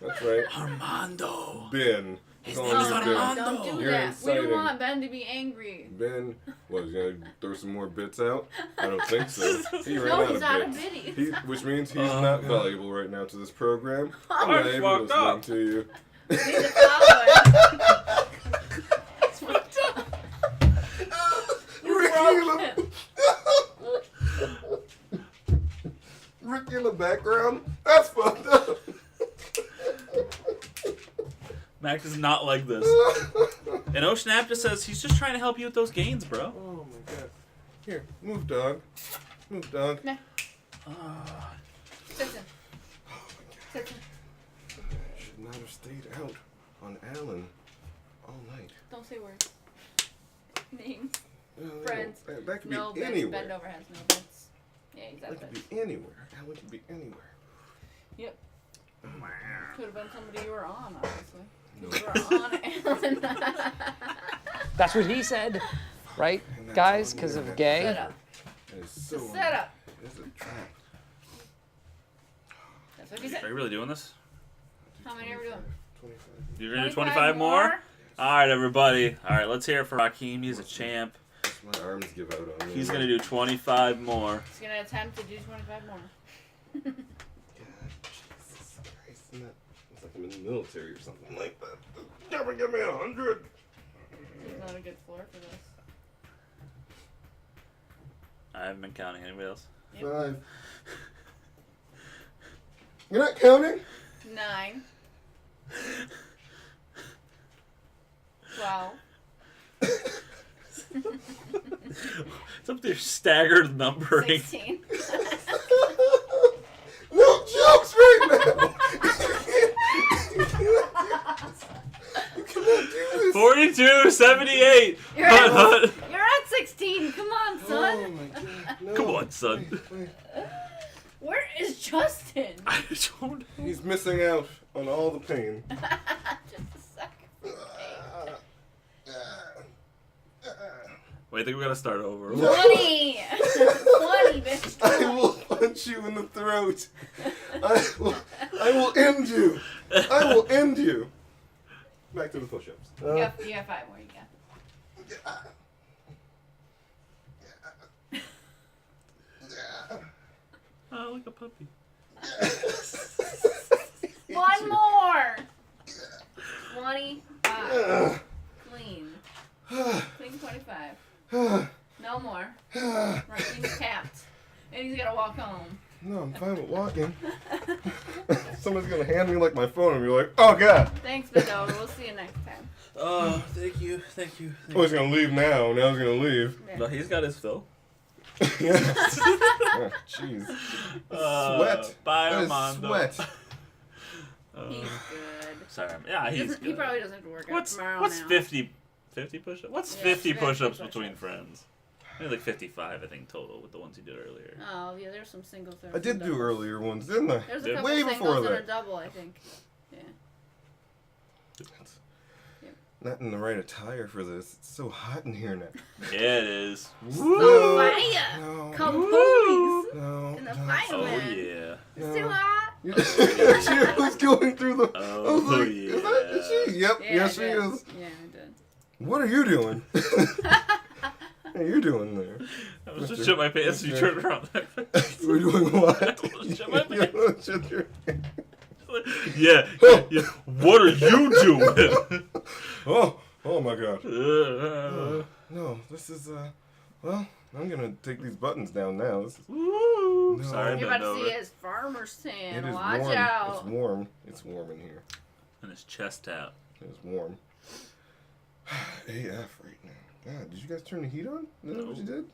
That's right. Armando. Ben. His Call name him is Ben. Armando. Don't do You're that. inciting. We don't want Ben to be angry. Ben, what, he's gonna throw some more bits out? I don't think so. He ran No, out he's of out of bits. biddies. Which means he's Oh, not God. valuable right now to this program. I'm I not even fucked listening up. to you. We need to follow him. It's fucked up. You broke him. Ricky in the background? That's fucked up. Mac does not like this. And Oh Snap just says he's just trying to help you with those gains, bro. Oh my god. Here, move dog. Move dog. Nah. Ah. Sit in. Sit in. Should not have stayed out on Alan all night. Don't say words. Names. No, Friends. That could No be bits. anywhere. Bendover has no bits. Yeah, he's got That could bits. be anywhere. Alan could be anywhere. Yep. Could have been somebody you were on, obviously. No. You were on Alan. That's what he said, right, And that's guys? on Because the of internet. gay. Set up. That is It's so a setup. It's a trap. That's what he Are said. you really doing this? How many are we doing? 25. You're gonna do 25 more? Alright, everybody. Alright, let's hear it for Raheem. He's a champ. My arms give out on me. He's gonna do 25 more. He's gonna attempt to do 25 more. God, Jesus Christ. Isn't that, it's like I'm in the military or something like that. Never give me 100. He's not a good floor for this. I haven't been counting. Anybody else? Yep. 5. You're not counting? 9. 12. It's up there staggered numbering. 16. No jokes right now. You cannot do this. 42, 78. You're at 16. Come on, Oh son. my god. No. Come on, son. Wait. Where is Justin? I don't know. He's missing out on all the pain. Just a second. Wait, I think we gotta start over. 20. 20, bitch. I 20. will punch you in the throat. I will end you. I will end you. Back to the push-ups. You got 5 more. You got. Oh, like a puppy. One more. 25. Clean. Clean 25. No more. He's tapped. And he's gotta walk home. No, I'm fine with walking. Somebody's gonna hand me like my phone and be like, "Oh God." Thanks, Bendover. We'll see you next time. Oh, thank you. Oh, he's gonna leave now. Now he's gonna leave. Yeah. No, he's got his fill. Yeah. Oh, jeez. Sweat. Bye, That is Armando. sweat. He's good. Sorry. Yeah, he's He good. probably doesn't have to work out What's tomorrow what's now. 50 push-ups? What's Yeah, 50 50 push-ups push-ups. between friends? Maybe like 55, I think, total with the ones you did earlier. Oh, yeah, there's some singles there. I did do earlier ones, didn't I? There's a Did- couple Way singles before and a that. double, I think. Yeah. Yep. Not in the right attire for this. It's so hot in here now. Yeah, it is. So fire! No. Come Woo! police! No. In the no, fire. Oh, man. yeah. It's too hot. She was going through the. I was Oh, like, yeah. is that she? Yep, Yeah, yes, I she did. is. Yeah, I did. What are you doing? What are you doing there? I was just shit my pants and you turned around. We're doing what? Shit my You don't shit your pants. yeah. What are you doing? Oh my god. No, this is, well, I'm gonna take these buttons down now. This is, Woo! No. Sorry, You're about to Bendover. see his farmer's tan. it is Watch warm. out. It's warm. It's warm in here. And his chest out. It's warm. AF right now. God, did you guys turn the heat on? Is that what you did?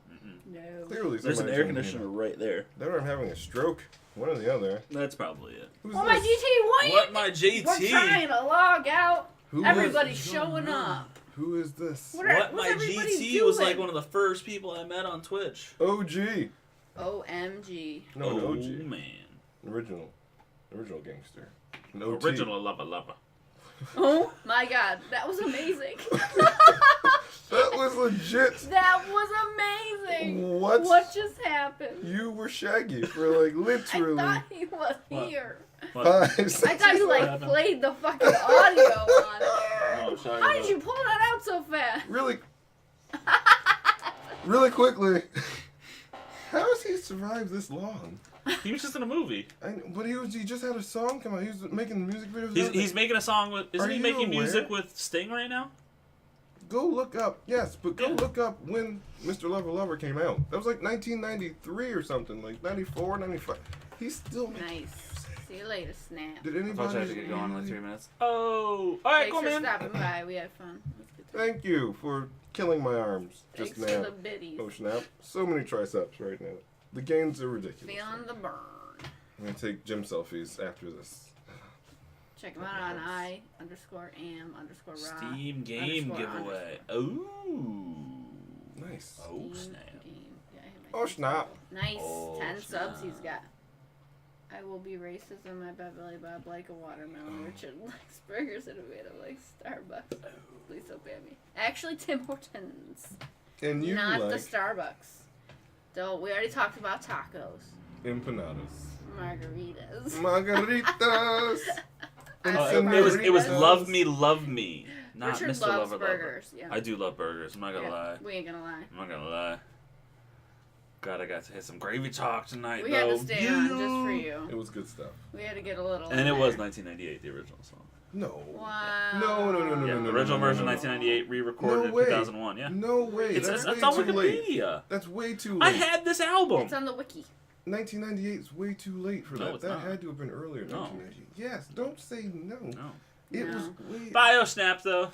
No. Clearly, There's an somebody air turned the heat conditioner on. right there. They were having a stroke. One or the other. That's probably it. Who's Oh, my this? GT, what? What, my JT? We're trying to log out. Who is- Everybody's showing up. Who is this? What's My everybody GT was doing? like one of the first people I met on Twitch. OG. OMG. No, an Oh OG. man. Original gangster. An OT. Original lover. Oh my god, that was amazing. That was legit. That was amazing. What? What just happened? You were Shaggy for like I literally thought he was What? here. 5 seconds. I thought you What like happened? played the fucking audio on it. Oh, sorry. How did you pull that out so fast? Really quickly. How has he survived this long? He was just in a movie. But he just had a song come out. He was making music videos. and He's everything. making a song with. Isn't Are he you making music aware? with Sting right now? Go look up. Yes, but go Yeah. look up when Mr. Lover Lover came out. That was like 1993 or something, like 94, 95. He's still making Nice. music. See you later, Snap. Did I anybody? thought you had to get going in like 3 minutes. Oh, all right, Thanks cool, for man. stopping by. We had fun. It was good time. Thank you for killing my arms just Thanks for now. the biddies. Oh snap! So many triceps right now. The gains are ridiculous. Feeling the burn. I'm gonna take gym selfies after this. Check them out on I_am_raw. Steam game _ giveaway. Ooh. Nice. Oh, Steam snap. game. Yeah, I hit my Oh, 10 snap. subs. Nice. Oh, 10 subs he's snap. got. I will be racism. I bet Billy Bob like a watermelon. Richard likes burgers and a bit of like Starbucks. Please don't ban me. Actually, Tim Hortons. And you Not like the Starbucks. Don't. We already talked about tacos. empanadas, Margaritas. margaritas. and It was senoritas. love me, not Richard Mr. loves Lover burgers. Yeah. Lover. I do love burgers. I'm not gonna Yeah, lie. We ain't gonna lie. I'm not gonna lie. God, I got to hit some gravy talk tonight. We though. had to stay on just for you. It was good stuff. We had to get a little. And in it was there. 1998, the original song. No. Wow. No. Yeah, no, original no, version, no. 1998, re-recorded No in way. 2001. Yeah, No way. it's That's way on too late. Wikipedia. That's way too I late. had this album. It's on the wiki. 1998 is way too late for No, that. it's That not. had to have been earlier. No. 1998. Yes. Don't say no. No. It No. was way. BioSnap though.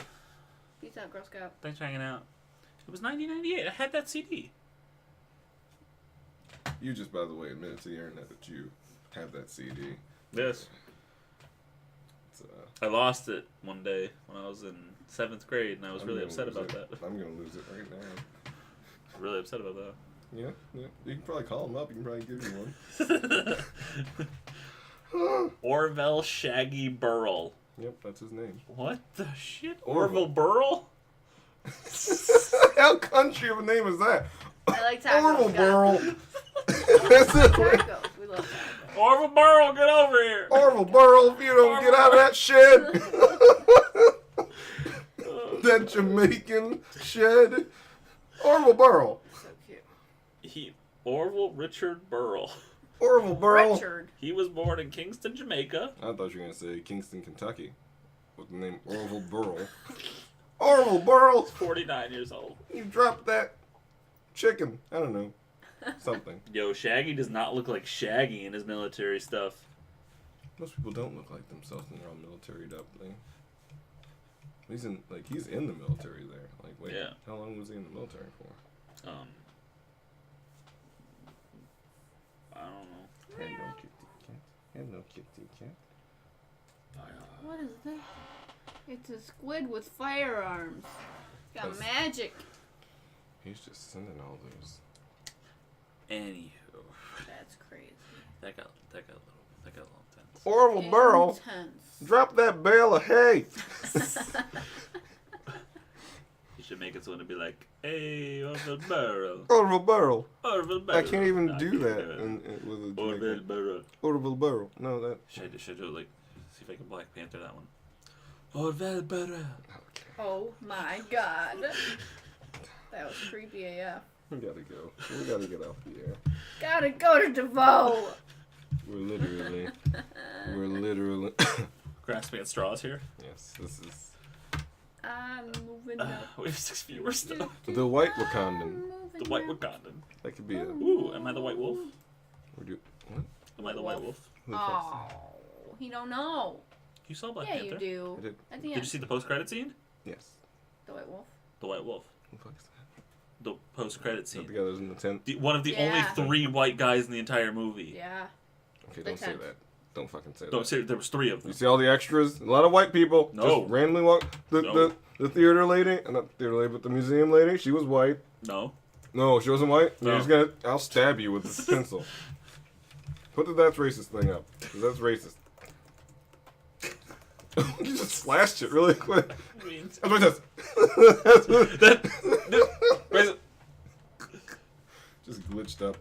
Peace out, Girl Scout. Thanks for hanging out. It was 1998. I had that CD. You just, by the way, admitted to the internet that you have that CD. Yes. It's, I lost it one day when I was in 7th grade, and I was I'm really gonna upset lose about it. that. I'm gonna lose it right now. Really upset about that. Yeah. You can probably call him up. You can probably give you one. Orville Shaggy Burrell. Yep, that's his name. What the shit? Orville. Orville Burrell? How country of a name is that? I like tacos. Orville Scout. Burl. That's it. Tacos. We love tacos. Orville Burrell, get over here! Orville Burl, if you don't get out of that shed. That Jamaican shed. Orville Burl. So cute. Orville Richard Burrell. Orville Burl. Richard. He was born in Kingston, Jamaica. I thought you were going to say Kingston, Kentucky. With the name Orville Burl. Orville Burl. 49 years old. You dropped that chicken. I don't know. Something. Yo, Shaggy does not look like Shaggy in his military stuff. Most people don't look like themselves when they're all militaried up. He's in the military there. Like, wait, Yeah. how long was he in the military for? I don't know. Hello, kitty cat. Hello, kitty cat. What is that? It's a squid with firearms. It's got That's- magic. He's just sending all those. Anywho, That's crazy. that got a little tense. Orville Burl, Intense. drop that bale of hay. You should make it so it'd be like, hey, Orville Burrell. Orville Burl. Orville Burrell. I can't even No, I do can't that do it. with a Orville Jamaican. Burrell. Orville Burl. No, that. Should I do it like, see if I can Black Panther that one. Orville Burrell. Okay. Oh my god. That was creepy AF. We gotta go. We gotta get off the air. Gotta go to DeVoe. We're literally. Grasping at straws here. Yes, this is I'm moving up. We have 6 viewers still. the White Wakandan. The White Wakandan. That could be a. Ooh, am I the White Wolf? What? Am I the White Wolf? Who the fuck's Oh, he don't know. You saw Black Yeah, Panther. you do. I did. At the Did you end. see the post-credit scene? Yes. The White Wolf. The White Wolf. Who the fuck's that? The post-credit Is that scene. the guy that was in the tent? One of the Yeah. only 3 white guys in the entire movie. Yeah. Okay, The don't say tent. that. Don't fucking say Don't that. say there was 3 of You them. see all the extras? A lot of white people. No. Just randomly walk. No. The theater lady, not the theater lady, but the museum lady, she was white. No. No, she wasn't white? No. I'll stab you with this pencil. Put the that's racist thing up. 'Cause that's racist. You just slashed it really quick. That's racist. Racist. Just glitched up.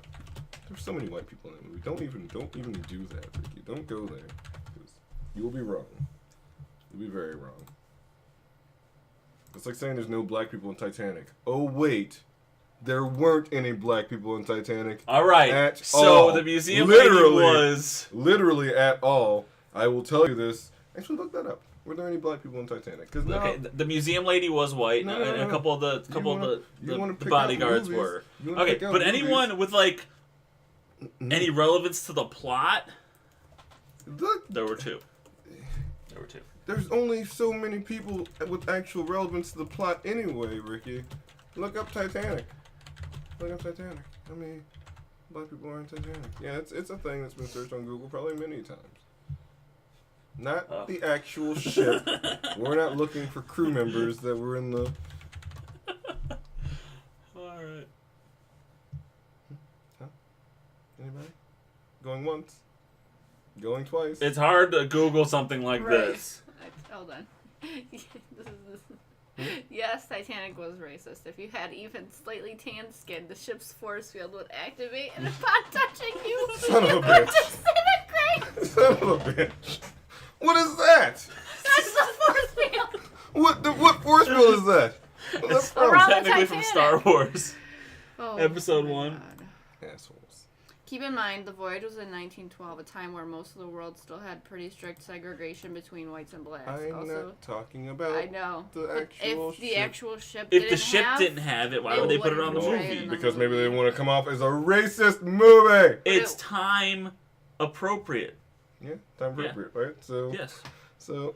There's so many white people in that movie. Don't even do that, Ricky. Don't go there. 'Cause you will be wrong. You'll be very wrong. It's like saying there's no black people in Titanic. Oh wait, there weren't any black people in Titanic. All right. At So all. the museum Literally. lady was. Literally at all. I will tell you this. Actually, look that up. Were there any black people in Titanic? Because Okay, the museum lady was white, No, and a couple of the you wanna the pick bodyguards out movies. were. You wanna Okay, pick out but movies. anyone with like any relevance to the plot, Look, there were 2. There were 2. there's only so many people with actual relevance to the plot anyway, Ricky. Look up Titanic. Look up Titanic. I mean, black people are in Titanic. Yeah, it's a thing that's been searched on Google probably many times. Not the actual ship. We're not looking for crew members that were in the... Alright. Anybody? Going once? Going twice? It's hard to Google something like Right. this. Hold on. Yes, Titanic was racist. If you had even slightly tanned skin, the ship's force field would activate, and upon touching you, Son of a you would bitch. disintegrate. Son of a bitch. What is that? That's the force field. What force field is that? What's that from? Around the Technically from Titanic. Star Wars. Oh, Episode my 1. God. Assholes. Keep in mind, the voyage was in 1912, a time where most of the world still had pretty strict segregation between whites and blacks. I'm also, not talking about I know. the But actual if the ship. actual ship If didn't the ship have, didn't have it, why it would they put it wouldn't on the portray it movie? in the Because maybe they movie. want to come off as a racist movie. It's time appropriate. Yeah, time appropriate, right? So, Yes. so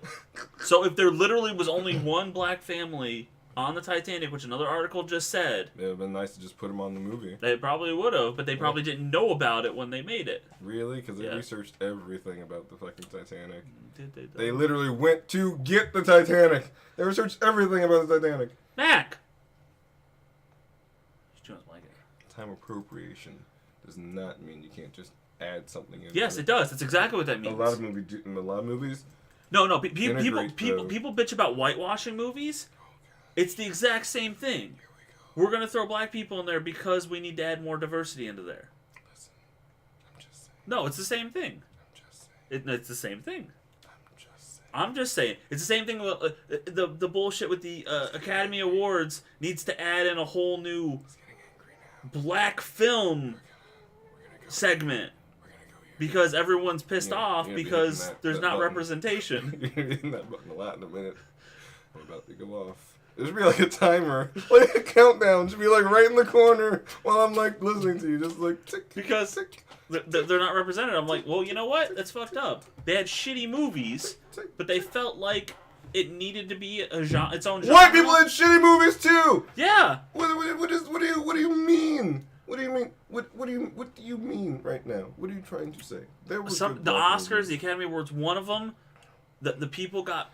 So if there literally was only one black family on the Titanic, which another article just said, it would have been nice to just put them on the movie. they probably would have, but they probably didn't know about it when they made it. Really? Because they Yeah. researched everything about the fucking Titanic. Did they? They literally went to get the Titanic. They researched everything about the Titanic. Mac! Jones like it. Time appropriation does not mean you can't just add something in. Yes, there. it does. That's exactly what that A means. lot of movies. No. People Integrate, people bitch about whitewashing movies. It's the exact same thing. We're gonna throw black people in there because we need to add more diversity into there. Listen, I'm just saying. No, it's the same thing. I'm just saying. It's the same thing. I'm just saying. I'm just saying. It's the same thing with the bullshit with the Academy Awards needs to add in a whole new He's getting angry now. black film We're gonna go. segment We're gonna go here. because everyone's pissed Yeah, off you're gonna be because hitting there's that not button. representation. You're hitting that button a lot in a minute. I'm about to go off. There should be like a timer, like a countdown. Should be like right in the corner while I'm like listening to you, just like tick. Because tick, they're not represented. I'm like, well, you know what? That's fucked up. They had shitty movies, tick. but they felt like it needed to be a genre, its own genre. White people in shitty movies too. Yeah. What do you mean? What do you mean? What do you mean right now? What are you trying to say? There was The good black Oscars, movies. the Academy Awards, one of them, the people got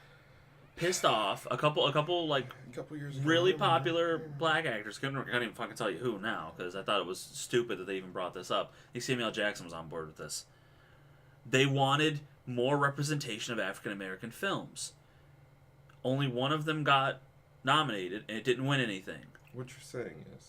pissed off. A couple like A couple years ago, really I remember. popular black actors. I can't even fucking tell you who now because I thought it was stupid that they even brought this up. I think Samuel L. Jackson was on board with this. They wanted more representation of African American films. Only one of them got nominated, and it didn't win anything. What you're saying is,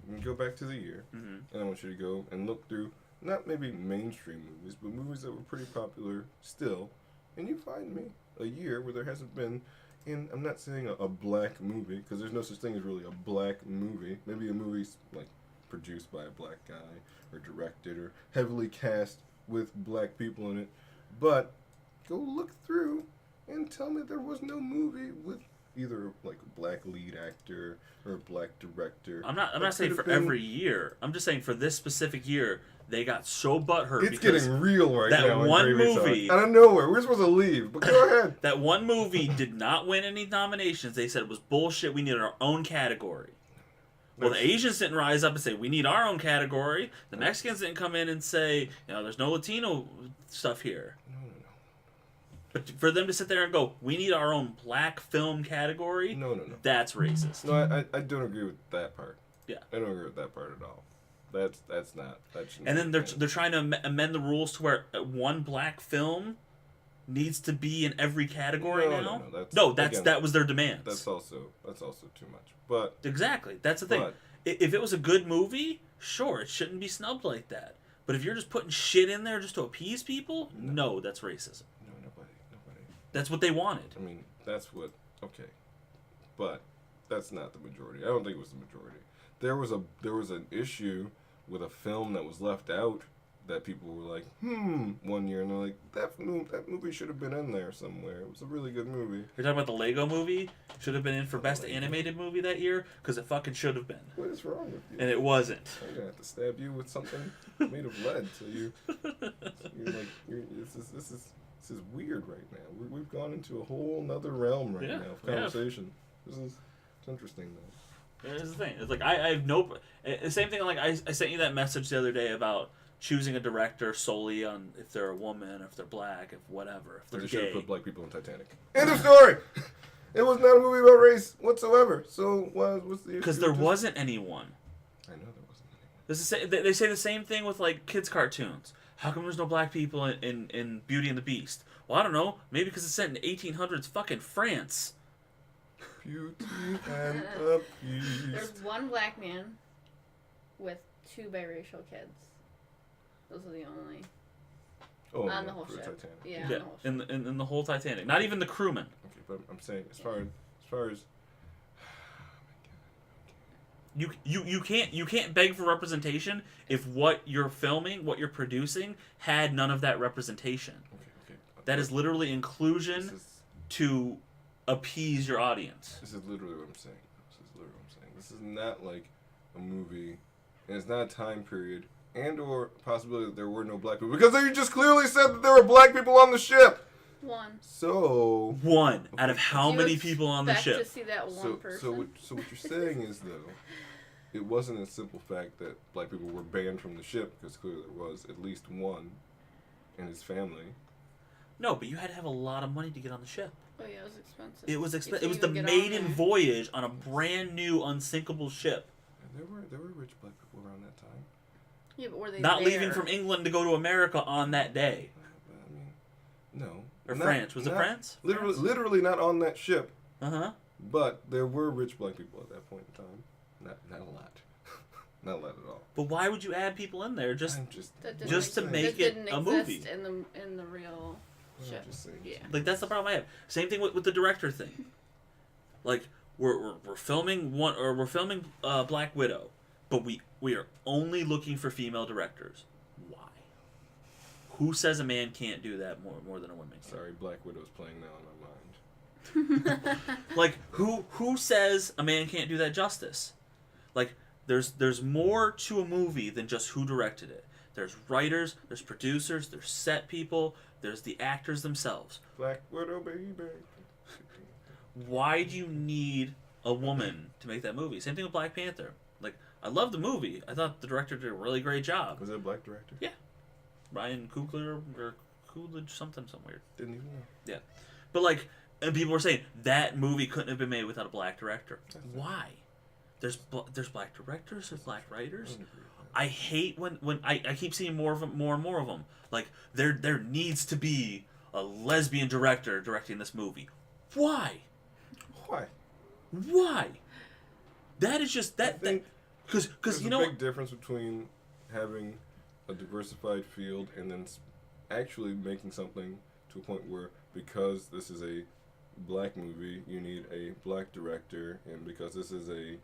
you can go back to the year, Mm-hmm. and I want you to go and look through not maybe mainstream movies, but movies that were pretty popular still, and you find me a year where there hasn't been, and I'm not saying a black movie, because there's no such thing as really a black movie. Maybe a movie's like produced by a black guy, or directed, or heavily cast with black people in it, but go look through and tell me there was no movie with either like a black lead actor or a black director. I'm not That saying could've for been- every year. I'm just saying for this specific year, they got so butthurt It's because getting real right that now. in one Gravy Talk. movie- out of nowhere. We're supposed to leave, but go ahead. that one movie did not win any nominations. They said it was bullshit. We needed our own category. Well, the Asians didn't rise up and say, we need our own category. The Mexicans didn't come in and say, there's no Latino stuff here. No. But for them to sit there and go, we need our own black film category, No. that's racist. No, I don't agree with that part. Yeah. I don't agree with that part at all. That's not. That shouldn't And then be they're trying to amend the rules to where one black film needs to be in every category now. That was their demand. That's also too much. But exactly, that's the thing. If it was a good movie, sure, it shouldn't be snubbed like that. But if you're just putting shit in there just to appease people, no, that's racism. No, nobody. That's what they wanted. I mean, that's what. Okay, but that's not the majority. I don't think it was the majority. There was an issue with a film that was left out that people were like, one year, and they're like, that movie should have been in there somewhere. It was a really good movie. You're talking about the Lego movie? Should have been in for Best Animated Movie that year? Because it fucking should have been. What is wrong with you? And it wasn't. I'm gonna have to stab you with something made of lead, so you're like, this is weird right now. We've gone into a whole nother realm right now of conversation. It's interesting though. Here's the thing. It's like I have no. The same thing. Like I sent you that message the other day about choosing a director solely on if they're a woman, if they're black, if whatever, if they're They gay. should have put black people in Titanic. End of story. It was not a movie about race whatsoever. So what's the issue? Because there wasn't anyone. I know there wasn't anyone. This is they say the same thing with like kids cartoons. How come there's no black people in Beauty and the Beast? Well, I don't know. Maybe because it's set in 1800s fucking France. Beauty and the Beast. There's one black man with 2 biracial kids. Those are the only on the whole ship. Titanic. Yeah, Yeah, on the whole ship. in the whole Titanic. Not even the crewman. Okay, but I'm saying as far as You can't beg for representation if what you're filming, what you're producing, had none of that representation. Okay. That is literally inclusion to appease your audience. This is literally what I'm saying. This is not like a movie, and it's not a time period, and or possibility that there were no black people, because they just clearly said that there were black people on the ship. One. So one out of how Do you many people on the ship? To see that one person. So what you're saying is though, it wasn't a simple fact that black people were banned from the ship, because clearly there was at least one, and his family. No, but you had to have a lot of money to get on the ship. Oh yeah, it was expensive. It was If it you was the even get maiden on there. voyage on a brand new unsinkable ship. And there were rich black people around that time. Yeah, but were they Not there? leaving from England to go to America on that day. But, I mean, no. Or France. Was it France? Literally not on that ship. Uh-huh. But there were rich black people at that point in time. Not a lot. Not a lot at all. But why would you add people in there just That didn't just to exist- make that it didn't a exist movie? in the real ship. Just saying. Yeah. Like that's the problem I have. Same thing with the director thing. Like we're filming Black Widow, but we are only looking for female directors. Why? Who says a man can't do that more than a woman? Sorry, Black Widow's playing now in my mind. Like who says a man can't do that justice? Like there's more to a movie than just who directed it. There's writers, there's producers, there's set people, there's the actors themselves. Black Widow, baby. Why do you need a woman to make that movie? Same thing with Black Panther. Like, I love the movie. I thought the director did a really great job. Was it a black director? Yeah. Ryan Coogler or Coolidge, something weird. Didn't even know. Yeah. But, like, and people were saying that movie couldn't have been made without a black director. Why? There's black directors, there's black writers. I hate when I keep seeing more and more of them. Like, there needs to be a lesbian director directing this movie. Why? Why? That is just that because there's you a know big difference between having a diversified field and then actually making something to a point where, because this is a black movie, you need a black director, and because this is a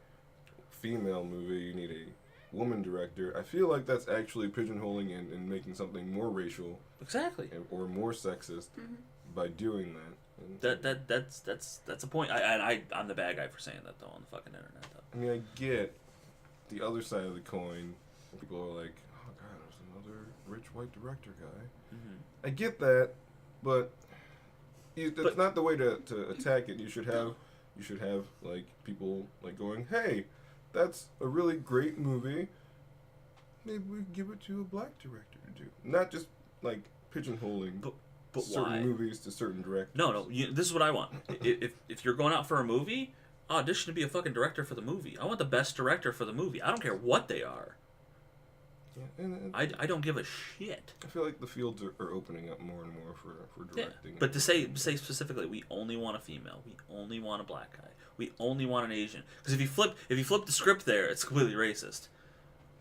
female movie, you need a woman director. I feel like that's actually pigeonholing and making something more racial, exactly, or more sexist by doing that. That's a point. I'm the bad guy for saying that though on the fucking internet though. I mean, I get the other side of the coin. People are like, "Oh God, there's another rich white director guy." Mm-hmm. I get that, but that's not the way to attack it. You should have like people like going, "Hey, that's a really great movie. Maybe we give it to a black director to do, not just like pigeonholing But certain why? movies to certain directors. No. This is what I want. If you're going out for a movie, audition to be a fucking director for the movie. I want the best director for the movie. I don't care what they are. Yeah, and I don't give a shit. I feel like the fields are opening up more and more for directing. But to say specifically, we only want a female. We only want a black guy. We only want an Asian. Because if you flip the script there, it's completely racist.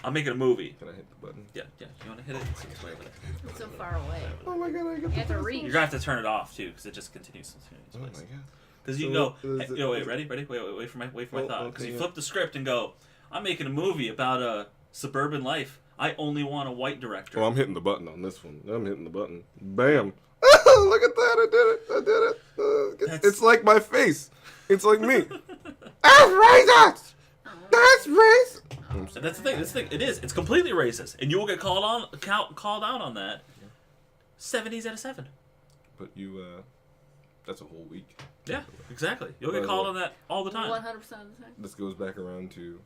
I'm making a movie. Can I hit the button? Yeah. You want to hit it? It's way over there. It's so far away. Oh my god, I got You have to reach. You're gonna have to turn it off too, because it just continues. Oh my god. Because you So can go. is Hey, it- wait, ready? Wait for my Oh, thought. Because okay, you yeah. flip the script and go, I'm making a movie about a suburban life. I only want a white director. Oh, I'm hitting the button on this one. I'm hitting the button. Bam. Look at that. I did it. That's- It's like my face. It's like me. That's racist. That's racist. And that's the thing. That's the thing. It is. It's completely racist, and you will get called out on that. 70s out of 7. But you, that's a whole week. Yeah, exactly. You'll get By the called way. on that all the time. 100% of the time. This goes back around to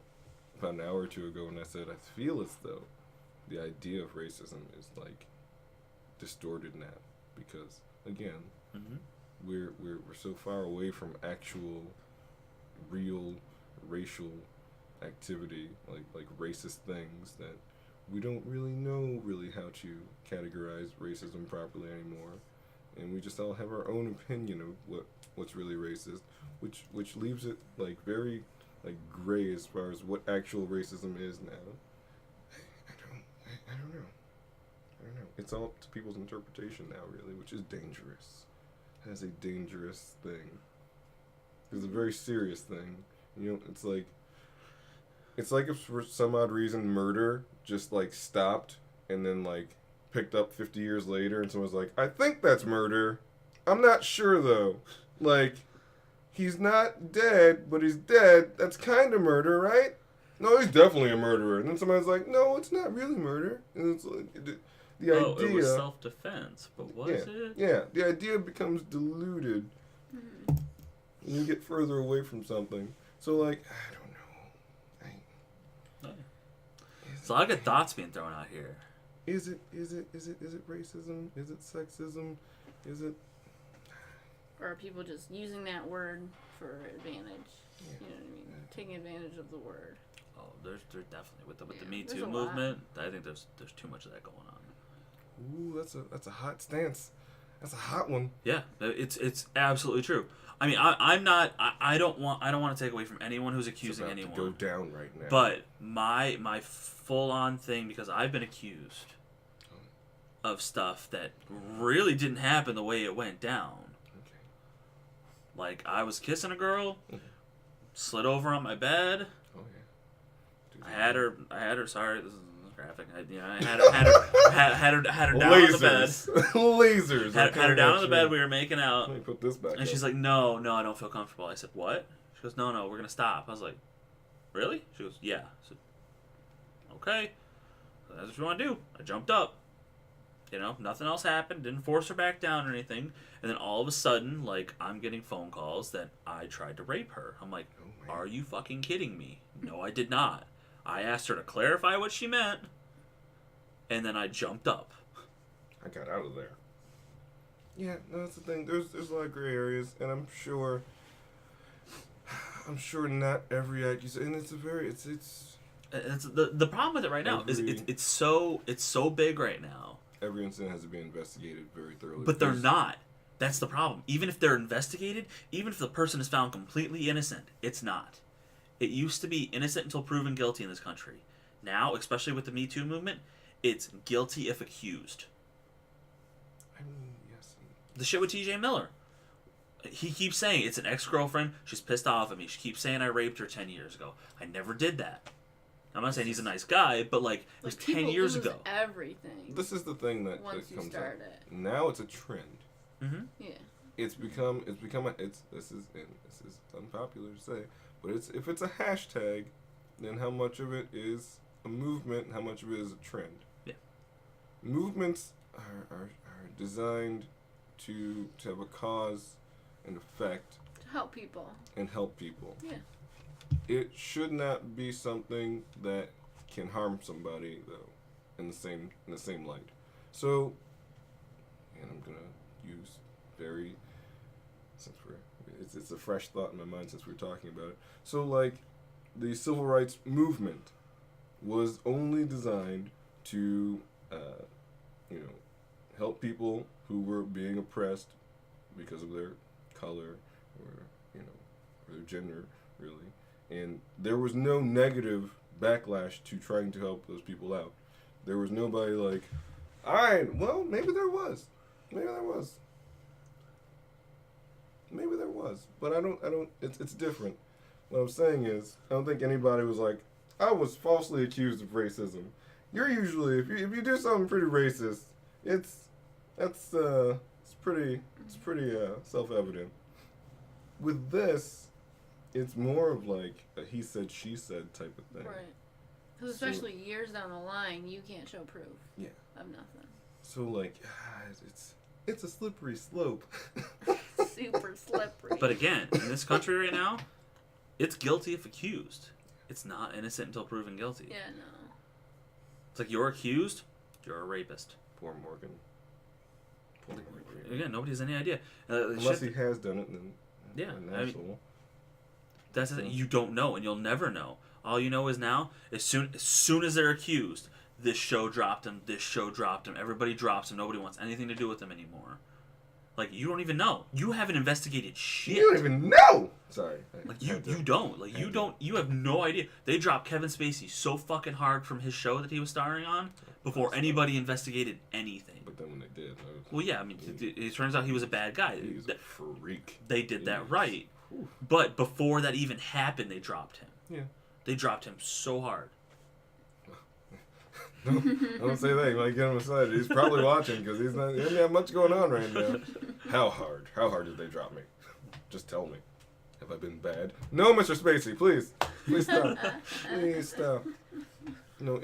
about an hour or two ago when I said I feel as though the idea of racism is like distorted now because again Mm-hmm. we're so far away from actual real racial activity like racist things that we don't really know how to categorize racism properly anymore, and we just all have our own opinion of what's really racist, which leaves it like very like gray as far as what actual racism is now. I don't know. It's all up to people's interpretation now, really, which is dangerous. That's a dangerous thing. It's a very serious thing. You know, it's like if for some odd reason murder just like stopped and then like picked up 50 years later and someone's like, I think that's murder. I'm not sure though. Like, he's not dead, but he's dead. That's kind of murder, right? No, he's definitely a murderer. And then somebody's like, no, it's not really murder. And it's like, the idea... Oh, it was self-defense, but was it? Yeah, the idea becomes diluted. Mm-hmm. And you get further away from something. So, like, I don't know. So I got thoughts being thrown out here. Is it racism? Is it sexism? Is it... Or are people just using that word for advantage? Yeah. You know what I mean? Taking advantage of the word. Oh, there's definitely with the Yeah, Me there's Too a lot. movement. I think there's too much of that going on. Ooh, that's a hot stance. That's a hot one. Yeah, it's absolutely true. I mean, I don't want to take away from anyone who's accusing It's about anyone. to go down right now. But my full on thing, because I've been accused of stuff that really didn't happen the way it went down. Okay. Like, I was kissing a girl, slid over on my bed. Oh yeah. I had her. Sorry, this is graphic. I had her down on the bed. Lasers. Had her down on the bed. We were making out, Let me put this back. and she's like, "No, I don't feel comfortable." I said, "What?" She goes, "No, we're gonna stop." I was like, "Really?" She goes, "Yeah." I said, "Okay, so that's what you want to do." I jumped up. You know, nothing else happened. Didn't force her back down or anything. And then all of a sudden, like, I'm getting phone calls that I tried to rape her. I'm like, Oh, man. are you fucking kidding me? No, I did not. I asked her to clarify what she meant, and then I jumped up. I got out of there. Yeah, no, that's the thing. There's a lot of gray areas, and I'm sure not every accusation. And it's And it's the problem with it right now is Every- it's so big right now. every incident has to be investigated very thoroughly. But they're There's- not. That's the problem. Even if they're investigated, even if the person is found completely innocent, it's not. It used to be innocent until proven guilty in this country. Now, especially with the Me Too movement, it's guilty if accused. I mean, yes. The shit with TJ Miller. He keeps saying it's an ex-girlfriend. She's pissed off at me. She keeps saying I raped her 10 years ago. I never did that. I'm not saying he's a nice guy, but like it was 10 people years lose ago. everything This is the thing that once you comes start up. it. Now it's a trend. Mm-hmm. Yeah. This is unpopular to say, but if it's a hashtag, then how much of it is a movement and how much of it is a trend? Yeah. Movements are designed to have a cause and effect To help people. and help people. Yeah. it should not be something that can harm somebody though, in the same light. So, and I'm gonna use very since it's a fresh thought in my mind since we're talking about it. So like, the civil rights movement was only designed to, help people who were being oppressed because of their color or or their gender, really. And there was no negative backlash to trying to help those people out. There was nobody like, all right, well, maybe there was. But I don't, it's different. What I'm saying is, I don't think anybody was like, I was falsely accused of racism. You're usually, if you do something pretty racist, it's pretty self-evident. With this, it's more of like a he said, she said type of thing. Right. Because especially years down the line, you can't show proof of nothing. So like, it's a slippery slope. Super slippery. But again, in this country right now, it's guilty if accused. It's not innocent until proven guilty. Yeah, no. It's like you're accused, you're a rapist. Poor Morgan. Again, nobody has any idea. Unless he has done it, then I mean, that's the thing. You don't know, and you'll never know. All you know is now, as soon as they're accused, this show dropped him, everybody drops him, nobody wants anything to do with him anymore. Like, you don't even know. You haven't investigated shit. You don't even know! Sorry. Like, you don't. Like, you have no idea. They dropped Kevin Spacey so fucking hard from his show that he was starring on before anybody investigated anything. But then when they did... Well, yeah, I mean, it turns out he was a bad guy. He was a freak. They did that right. But before that even happened, they dropped him. Yeah. They dropped him so hard. Don't say that. You might get him excited. He's probably watching because he doesn't have much going on right now. How hard? How hard did they drop me? Just tell me. Have I been bad? No, Mr. Spacey, please. Please stop. Please stop. No,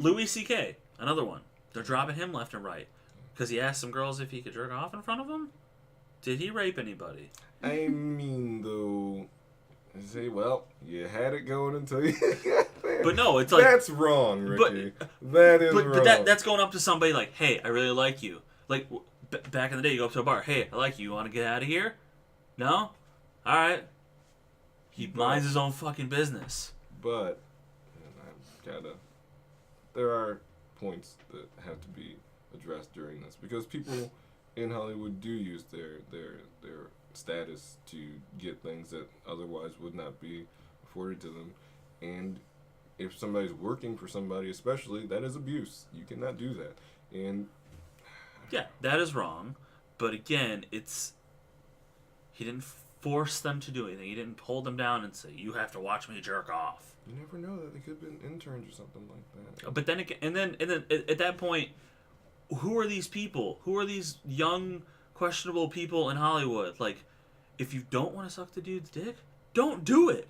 Louis C.K., another one. They're dropping him left and right. Because he asked some girls if he could jerk off in front of them? Did he rape anybody? I mean, though... Say, well, you had it going until you got there. But no, it's like... That's wrong, Ricky. That is wrong. But that's going up to somebody like, hey, I really like you. Like, back in the day, you go up to a bar, hey, I like you. You want to get out of here? No? All right. He minds his own fucking business. But, there are points that have to be addressed during this. Because people in Hollywood do use their status to get things that otherwise would not be afforded to them. And if somebody's working for somebody especially, that is abuse. You cannot do that. And yeah, that is wrong. But again, he didn't force them to do anything. He didn't hold them down and say, you have to watch me jerk off. You never know that they could have been interns or something like that. But then again, and then at that point, who are these people? Who are these young, questionable people in Hollywood? Like, if you don't want to suck the dude's dick, don't do it.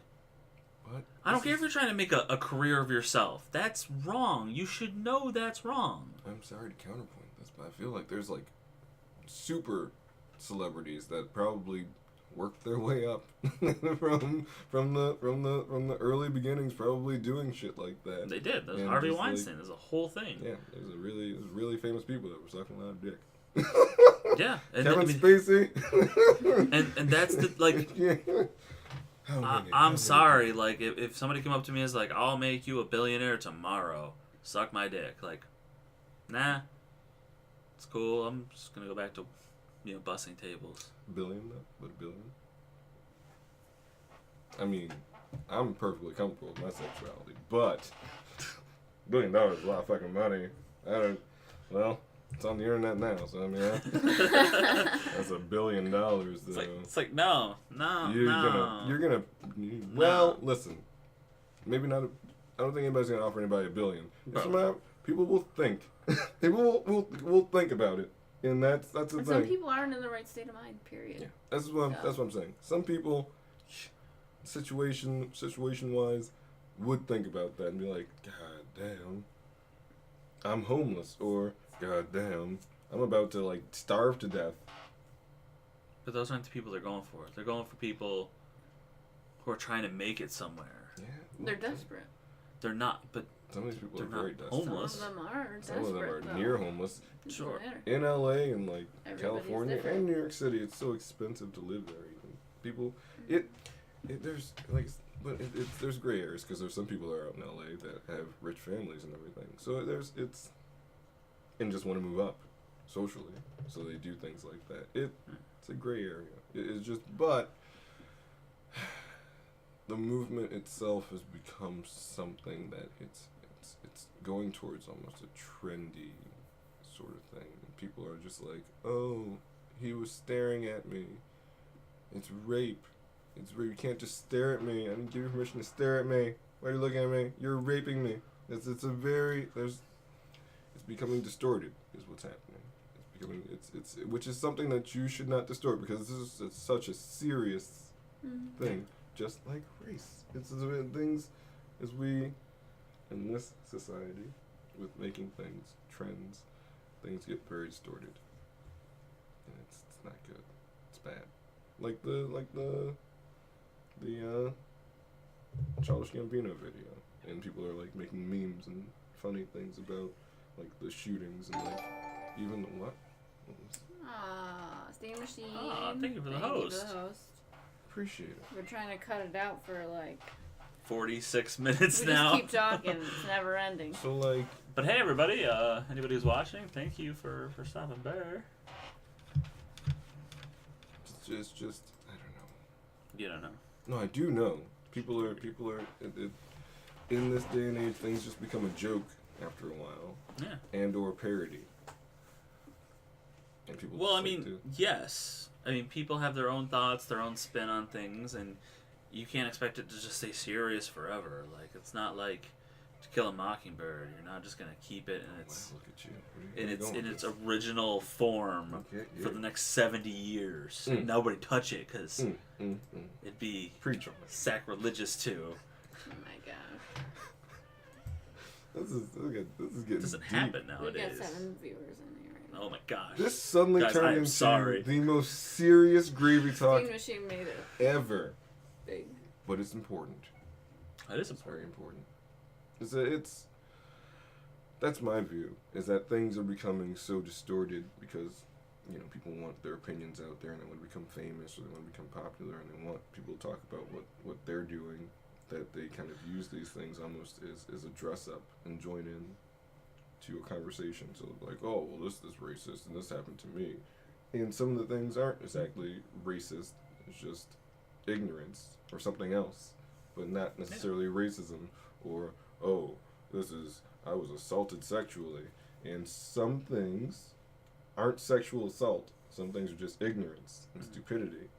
What? I don't care if you're trying to make a career of yourself. That's wrong. You should know that's wrong. I'm sorry to counterpoint this, but I feel like there's like super celebrities that probably worked their way up from the early beginnings, probably doing shit like that. They did. There's Harvey Weinstein. There's a whole thing. Yeah, there's really famous people that were sucking a lot of dick. Yeah, and Kevin Spacey. and that's the like. I'm sorry. Like, if somebody came up to me and is like, "I'll make you a billionaire tomorrow," suck my dick. Like, nah, it's cool. I'm just gonna go back to, bussing tables. Billion though? What a billion? I mean, I'm perfectly comfortable with my sexuality, but $1 billion is a lot of fucking money. Well, it's on the internet now, so I mean, that's $1 billion. Though. It's like no. Well, listen, maybe not. I don't think anybody's gonna offer anybody $1 billion. People will think. People will think about it, and that's the thing. Some people aren't in the right state of mind. Period. Yeah, that's what I'm saying. Some people, situation wise, would think about that and be like, God damn, I'm homeless, or God damn, I'm about to like starve to death. But those aren't the people they're going for. They're going for people who are trying to make it somewhere. Yeah. They're desperate. They're not, but Some of these people they're are not very desperate. homeless. Some of them are Some desperate. of them are though. near homeless. Sure. Doesn't matter. In LA and like Everybody's California different. and New York City, it's so expensive to live there. Even people, there's like, but there's gray areas because there's some people that are out in LA that have rich families and everything. So and just want to move up socially, so they do things like that. It's a gray area. It's just, but the movement itself has become something that it's going towards almost a trendy sort of thing. And people are just like, oh, he was staring at me. It's rape. It's rape. You can't just stare at me. I didn't give you permission to stare at me. Why are you looking at me? You're raping me. It's becoming distorted is what's happening. It's becoming it's which is something that you should not distort because it's such a serious thing, just like race. It's things as we in this society with making things trends, things get very distorted, and it's not good. It's bad. Like the Childish Gambino video, and people are like making memes and funny things about like the shootings and like even the what? What was it? Steam Machine. Thank you for the host. Appreciate it. We're trying to cut it out for like 46 minutes we now. just keep talking. It's never ending. So like, But hey, everybody, anybody who's watching, thank you for stopping by. it's just I don't know. You don't know. No, I do know. People are in this day and age, things just become a joke after a while, Yeah. and or parody. And people. Well, just I mean, like to, yes. I mean, people have their own thoughts, their own spin on things, and you can't expect it to just stay serious forever. Like, it's not like To Kill a Mockingbird. You're not just gonna keep it in its wow, look at you. in its original form Okay, yeah. for the next 70 years. Mm. Nobody touch it because Mm. it'd be Preach on it. sacrilegious too. Oh my god. This is getting It doesn't deep. happen We nowadays. got 7 viewers in here right now. Oh my gosh. This suddenly Guys, I turned am into sorry. the most serious gravy talk Steam Machine made it ever, big. but it's important. That is It's very important. important. That's my view. Is that things are becoming so distorted because people want their opinions out there and they want to become famous or they want to become popular and they want people to talk about what they're doing. That they kind of use these things almost as a dress up and join in to a conversation. So like, oh well, this is racist and this happened to me, and some of the things aren't exactly racist. It's just ignorance or something else, but not necessarily racism. Or oh, I was assaulted sexually, and some things aren't sexual assault. Some things are just ignorance and stupidity.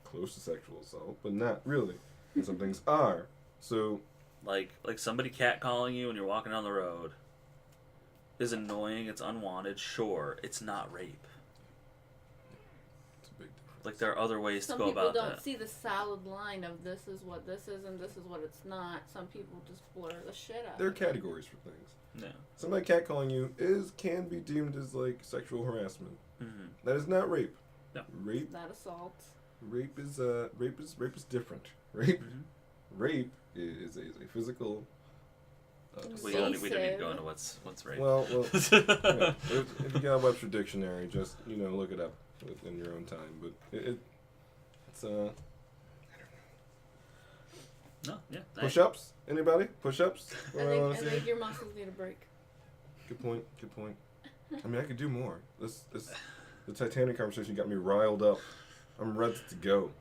Close to sexual assault, but not really. And some things are. So Like somebody catcalling you when you're walking down the road is annoying, it's unwanted, sure. It's not rape. it's a big difference. Like there are other ways Some to go people about don't that. see the solid line of this is what this is and this is what it's not. Some people just blur the shit out. There are of it. categories for things. Yeah. Somebody catcalling you can be deemed as like sexual harassment. Mm-hmm. That is not rape. No. Rape It's not assault. rape is different. Rape Mm-hmm. rape is a physical. We don't need to go into what's rape. Well, if you got a Webster dictionary, just look it up in your own time. But it's No, yeah. push-ups. Anybody push-ups? I think your muscles need a break. Good point. I mean, I could do more. The Titanic conversation got me riled up. I'm ready to go.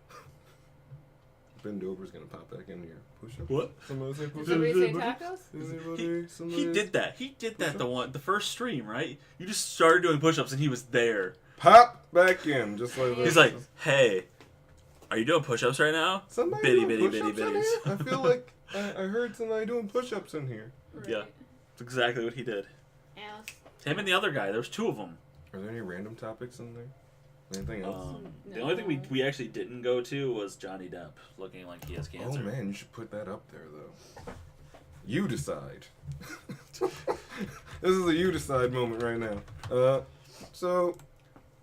Bend Over's gonna pop back in here. Push-ups. What? Somebody say Did push-ups. somebody say tacos? He did that. He did that the first stream, right? You just started doing push-ups and he was there. Pop back in, just like He's like, "Hey, are you doing push-ups right now?" somebody bitty, doing bitty, push-ups in bitties. here? I feel like I heard somebody doing push-ups in here. Right. Yeah. That's exactly what he did. Ass. Him and the other guy. There was 2 of them. Are there any random topics in there? Anything else? The only thing we actually didn't go to was Johnny Depp looking like he has cancer. Oh man, you should put that up there though. You decide. This is a you decide moment right now. So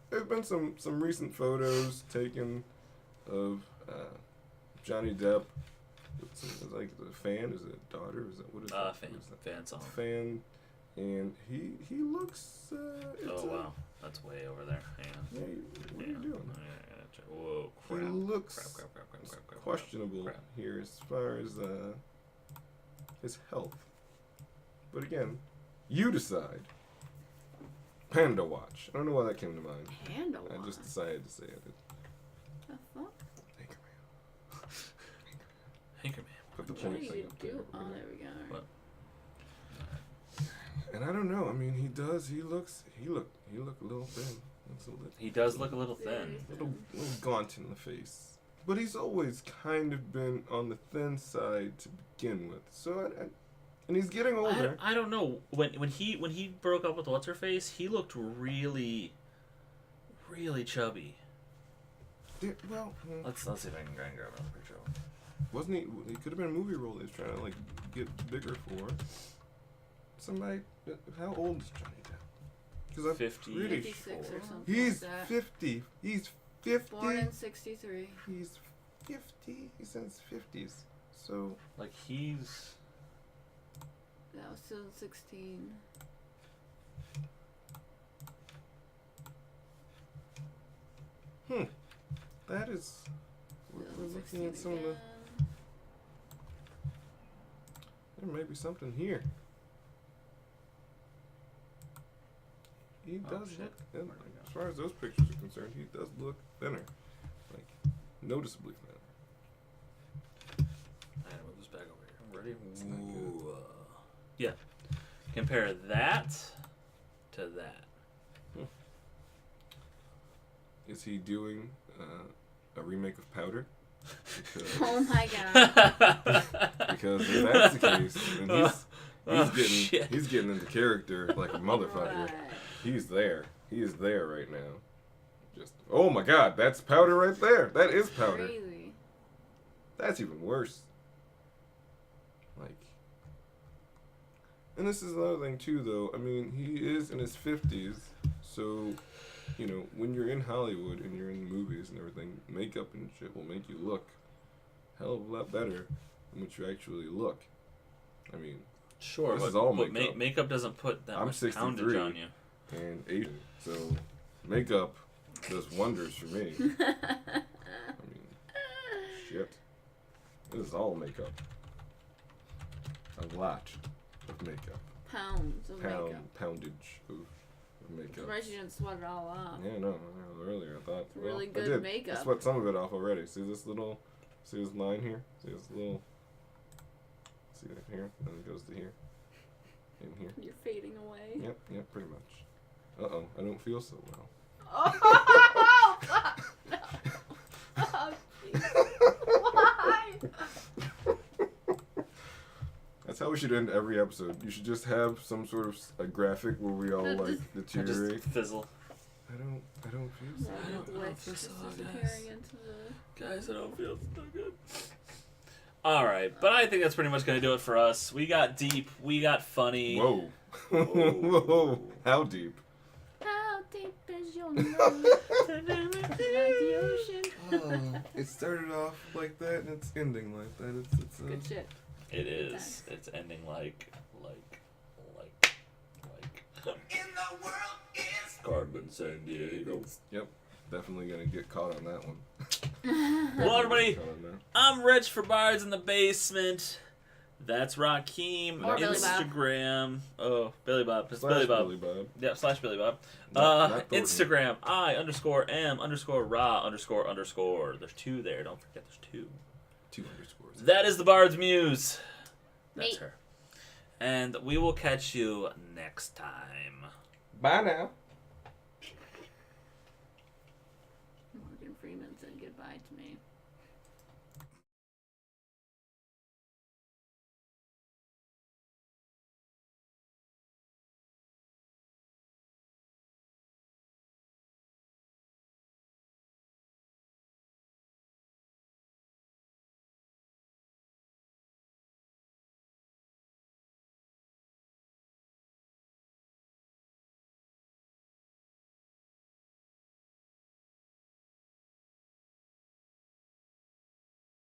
there's been some recent photos taken of Johnny Depp. It's like a fan. Is it a daughter? Is that what is that? Fan. What is that? Fan song. Fan, and he looks. Oh wow, that's way over there. Hang on. Hey, what are you doing? Whoa, crap. He looks Crap. questionable Crap. here as far as his health. But again, you decide. Panda Watch. I don't know why that came to mind. Panda Watch. I just decided to say it. The fuck? Anchorman. Put the What point do thing you up there. do? Oh, there we go. What? And I don't know. I mean, he does. He look a little thin. That's a He does look a little thin. little gaunt in the face. But he's always kind of been on the thin side to begin with. So, and he's getting older. I don't know. When he broke up with what's her face, he looked really, really chubby. Well, Let's see if I can grab another picture of him. wasn't he? He could have been a movie role. He was trying to like get bigger for. Somebody. How old is Johnny Depp? Because I'm 50. pretty 56 sure or something he's like that. 50. He's 50. Born in 63. He's 50. He's in his 50s. So Like he's. That was still 16. that is. We're looking 16 at some of the. again. There may be something here. He Oh, does shit. look thin. Where'd it go? As far as those pictures are concerned, he does look thinner. Like, noticeably thinner. Alright, move this back over here. Ready? It's not good. Ooh, yeah. Compare that to that. Is he doing a remake of Powder? Because, Oh my god. because if that's the case, then Shit. he's getting into character like a motherfucker. Right. He's there. He is there right now. Just oh my god, that's Powder right there. That is Powder. Crazy. That's even worse. Like, and this is another thing too, though. I mean, he is in his 50s, so you know when you're in Hollywood and you're in movies and everything, makeup and shit will make you look hell of a lot better than what you actually look. I mean, Sure, This but, is all but makeup. Makeup doesn't put that I'm much 63. poundage on you. and Asian, so makeup does wonders for me. I mean, shit. This is all makeup. A lot of makeup. Pounds of makeup. Poundage of makeup. Surprised you didn't sweat it all off. Yeah, no, earlier I thought. Well, Really I good did. makeup. I sweat some of it off already. See this line here? See this little. See that here? And it goes to here. In here. You're fading away. Yep, pretty much. Uh-oh, I don't feel so well. Oh, fuck, no. Oh, jeez. Why? That's how we should end every episode. You should just have some sort of a graphic where we all like I deteriorate. just fizzle. I don't feel so. I don't Glitch feel just so good. disappearing into the... Guys, I don't feel so good. Alright, but I think that's pretty much going to do it for us. We got deep. We got funny. Whoa. Whoa. How deep? How deep is your love? Like the ocean. It started off like that and it's ending like that. It's Good shit. It is. Thanks. It's ending like. In the world is Carmen San Diego. Yep. Definitely gonna get caught on that one. Well, everybody, Caught on that. I'm Rich for Bards in the Basement. That's Rakeem. Or Billy Bob. Instagram. Oh, Billy Bob. It's Slash Billy Bob. Billy Bob. Yeah, / Billy Bob. Not Thornton. Instagram, I_am_ra__. There's 2 there. Don't forget there's 2. 2 underscores. That is the Bard's Muse. That's Me. her. And we will catch you next time. Bye now.